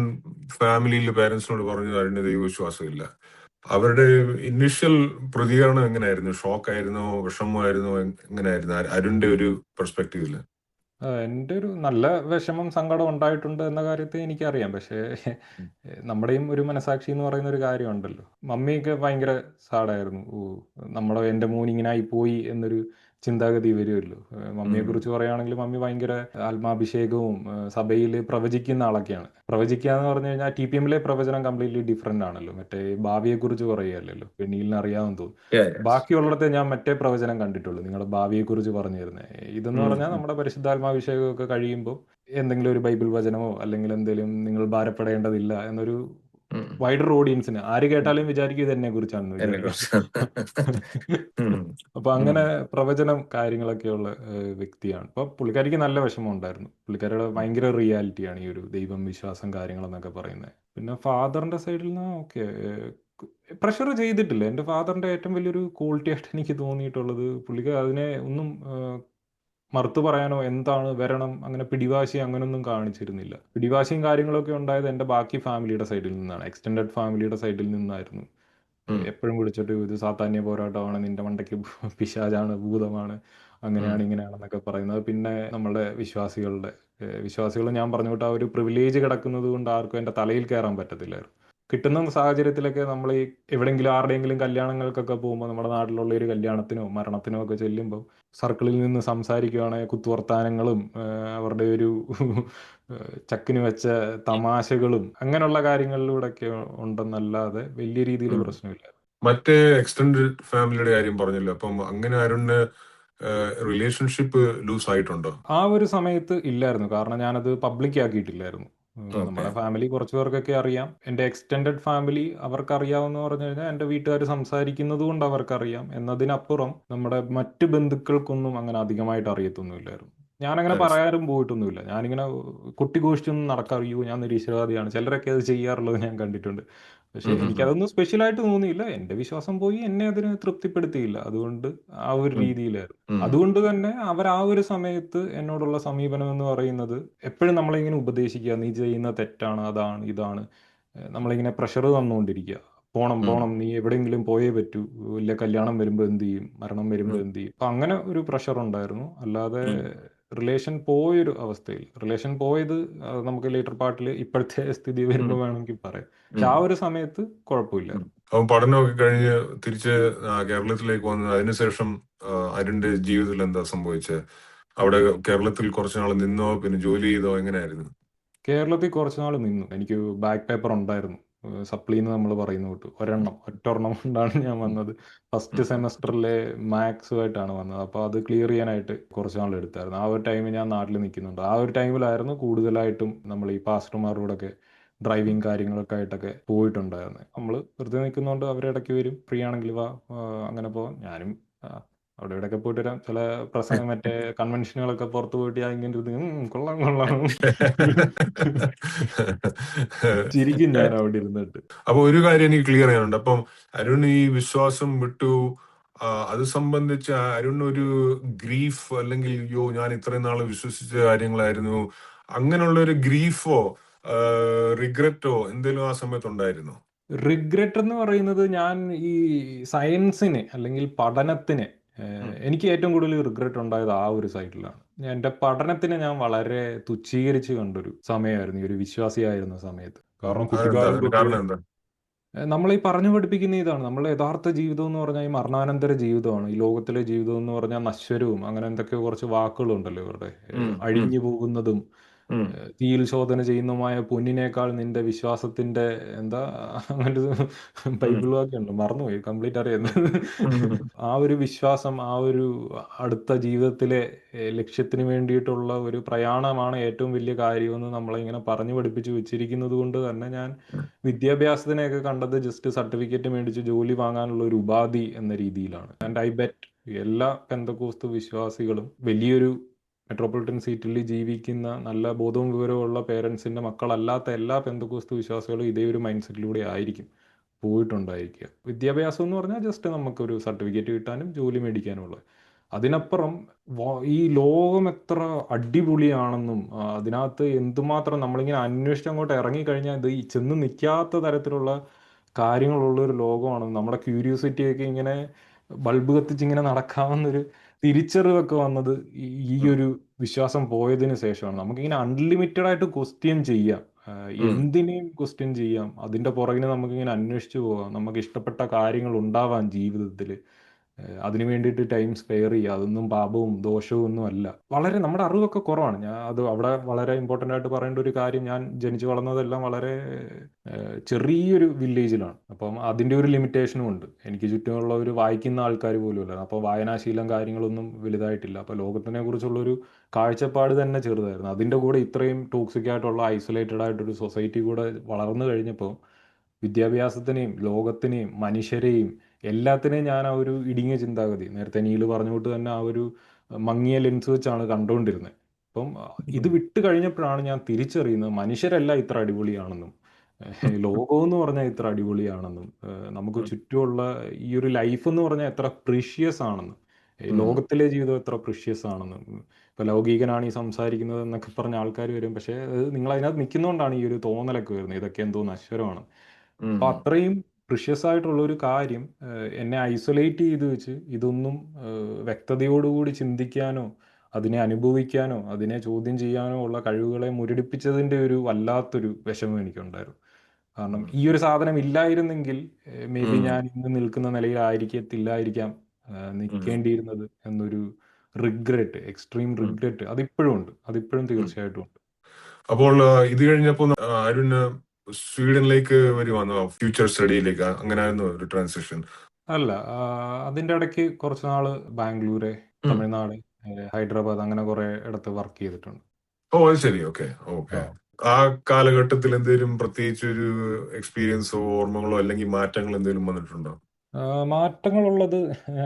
ഫാമിലിയിലെ പേരൻസിനോട് പറഞ്ഞു അരുണിന് ദൈവവിശ്വാസമില്ല. അവരുടെ ഇനിഷ്യൽ പ്രതികരണം എങ്ങനെയായിരുന്നു? ഷോക്ക് ആയിരുന്നോ, വിഷമമായിരുന്നോ, എങ്ങനെയായിരുന്നു അരുണിന്റെ ഒരു പെർസ്പെക്റ്റീവില്? എൻ്റെ ഒരു നല്ല വിഷമം സങ്കടം ഉണ്ടായിട്ടുണ്ട് എന്ന കാര്യത്തെ എനിക്കറിയാം. പക്ഷേ നമ്മുടെയും ഒരു മനസാക്ഷി എന്ന് പറയുന്ന ഒരു കാര്യമുണ്ടല്ലോ. മമ്മിയൊക്കെ ഭയങ്കര സാഡായിരുന്നു. എൻ്റെ മോൻ ഇങ്ങനെ ആയി പോയി എന്നൊരു ചിന്താഗതി വരുമല്ലോ. ഉം, മമ്മിയെക്കുറിച്ച് പറയുകയാണെങ്കിൽ മമ്മി ഭയങ്കര ആത്മാഭിഷേകവും സഭയിൽ പ്രവചിക്കുന്ന ആളൊക്കെയാണ്. പ്രവചിക്കുക എന്ന് പറഞ്ഞു കഴിഞ്ഞാൽ TPMലെ പ്രവചനം കംപ്ലീറ്റ്ലി ഡിഫറെൻ്റ് ആണല്ലോ. മറ്റേ ഭാവിയെക്കുറിച്ച് പറയുകയല്ലല്ലോ. പെണ്ണീലിന് അറിയാമെന്ന് തോന്നുന്നു. yeah, yes. ബാക്കിയുള്ളിടത്തെ ഞാൻ മറ്റേ പ്രവചനം കണ്ടിട്ടുള്ളൂ, നിങ്ങളുടെ ഭാവിയെക്കുറിച്ച് പറഞ്ഞു തരുന്നത്. ഇതെന്ന് ഉം, പറഞ്ഞാൽ ഉം, നമ്മുടെ പരിശുദ്ധാത്മാഭിഷേകമൊക്കെ കഴിയുമ്പോൾ എന്തെങ്കിലും ഒരു ബൈബിൾ വചനമോ അല്ലെങ്കിൽ എന്തെങ്കിലും നിങ്ങൾ ഭാരപ്പെടേണ്ടതില്ല എന്നൊരു ഉം. വൈഡർ ഓഡിയൻസിന് ആര് കേട്ടാലും വിചാരിക്കും ഇത് എന്നെ കുറിച്ചാണെന്ന് എന്നെ വിചാരിക്കും. കുറിച്ച്. ഉം, അപ്പൊ ഉം, അങ്ങനെ പ്രവചനം കാര്യങ്ങളൊക്കെയുള്ള വ്യക്തിയാണ്. അപ്പൊ പുള്ളിക്കാരിക്ക് നല്ല വിഷമം ഉണ്ടായിരുന്നു. പുള്ളിക്കാരിയുടെ ഭയങ്കര റിയാലിറ്റിയാണ് ഈ ഒരു ദൈവം, വിശ്വാസം, കാര്യങ്ങളെന്നൊക്കെ പറയുന്നത്. പിന്നെ ഫാദറിന്റെ സൈഡിൽ നിന്ന് ഓക്കെ, പ്രഷർ ചെയ്തിട്ടില്ല. എൻ്റെ ഫാദറിന്റെ ഏറ്റവും വലിയൊരു ക്വാളിറ്റി ആയിട്ട് എനിക്ക് തോന്നിയിട്ടുള്ളത്, പുള്ളിക്ക് അതിനെ ഒന്നും മറുത്തു പറയാനോ എന്താണ് വരണം അങ്ങനെ പിടിവാശി അങ്ങനൊന്നും കാണിച്ചിരുന്നില്ല. പിടിവാശിയും കാര്യങ്ങളൊക്കെ ഉണ്ടായത് എൻ്റെ ബാക്കി ഫാമിലിയുടെ സൈഡിൽ നിന്നാണ്, എക്സ്റ്റെൻഡഡ് ഫാമിലിയുടെ സൈഡിൽ നിന്നായിരുന്നു. ഉം, എപ്പോഴും വിളിച്ചിട്ട് ഇത് സാത്താന്യ പോരാട്ടമാണ്, നിന്റെ മണ്ടയ്ക്ക് പിശാചാണ്, ഭൂതമാണ്, ഉം, അങ്ങനെയാണ് ഇങ്ങനെയാണെന്നൊക്കെ പറയുന്നത്. പിന്നെ നമ്മളുടെ വിശ്വാസികൾ ഞാൻ പറഞ്ഞു വിട്ട ആ ഒരു പ്രിവിലേജ് കിടക്കുന്നത് കൊണ്ട് ആർക്കും എൻ്റെ തലയിൽ കയറാൻ പറ്റത്തില്ലായിരുന്നു. കിട്ടുന്ന സാഹചര്യത്തിലൊക്കെ നമ്മൾ ഈ എവിടെയെങ്കിലും ആരുടെയെങ്കിലും കല്യാണങ്ങൾക്കൊക്കെ പോകുമ്പോൾ, നമ്മുടെ നാട്ടിലുള്ള ഒരു കല്യാണത്തിനോ മരണത്തിനോ ഒക്കെ ചെല്ലുമ്പോൾ സർക്കിളിൽ നിന്ന് സംസാരിക്കുകയാണെങ്കിൽ കുത്തുവർത്താനങ്ങളും അവരുടെ ഒരു ചക്കിന് വെച്ച തമാശകളും അങ്ങനെയുള്ള കാര്യങ്ങളിലൂടെയൊക്കെ ഉണ്ടെന്നല്ലാതെ വലിയ രീതിയിൽ ഉം. പ്രശ്നമില്ല. മറ്റേ എക്സ്റ്റൻഡഡ് ഫാമിലിയുടെ കാര്യം പറഞ്ഞല്ലോ. അപ്പം അങ്ങനെ അരുണിന് റിലേഷൻഷിപ്പ് ലൂസ് ആയിട്ടുണ്ടോ? ആ ഒരു സമയത്ത് ഇല്ലായിരുന്നു, കാരണം ഞാനത് പബ്ലിക് ആക്കിയിട്ടില്ലായിരുന്നു. ഓക്കെ. നമ്മുടെ ഫാമിലി കുറച്ച് പേർക്കൊക്കെ അറിയാം. എൻ്റെ എക്സ്റ്റെൻഡഡ് ഫാമിലി അവർക്കറിയാമെന്ന് പറഞ്ഞു കഴിഞ്ഞാൽ എൻ്റെ വീട്ടുകാർ സംസാരിക്കുന്നത് കൊണ്ട് അവർക്കറിയാം. എന്നതിനപ്പുറം നമ്മുടെ മറ്റ് ബന്ധുക്കൾക്കൊന്നും അങ്ങനെ അധികമായിട്ട് അറിയത്തൊന്നുമില്ലായിരുന്നു. ഞാനങ്ങനെ പറയാനും പോയിട്ടൊന്നുമില്ല. ഞാനിങ്ങനെ കൊട്ടിഘോഷിച്ചൊന്നും നടക്കറിയോ ഞാൻ നിരീശ്വരവാദിയാണ്, ചിലരൊക്കെ അത് ചെയ്യാറുള്ളത് ഞാൻ കണ്ടിട്ടുണ്ട്. പക്ഷേ എനിക്കതൊന്നും സ്പെഷ്യലായിട്ട് തോന്നിയില്ല. എൻ്റെ വിശ്വാസം പോയി എന്നെ അതിന് തൃപ്തിപ്പെടുത്തിയില്ല. അതുകൊണ്ട് ആ ഒരു രീതിയിലായിരുന്നു. അതുകൊണ്ട് തന്നെ അവർ ആ ഒരു സമയത്ത് എന്നോടുള്ള സമീപനം എന്ന് പറയുന്നത്, എപ്പോഴും നമ്മളിങ്ങനെ ഉപദേശിക്കുക, നീ ചെയ്യുന്ന തെറ്റാണ്, അതാണ് ഇതാണ്, നമ്മളിങ്ങനെ പ്രഷർ തന്നുകൊണ്ടിരിക്കുക. പോണം പോണം, നീ എവിടെയെങ്കിലും പോയേ പറ്റൂ, വലിയ കല്യാണം വരുമ്പോൾ എന്ത് ചെയ്യും, മരണം വരുമ്പോൾ എന്ത് ചെയ്യും, അപ്പം അങ്ങനെ ഒരു പ്രഷർ ഉണ്ടായിരുന്നു. അല്ലാതെ റിലേഷൻ പോയത് നമുക്ക് ലേറ്റർ പാർട്ടിൽ ഇപ്പോഴത്തെ സ്ഥിതി വരുമ്പോൾ വേണമെങ്കിൽ പറയാം. പക്ഷെ ആ ഒരു സമയത്ത് കുഴപ്പമില്ലായിരുന്നു. അവൻ പഠനമൊക്കെ കഴിഞ്ഞ് തിരിച്ച് കേരളത്തിലേക്ക് വന്നു. അതിനുശേഷം അരുണിന്റെ ജീവിതത്തിൽ എന്താ സംഭവിച്ചത്? അവിടെ കേരളത്തിൽ കുറച്ചു നാൾ നിന്നോ, പിന്നെ ജോലി ചെയ്തോ, എങ്ങനെയായിരുന്നു? കേരളത്തിൽ കുറച്ച് നാൾ നിന്നു. എനിക്ക് ബാക്ക് പേപ്പർ ഉണ്ടായിരുന്നു, സപ്ലി എന്ന് നമ്മൾ പറയുന്ന കൂട്ട് ഒറ്റൊരെണ്ണം കൊണ്ടാണ് ഞാൻ വന്നത്. ഫസ്റ്റ് സെമസ്റ്ററിലെ മാത്സുമായിട്ടാണ് വന്നത്. അപ്പോൾ അത് ക്ലിയർ ചെയ്യാനായിട്ട് കുറച്ച് നാൾ എടുത്തായിരുന്നു. ആ ഒരു ടൈമിൽ ഞാൻ നാട്ടിൽ നിൽക്കുന്നുണ്ട്. ആ ഒരു ടൈമിലായിരുന്നു കൂടുതലായിട്ടും നമ്മൾ ഈ പാസ്റ്റർമാരോടൊക്കെ ഡ്രൈവിങ് കാര്യങ്ങളൊക്കെ ആയിട്ടൊക്കെ പോയിട്ടുണ്ടായിരുന്നു. നമ്മൾ വെറുതെ നിൽക്കുന്നതുകൊണ്ട് അവരിടയ്ക്ക് വരും, ഫ്രീ ആണെങ്കിൽ വാ, അങ്ങനെ പോവാം, ഞാനും അവിടെ ഇവിടെയൊക്കെ പോയിട്ട് വരാം. ചില മറ്റേ കൺവെൻഷനുകളൊക്കെ പുറത്ത് പോയിട്ട് ഞാൻ ഇങ്ങനെ ഇരുന്ന് കൊള്ളാം കൊള്ളാം ചിരിക്കും ഞാൻ അവിടെ ഇരുന്നിട്ട്. അപ്പൊ ഒരു കാര്യം എനിക്ക് ക്ലിയർ ചെയ്യാനുണ്ട്. അപ്പം അരുൺ ഈ വിശ്വാസം വിട്ടു, അത് സംബന്ധിച്ച് അരുൺ ഒരു ഗ്രീഫ് അല്ലെങ്കിൽ അയ്യോ ഞാൻ ഇത്രയും നാള് വിശ്വസിച്ച കാര്യങ്ങളായിരുന്നു, അങ്ങനെയുള്ള ഒരു ഗ്രീഫോ റിഗ്രറ്റോ എന്തെങ്കിലും ആ സമയത്ത് ഉണ്ടായിരുന്നോ? റിഗ്രറ്റ് എന്ന് പറയുന്നത്, ഞാൻ ഈ സയൻസിന് അല്ലെങ്കിൽ പഠനത്തിന് എനിക്ക് ഏറ്റവും കൂടുതൽ റിഗ്രറ്റ് ഉണ്ടായത് ആ ഒരു സൈഡിലാണ്. എൻ്റെ പഠനത്തിനെ ഞാൻ വളരെ തുച്ഛീകരിച്ച് കണ്ടൊരു സമയമായിരുന്നു ഈ ഒരു വിശ്വാസിയായിരുന്ന സമയത്ത്. കാരണം അതെന്താ, കുട്ടിക്കാലം അതിന്റെ തൊട്ടേ കാരണം എന്താ? നമ്മളെ ഈ പറഞ്ഞു പഠിപ്പിക്കുന്ന ഇതാണ്. നമ്മളെ യഥാർത്ഥ ജീവിതം എന്ന് പറഞ്ഞാൽ ഈ മരണാനന്തര ജീവിതമാണ്. ഈ ലോകത്തിലെ ജീവിതം എന്ന് പറഞ്ഞാൽ നശ്വരവും അങ്ങനെ എന്തൊക്കെ കുറച്ച് വാക്കുകളുണ്ടല്ലോ ഇവരുടെ. ഉം, ഉം, അഴിഞ്ഞു പോകുന്നതും ഉം, തീയിൽ ശോധന ചെയ്യുന്നതുമായ പൊന്നിനേക്കാൾ നിന്റെ വിശ്വാസത്തിന്റെ എന്താ അങ്ങനൊരു ഉം, ബൈബിൾ വാക്യമുണ്ട്, മറന്നുപോയി, കംപ്ലീറ്റ് ഉം, അറിയുന്നത്. ഉം, ആ ഒരു വിശ്വാസം, ആ ഒരു അടുത്ത ജീവിതത്തിലെ ലക്ഷ്യത്തിന് വേണ്ടിയിട്ടുള്ള ഒരു പ്രയാണമാണ് ഏറ്റവും വലിയ കാര്യമെന്ന് നമ്മളെ ഇങ്ങനെ പറഞ്ഞു പഠിപ്പിച്ച് വെച്ചിരിക്കുന്നത് കൊണ്ട് തന്നെ ഞാൻ വിദ്യാഭ്യാസത്തിനെയൊക്കെ കണ്ടത് ജസ്റ്റ് സർട്ടിഫിക്കറ്റ് മേടിച്ച് ജോലി വാങ്ങാനുള്ള ഒരു ഉപാധി എന്ന രീതിയിലാണ്. ആൻഡ് ഐ ബെറ്റ് എല്ലാ പെന്തക്കോസ്ത് വിശ്വാസികളും വലിയൊരു മെട്രോപൊളിറ്റൻ സിറ്റിയിൽ ജീവിക്കുന്ന നല്ല ബോധവും വിവരവുമുള്ള പേരൻസിൻ്റെ മക്കളല്ലാത്ത എല്ലാ പെന്തക്കോസ്ത് വിശ്വാസികളും ഇതേ ഒരു മൈൻഡ് സെറ്റിലൂടെ ആയിരിക്കും പോയിട്ടുണ്ടായിരിക്കുക. വിദ്യാഭ്യാസം എന്ന് പറഞ്ഞാൽ ജസ്റ്റ് നമുക്കൊരു സർട്ടിഫിക്കറ്റ് കിട്ടാനും ജോലി മേടിക്കാനുള്ളത്. അതിനപ്പുറം ഈ ലോകം എത്ര അടിപൊളിയാണെന്നും അതിനകത്ത് എന്തുമാത്രം നമ്മളിങ്ങനെ അന്വേഷിച്ച് അങ്ങോട്ട് ഇറങ്ങിക്കഴിഞ്ഞാൽ ഇത് ഈ ചെന്ന് നിൽക്കാത്ത തരത്തിലുള്ള കാര്യങ്ങളുള്ള ഒരു ലോകമാണെന്നും നമ്മുടെ ക്യൂരിയോസിറ്റിയൊക്കെ ഇങ്ങനെ ബൾബ് കത്തിച്ച് ഇങ്ങനെ നടക്കാവുന്നൊരു തിരിച്ചറിവൊക്കെ വന്നത് ഈ ഒരു വിശ്വാസം പോയതിന് ശേഷമാണ്. നമുക്കിങ്ങനെ അൺലിമിറ്റഡ് ആയിട്ട് ക്വസ്റ്റ്യൻ ചെയ്യാം, ഉം, എന്തിനേയും ക്വസ്റ്റ്യൻ ചെയ്യാം, അതിൻ്റെ പുറകിന് നമുക്കിങ്ങനെ അന്വേഷിച്ചു പോകാം, നമുക്ക് ഇഷ്ടപ്പെട്ട കാര്യങ്ങൾ ഉണ്ടാവാം ജീവിതത്തിൽ, അതിന് വേണ്ടിയിട്ട് ടൈം സ്പെയർ ചെയ്യുക. അതൊന്നും പാപവും ദോഷവും ഒന്നും അല്ല. വളരെ നമ്മുടെ അറിവൊക്കെ കുറവാണ്. ഞാൻ അത് അവിടെ വളരെ ഇമ്പോർട്ടൻ്റ് ആയിട്ട് പറയേണ്ട ഒരു കാര്യം, ഞാൻ ജനിച്ചു വളർന്നതെല്ലാം വളരെ ചെറിയൊരു വില്ലേജിലാണ്. അപ്പം അതിൻ്റെ ഒരു ലിമിറ്റേഷനും ഉണ്ട്. എനിക്ക് ചുറ്റുമുള്ള ഒരു വായിക്കുന്ന ആൾക്കാർ പോലും ഇല്ല. അപ്പോൾ വായനാശീലം കാര്യങ്ങളൊന്നും വലുതായിട്ടില്ല. അപ്പോൾ ലോകത്തിനെ കുറിച്ചുള്ളൊരു കാഴ്ചപ്പാട് തന്നെ ചെറുതായിരുന്നു. അതിൻ്റെ കൂടെ ഇത്രയും ടോക്സിക് ആയിട്ടുള്ള ഐസൊലേറ്റഡ് ആയിട്ടൊരു സൊസൈറ്റി കൂടെ വളർന്നു കഴിഞ്ഞപ്പോൾ വിദ്യാഭ്യാസത്തിനെയും ലോകത്തിനെയും മനുഷ്യരെയും എല്ലാത്തിനെയും ഞാൻ ആ ഒരു ഇടുങ്ങിയ ചിന്താഗതി, നേരത്തെ നീല് പറഞ്ഞുകൊണ്ട് തന്നെ ആ ഒരു മങ്ങിയ ലെൻസ് വെച്ചാണ് കണ്ടുകൊണ്ടിരുന്നത്. അപ്പം ഇത് വിട്ട് കഴിഞ്ഞപ്പോഴാണ് ഞാൻ തിരിച്ചറിയുന്നത് മനുഷ്യരെല്ലാം ഇത്ര അടിപൊളിയാണെന്നും ലോകം എന്ന് പറഞ്ഞാൽ ഇത്ര അടിപൊളിയാണെന്നും നമുക്ക് ചുറ്റുമുള്ള ഈ ഒരു ലൈഫ് എന്ന് പറഞ്ഞാൽ എത്ര പ്രീഷ്യസ് ആണെന്നും ഉം, ലോകത്തിലെ ജീവിതം എത്ര പ്രീഷ്യസ് ആണെന്നും. ഇപ്പോൾ ലൗകികനാണ് ഈ സംസാരിക്കുന്നത് എന്നൊക്കെ പറഞ്ഞ ആൾക്കാർ വരും. പക്ഷേ നിങ്ങൾ അതിനകത്ത് നിൽക്കുന്നതുകൊണ്ടാണ് ഈ ഒരു തോന്നലൊക്കെ വരുന്നത്, ഇതൊക്കെ എന്തോ നശ്വരമാണ്. ഉം, അപ്പം അത്രയും പ്രിഷ്യസ് ആയിട്ടുള്ള ഒരു കാര്യം എന്നെ ഐസൊലേറ്റ് ചെയ്ത് വെച്ച് ഇതൊന്നും വ്യക്തതയോടുകൂടി ചിന്തിക്കാനോ അതിനെ അനുഭവിക്കാനോ അതിനെ ചോദ്യം ചെയ്യാനോ ഉള്ള കഴിവുകളെ മുരടിപ്പിച്ചതിൻ്റെ ഒരു വല്ലാത്തൊരു വിഷമം എനിക്കുണ്ടായിരുന്നു. കാരണം ഈ ഒരു സാധനം ഇല്ലായിരുന്നെങ്കിൽ മേ ബി ഉം, ഞാൻ ഇന്ന് നിൽക്കുന്ന നിലയിലായിരിക്കത്തില്ലായിരിക്കാം ഉം, നിൽക്കേണ്ടിയിരുന്നത് എന്നൊരു റിഗ്രറ്റ്, എക്സ്ട്രീം ഉം. റിഗ്രറ്റ് അതിപ്പോഴും ഉണ്ട്. അതിപ്പോഴും ഉം. തീർച്ചയായിട്ടും ഉണ്ട്. അപ്പോൾ ഇത് കഴിഞ്ഞപ്പോ അരുണ് സ്വീഡനിലേക്ക് വരുവാന്നോ, ഫ്യൂച്ചർ സ്റ്റഡിയിലേക്ക്? അങ്ങനെ ആയിരുന്നു ഒരു ട്രാൻസിഷൻ? അല്ല, അതിൻ്റെ ഇടയ്ക്ക് കുറച്ച് നാൾ ബാംഗ്ലൂര്, ഉം. തമിഴ്നാട്, ഹൈദരാബാദ് അങ്ങനെ കുറേ ഇടത്ത് വർക്ക് ചെയ്തിട്ടുണ്ട്. ഓ, അത് ശരി. Okay, okay. ആ കാലഘട്ടത്തിൽ എന്തെങ്കിലും പ്രത്യേകിച്ച് ഒരു എക്സ്പീരിയൻസോ ഓർമ്മകളോ അല്ലെങ്കിൽ മാറ്റങ്ങൾ എന്തെങ്കിലും വന്നിട്ടുണ്ടോ? മാറ്റങ്ങളുള്ളത്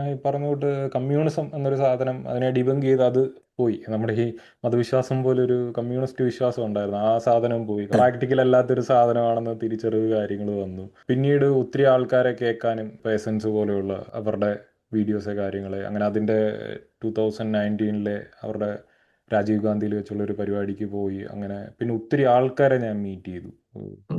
ഈ പറഞ്ഞ കൂട്ട് കമ്മ്യൂണിസം എന്നൊരു സാധനം അതിനെ ഡിബങ്ക് ചെയ്ത് അത് പോയി. നമ്മുടെ ഈ മതവിശ്വാസം പോലെ ഒരു കമ്മ്യൂണിസ്റ്റ് വിശ്വാസം ഉണ്ടായിരുന്നു, ആ സാധനം പോയി. പ്രാക്ടിക്കൽ അല്ലാത്തൊരു സാധനമാണെന്ന് തിരിച്ചറിവ് കാര്യങ്ങൾ വന്നു. പിന്നീട് ഒത്തിരി ആൾക്കാരെ കേൾക്കാനും എസൻസ് പോലെയുള്ള അവരുടെ വീഡിയോസ് കാര്യങ്ങൾ അങ്ങനെ അതിൻ്റെ 2019 അവരുടെ രാജീവ് ഗാന്ധിയിൽ വെച്ചുള്ള ഒരു പരിപാടിക്ക് പോയി. അങ്ങനെ പിന്നെ ഒത്തിരി ആൾക്കാരെ ഞാൻ മീറ്റ് ചെയ്തു.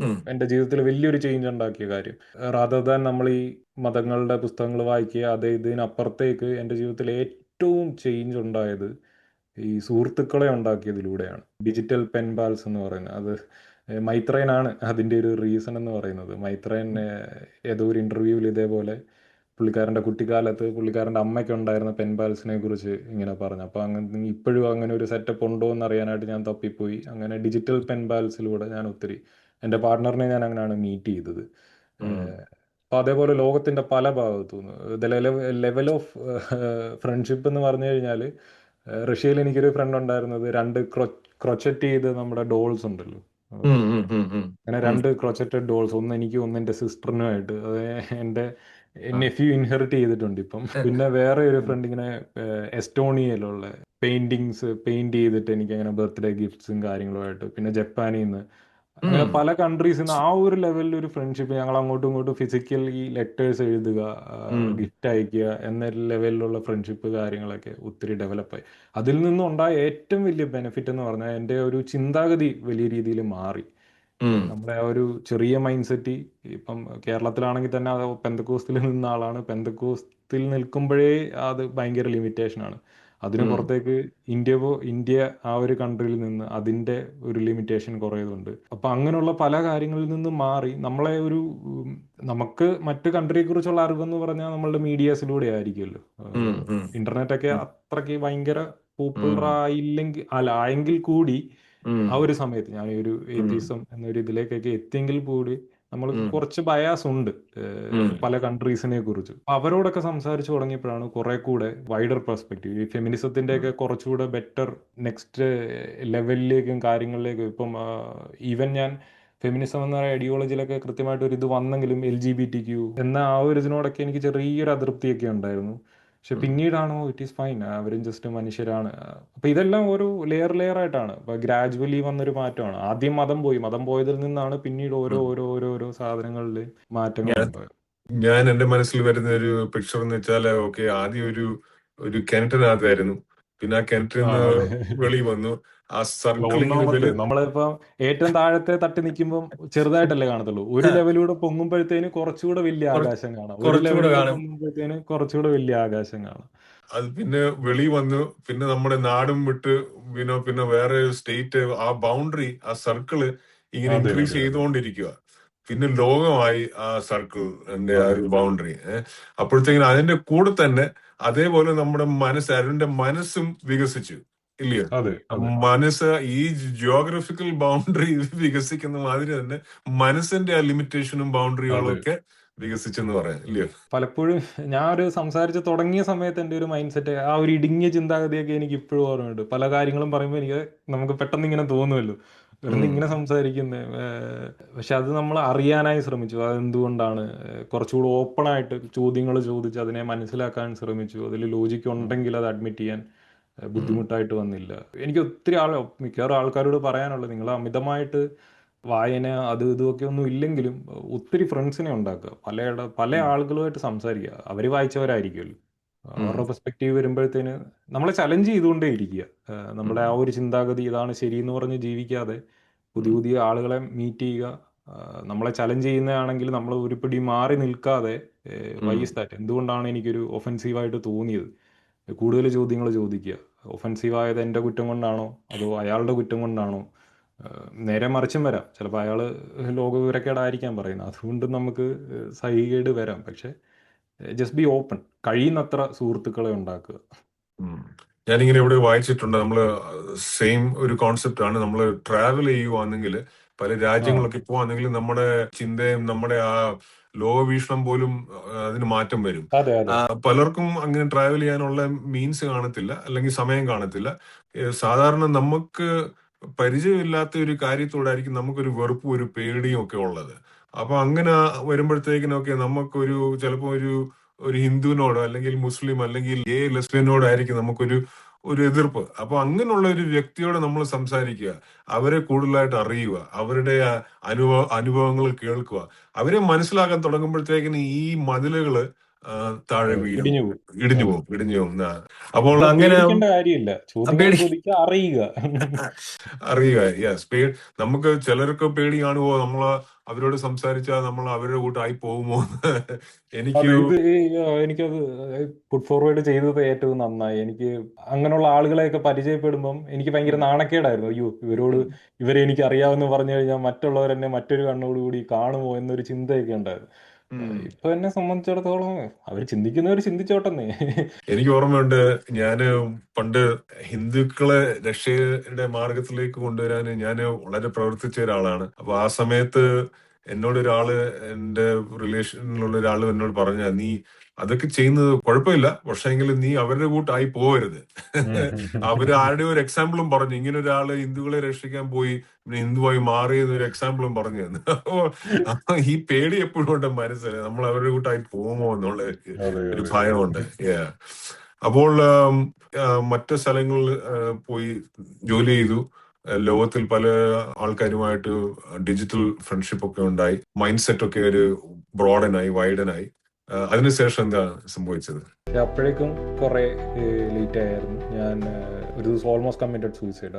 ഉം, എൻ്റെ ജീവിതത്തിൽ വലിയൊരു ചേഞ്ച് ഉണ്ടാക്കിയ കാര്യം, റാദർ ദാൻ നമ്മൾ ഈ മതങ്ങളുടെ പുസ്തകങ്ങൾ വായിക്കുക അത് ഇതിനപ്പുറത്തേക്ക് എൻ്റെ ജീവിതത്തിൽ ഏറ്റവും ചേഞ്ച് ഉണ്ടായത് ഈ സുഹൃത്തുക്കളെ ഉണ്ടാക്കിയതിലൂടെയാണ്. ഡിജിറ്റൽ പെൻ പാൽസ് എന്ന് പറയുന്നത് അത് മൈത്രേനാണ് അതിൻ്റെ ഒരു റീസൺ എന്ന് പറയുന്നത്. മൈത്രേൻ ഏതോ ഒരു ഇൻ്റർവ്യൂവിൽ ഇതേപോലെ പുള്ളിക്കാരൻ്റെ കുട്ടിക്കാലത്ത് പുള്ളിക്കാരൻ്റെ അമ്മയ്ക്ക് ഉണ്ടായിരുന്ന പെൻ പാൽസിനെ കുറിച്ച് ഇങ്ങനെ പറഞ്ഞു. അപ്പോൾ അങ്ങനെ ഇപ്പോഴും അങ്ങനെ ഒരു സെറ്റപ്പ് ഉണ്ടോ എന്ന് അറിയാനായിട്ട് ഞാൻ തപ്പിപ്പോയി. അങ്ങനെ ഡിജിറ്റൽ പെൻ പാൽസിലൂടെ ഞാൻ ഒത്തിരി എൻ്റെ പാർട്ട്ണറിനെ ഞാൻ അങ്ങനെയാണ് മീറ്റ് ചെയ്തത്. ഉം, അപ്പോൾ അതേപോലെ ലോകത്തിൻ്റെ പല ഭാഗത്തു നിന്ന് ദ ലെവൽ ഓഫ് ഫ്രണ്ട്ഷിപ്പ് എന്ന് പറഞ്ഞു കഴിഞ്ഞാൽ, റഷ്യയിൽ എനിക്കൊരു ഫ്രണ്ട് ഉണ്ടായിരുന്നത്, രണ്ട് ക്രൊച്ചറ്റ് ചെയ്ത് നമ്മുടെ ഡോൾസ് ഉണ്ടല്ലോ, ഉം, ഉം, ഉം, ഉം, അങ്ങനെ ഉം, രണ്ട് ക്രൊച്ചറ്റഡ് ഡോൾസ്, ഒന്ന് എനിക്ക് ഒന്ന് എൻ്റെ സിസ്റ്ററിനുമായിട്ട്. അത് എൻ്റെ നെഫ്യൂ ഇൻഹെറിറ്റ് ചെയ്തിട്ടുണ്ട് ഇപ്പം. പിന്നെ വേറെ ഒരു ഫ്രണ്ട് ഇങ്ങനെ എസ്റ്റോണിയയിലുള്ള പെയിന്റിങ്സ് പെയിന്റ് ചെയ്തിട്ട് എനിക്ക് അങ്ങനെ ബർത്ത്ഡേ ഗിഫ്റ്റ്സും കാര്യങ്ങളുമായിട്ട്, പിന്നെ ജപ്പാനിൽ നിന്ന്, അങ്ങനെ പല കൺട്രീസിൽ നിന്ന് ആ ഒരു ലെവലിൽ ഒരു ഫ്രണ്ട്ഷിപ്പ്, ഞങ്ങൾ അങ്ങോട്ടും ഇങ്ങോട്ടും ഫിസിക്കലി ലെറ്റേഴ്സ് എഴുതുക, ഗിഫ്റ്റ് അയക്കുക എന്ന ലെവലിലുള്ള ഫ്രണ്ട്ഷിപ്പ് കാര്യങ്ങളൊക്കെ ഒത്തിരി ഡെവലപ്പായി. അതിൽ നിന്നുണ്ടായ ഏറ്റവും വലിയ ബെനിഫിറ്റ് എന്ന് പറഞ്ഞാൽ എൻ്റെ ഒരു ചിന്താഗതി വലിയ രീതിയിൽ മാറി. നമ്മുടെ ആ ഒരു ചെറിയ മൈൻഡ് സെറ്റ്, ഇപ്പം കേരളത്തിലാണെങ്കിൽ തന്നെ അത് പെന്തക്കോസ്തിൽ നിന്ന ആളാണ്, പെന്തക്കോസ്തിൽ നിൽക്കുമ്പോഴേ അത് ഭയങ്കര ലിമിറ്റേഷനാണ്. അതിന് പുറത്തേക്ക് ഇന്ത്യ ആ ഒരു കൺട്രിയിൽ നിന്ന് അതിൻ്റെ ഒരു ലിമിറ്റേഷൻ കുറേതുണ്ട്. അപ്പം അങ്ങനെയുള്ള പല കാര്യങ്ങളിൽ നിന്ന് മാറി നമ്മളെ ഒരു നമുക്ക് മറ്റ് കൺട്രിയെ കുറിച്ചുള്ള അറിവെന്ന് പറഞ്ഞാൽ നമ്മളുടെ മീഡിയാസിലൂടെ ആയിരിക്കുമല്ലോ. ഇന്റർനെറ്റൊക്കെ അത്രയ്ക്ക് ഭയങ്കര പോപ്പുലർ ആയില്ലെങ്കിൽ അല്ല ആയെങ്കിൽ കൂടി ആ ഒരു സമയത്ത് ഞാൻ ഒരു ഏത്തീസം എന്നൊരു ഇതിലേക്കൊക്കെ എത്തിയെങ്കിൽ കൂടി നമ്മൾക്ക് കുറച്ച് ബയാസ് ഉണ്ട് പല കൺട്രീസിനെ കുറിച്ച്. അവരോടൊക്കെ സംസാരിച്ചു തുടങ്ങിയപ്പോഴാണ് കുറെ കൂടെ വൈഡർ പെർസ്പെക്റ്റീവ്, ഈ ഫെമിനിസത്തിന്റെ ഒക്കെ കുറച്ചുകൂടെ ബെറ്റർ നെക്സ്റ്റ് ലെവലിലേക്കും കാര്യങ്ങളിലേക്കും. ഇപ്പം ഈവൻ ഞാൻ ഫെമിനിസം എന്ന ഐഡിയോളജിയിലൊക്കെ കൃത്യമായിട്ട് ഒരു ഇത് വന്നെങ്കിലും LGBTQ എന്ന ആ ഒരു ഇതിനോടൊക്കെ എനിക്ക് ചെറിയൊരു അതൃപ്തിയൊക്കെ ഉണ്ടായിരുന്നു. പക്ഷെ പിന്നീടാണോ ഇറ്റ് ഈസ് ഫൈൻ, അവരും ജസ്റ്റ് മനുഷ്യരാണ്. അപ്പൊ ഇതെല്ലാം ഒരു ലെയർ ആയിട്ടാണ്. അപ്പൊ ഗ്രാജുവലി വന്നൊരു മാറ്റമാണ്. ആദ്യം മതം പോയതിൽ നിന്നാണ് പിന്നീട് ഓരോ സാധനങ്ങളിൽ മാറ്റങ്ങൾ ഉണ്ടായത്. ഞാൻ എന്റെ മനസ്സിൽ വരുന്ന ഒരു പിക്ചർ എന്ന് വെച്ചാൽ, ഓക്കെ, ആദ്യം ഒരു കിണറ്റിനകത്തായിരുന്നു, പിന്നെ ആ കിണറ്റിൽ നിന്ന് വെളി വന്നു, ആ സർക്കിൾ ഇങ്ങനെ നമ്മളിപ്പോ ഏറ്റവും താഴത്തെ തട്ടി നിൽക്കുമ്പോൾ ചെറുതായിട്ടല്ലേ കാണത്തുള്ളൂ. ഒരു ലെവലൂടെ പൊങ്ങുമ്പോഴത്തേന് കുറച്ചുകൂടെ വലിയ ആകാശം കാണാം, ഒരു ലെവലൂടെ പൊങ്ങുമ്പോഴത്തേന് കുറച്ചുകൂടെ വലിയ ആകാശം കാണാം. അത് പിന്നെ വെളി വന്നു, പിന്നെ നമ്മുടെ നാടും വിട്ട് പിന്നെ വേറെ സ്റ്റേറ്റ്, ആ ബൗണ്ടറി, ആ സർക്കിള് ഇങ്ങനെ ഇൻക്രീസ് ചെയ്തുകൊണ്ടിരിക്കുക. പിന്നെ ലോകമായി ആ സർക്കിൾ ആ ഒരു ബൗണ്ടറി. അപ്പോഴത്തേക്കും അതിന്റെ കൂടെ തന്നെ അതേപോലെ നമ്മുടെ അരുണിന്റെ മനസ്സും വികസിച്ചു, ഇല്ലയോ? മനസ്സ് ഈ ജിയോഗ്രഫിക്കൽ ബൗണ്ടറി വികസിക്കുന്ന മാതിരി തന്നെ മനസ്സിന്റെ ആ ലിമിറ്റേഷനും ബൗണ്ടറികളും ഒക്കെ വികസിച്ചെന്ന് പറയാം, ഇല്ലയോ? പലപ്പോഴും ഞാൻ ഒരു സംസാരിച്ച് തുടങ്ങിയ സമയത്ത് എൻ്റെ ഒരു മൈൻഡ് സെറ്റ്, ആ ഒരു ഇടുങ്ങിയ ചിന്താഗതിയൊക്കെ എനിക്ക് ഇപ്പോഴും ഓർമ്മയുണ്ട്. പല കാര്യങ്ങളും പറയുമ്പോൾ നമുക്ക് പെട്ടെന്ന് ഇങ്ങനെ തോന്നുമല്ലോ, വെറുതെ ഇങ്ങനെ സംസാരിക്കുന്നത്. പക്ഷെ അത് നമ്മൾ അറിയാനായി ശ്രമിച്ചു, അതെന്തുകൊണ്ടാണ്. കുറച്ചുകൂടി ഓപ്പണായിട്ട് ചോദ്യങ്ങൾ ചോദിച്ച് അതിനെ മനസ്സിലാക്കാൻ ശ്രമിച്ചു. അതിൽ ലോജിക്ക് ഉണ്ടെങ്കിൽ അത് അഡ്മിറ്റ് ചെയ്യാൻ ബുദ്ധിമുട്ടായിട്ട് വന്നില്ല. എനിക്ക് ഒത്തിരി മിക്കവാറും ആൾക്കാരോട് പറയാനുള്ളത്, നിങ്ങൾ അമിതമായിട്ട് വായന അത് ഇതുമൊക്കെ ഒന്നും ഇല്ലെങ്കിലും ഒത്തിരി ഫ്രണ്ട്സിനെ ഉണ്ടാക്കുക, പല ആളുകളുമായിട്ട് സംസാരിക്കുക. അവർ വായിച്ചവരായിരിക്കുമല്ലോ, അവരുടെ പെർസ്പെക്റ്റീവ് വരുമ്പോഴത്തേന് നമ്മളെ ചലഞ്ച് ചെയ്തുകൊണ്ടേ ഇരിക്കുക. നമ്മുടെ ആ ഒരു ചിന്താഗതി ഇതാണ് ശരിയെന്ന് പറഞ്ഞ് ജീവിക്കാതെ പുതിയ ആളുകളെ മീറ്റ് ചെയ്യുക. നമ്മളെ ചലഞ്ച് ചെയ്യുന്നതാണെങ്കിൽ നമ്മൾ ഒരു പിടി മാറി നിൽക്കാതെ വൈ ഈസ് ദാറ്റ്, എന്തുകൊണ്ടാണ് എനിക്കൊരു ഒഫൻസീവായിട്ട് തോന്നിയത്, കൂടുതൽ ചോദ്യങ്ങൾ ചോദിക്കുക. ഒഫൻസീവായത് എൻ്റെ കുറ്റം കൊണ്ടാണോ അതോ അയാളുടെ കുറ്റം കൊണ്ടാണോ? നേരെ മറിച്ചും വരാം. ചിലപ്പോൾ അയാൾ ലോകവിവരക്കേടായിരിക്കാം പറയുന്നത്, അതുകൊണ്ട് നമുക്ക് സഹികേട് വരാം. പക്ഷെ ജസ്റ്റ് ബി ഓപ്പൺ, കഴിയുന്നത്ര സുഹൃത്തുക്കളെ ഉണ്ടാക്കുക. ഞാനിങ്ങനെ ഇവിടെ വായിച്ചിട്ടുണ്ട്, നമ്മള് സെയിം ഒരു കോൺസെപ്റ്റ് ആണ്. നമ്മൾ ട്രാവൽ ചെയ്യുവാണെങ്കിൽ, പല രാജ്യങ്ങളൊക്കെ പോവാണെങ്കിൽ നമ്മുടെ ചിന്തയും നമ്മുടെ ആ ലോകവീക്ഷണം പോലും അതിന് മാറ്റം വരും. പലർക്കും അങ്ങനെ ട്രാവൽ ചെയ്യാനുള്ള മീൻസ് കാണത്തില്ല, അല്ലെങ്കിൽ സമയം കാണത്തില്ല. സാധാരണ നമുക്ക് പരിചയമില്ലാത്ത ഒരു കാര്യത്തോടായിരിക്കും നമുക്കൊരു വെറുപ്പും ഒരു പേടിയും ഒക്കെ ഉള്ളത്. അപ്പൊ അങ്ങനെ വരുമ്പോഴത്തേക്കിനൊക്കെ നമുക്കൊരു ചിലപ്പോ ഒരു ഹിന്ദുവിനോടോ അല്ലെങ്കിൽ മുസ്ലിം അല്ലെങ്കിൽ ലെസ്ബിയനോടായിരിക്കും നമുക്കൊരു എതിർപ്പ്. അപ്പൊ അങ്ങനെയുള്ള ഒരു വ്യക്തിയോട് നമ്മൾ സംസാരിക്കുക, അവരെ കൂടുതലായിട്ട് അറിയുക, അവരുടെ അനുഭവങ്ങൾ കേൾക്കുക, അവരെ മനസ്സിലാക്കാൻ തുടങ്ങുമ്പോഴത്തേക്കിന് ഈ മതിലുകള് താഴെ വീഴും, ഇടിഞ്ഞു പോകും. അപ്പോൾ അങ്ങനെ അറിയുക. നമുക്ക് ചിലർക്ക് പേടി കാണുമോ, അവരോട് സംസാരിച്ചാൽ നമ്മൾ അവരുടെ കൂട്ടായി പോകുമോ? എനിക്കത് പുട്ട് ഫോർവേഡ് ചെയ്തത് ഏറ്റവും നന്നായി. എനിക്ക് അങ്ങനെയുള്ള ആളുകളെയൊക്കെ പരിചയപ്പെടുമ്പം എനിക്ക് ഭയങ്കര നാണക്കേടായിരുന്നു. അയ്യോ, ഇവരെ എനിക്ക് അറിയാമെന്ന് പറഞ്ഞു കഴിഞ്ഞാൽ മറ്റുള്ളവരെന്നെ മറ്റൊരു കണ്ണോടുകൂടി കാണുമോ എന്നൊരു ചിന്തയൊക്കെ ഉണ്ടായിരുന്നു. ഇപ്പൊ എന്നെ സംബന്ധിച്ചിടത്തോളം അവർ ചിന്തിക്കുന്നവർ ചിന്തിച്ചോട്ടെന്നേ. എനിക്ക് ഓർമ്മയുണ്ട്, ഞാന് പണ്ട് ഹിന്ദുക്കളെ രക്ഷയുടെ മാർഗത്തിലേക്ക് കൊണ്ടുവരാൻ ഞാൻ വളരെ പ്രവർത്തിച്ച ഒരാളാണ്. അപ്പൊ ആ സമയത്ത് എന്റെ റിലേഷനിലുള്ള ഒരാൾ എന്നോട് പറഞ്ഞ, നീ അതൊക്കെ ചെയ്യുന്നത് കുഴപ്പമില്ല, പക്ഷേങ്കിലും നീ അവരുടെ കൂട്ടായി പോകരുത്. അവര് ആരുടെ ഒരു എക്സാമ്പിളും പറഞ്ഞു, ഇങ്ങനെ ഒരാള് ഹിന്ദുക്കളെ രക്ഷിക്കാൻ പോയി പിന്നെ ഹിന്ദുവായി മാറിയെന്ന് ഒരു എക്സാമ്പിളും പറഞ്ഞു തന്നു. അപ്പൊ ഈ പേടി എപ്പോഴും ഉണ്ട് മനസ്സിൽ, നമ്മൾ അവരുടെ കൂട്ടായി പോകുമോ എന്നുള്ള അതെ ഒരു അതെ. ഭയമുണ്ട്. Yeah. അപ്പോൾ മറ്റ് സ്ഥലങ്ങളിൽ പോയി ജോലി ചെയ്തു. ലോകത്തിൽ പല ആൾക്കാരുമായിട്ട് ഡിജിറ്റൽ ഫ്രണ്ട്ഷിപ്പ് ഒക്കെ ഉണ്ടായി. മൈൻഡ് സെറ്റ് ഒക്കെ ഒരു ബ്രോഡനായി, വൈഡനായി. അതിനുശേഷം എന്താ സംഭവിച്ചത്? പക്ഷെ അപ്പോഴേക്കും കുറെ ലേറ്റ് ആയിരുന്നു. ഞാൻ ഒരു ദിവസം ഓൾമോസ്റ്റ് കമ്മിറ്റഡ് സൂയിസൈഡ്.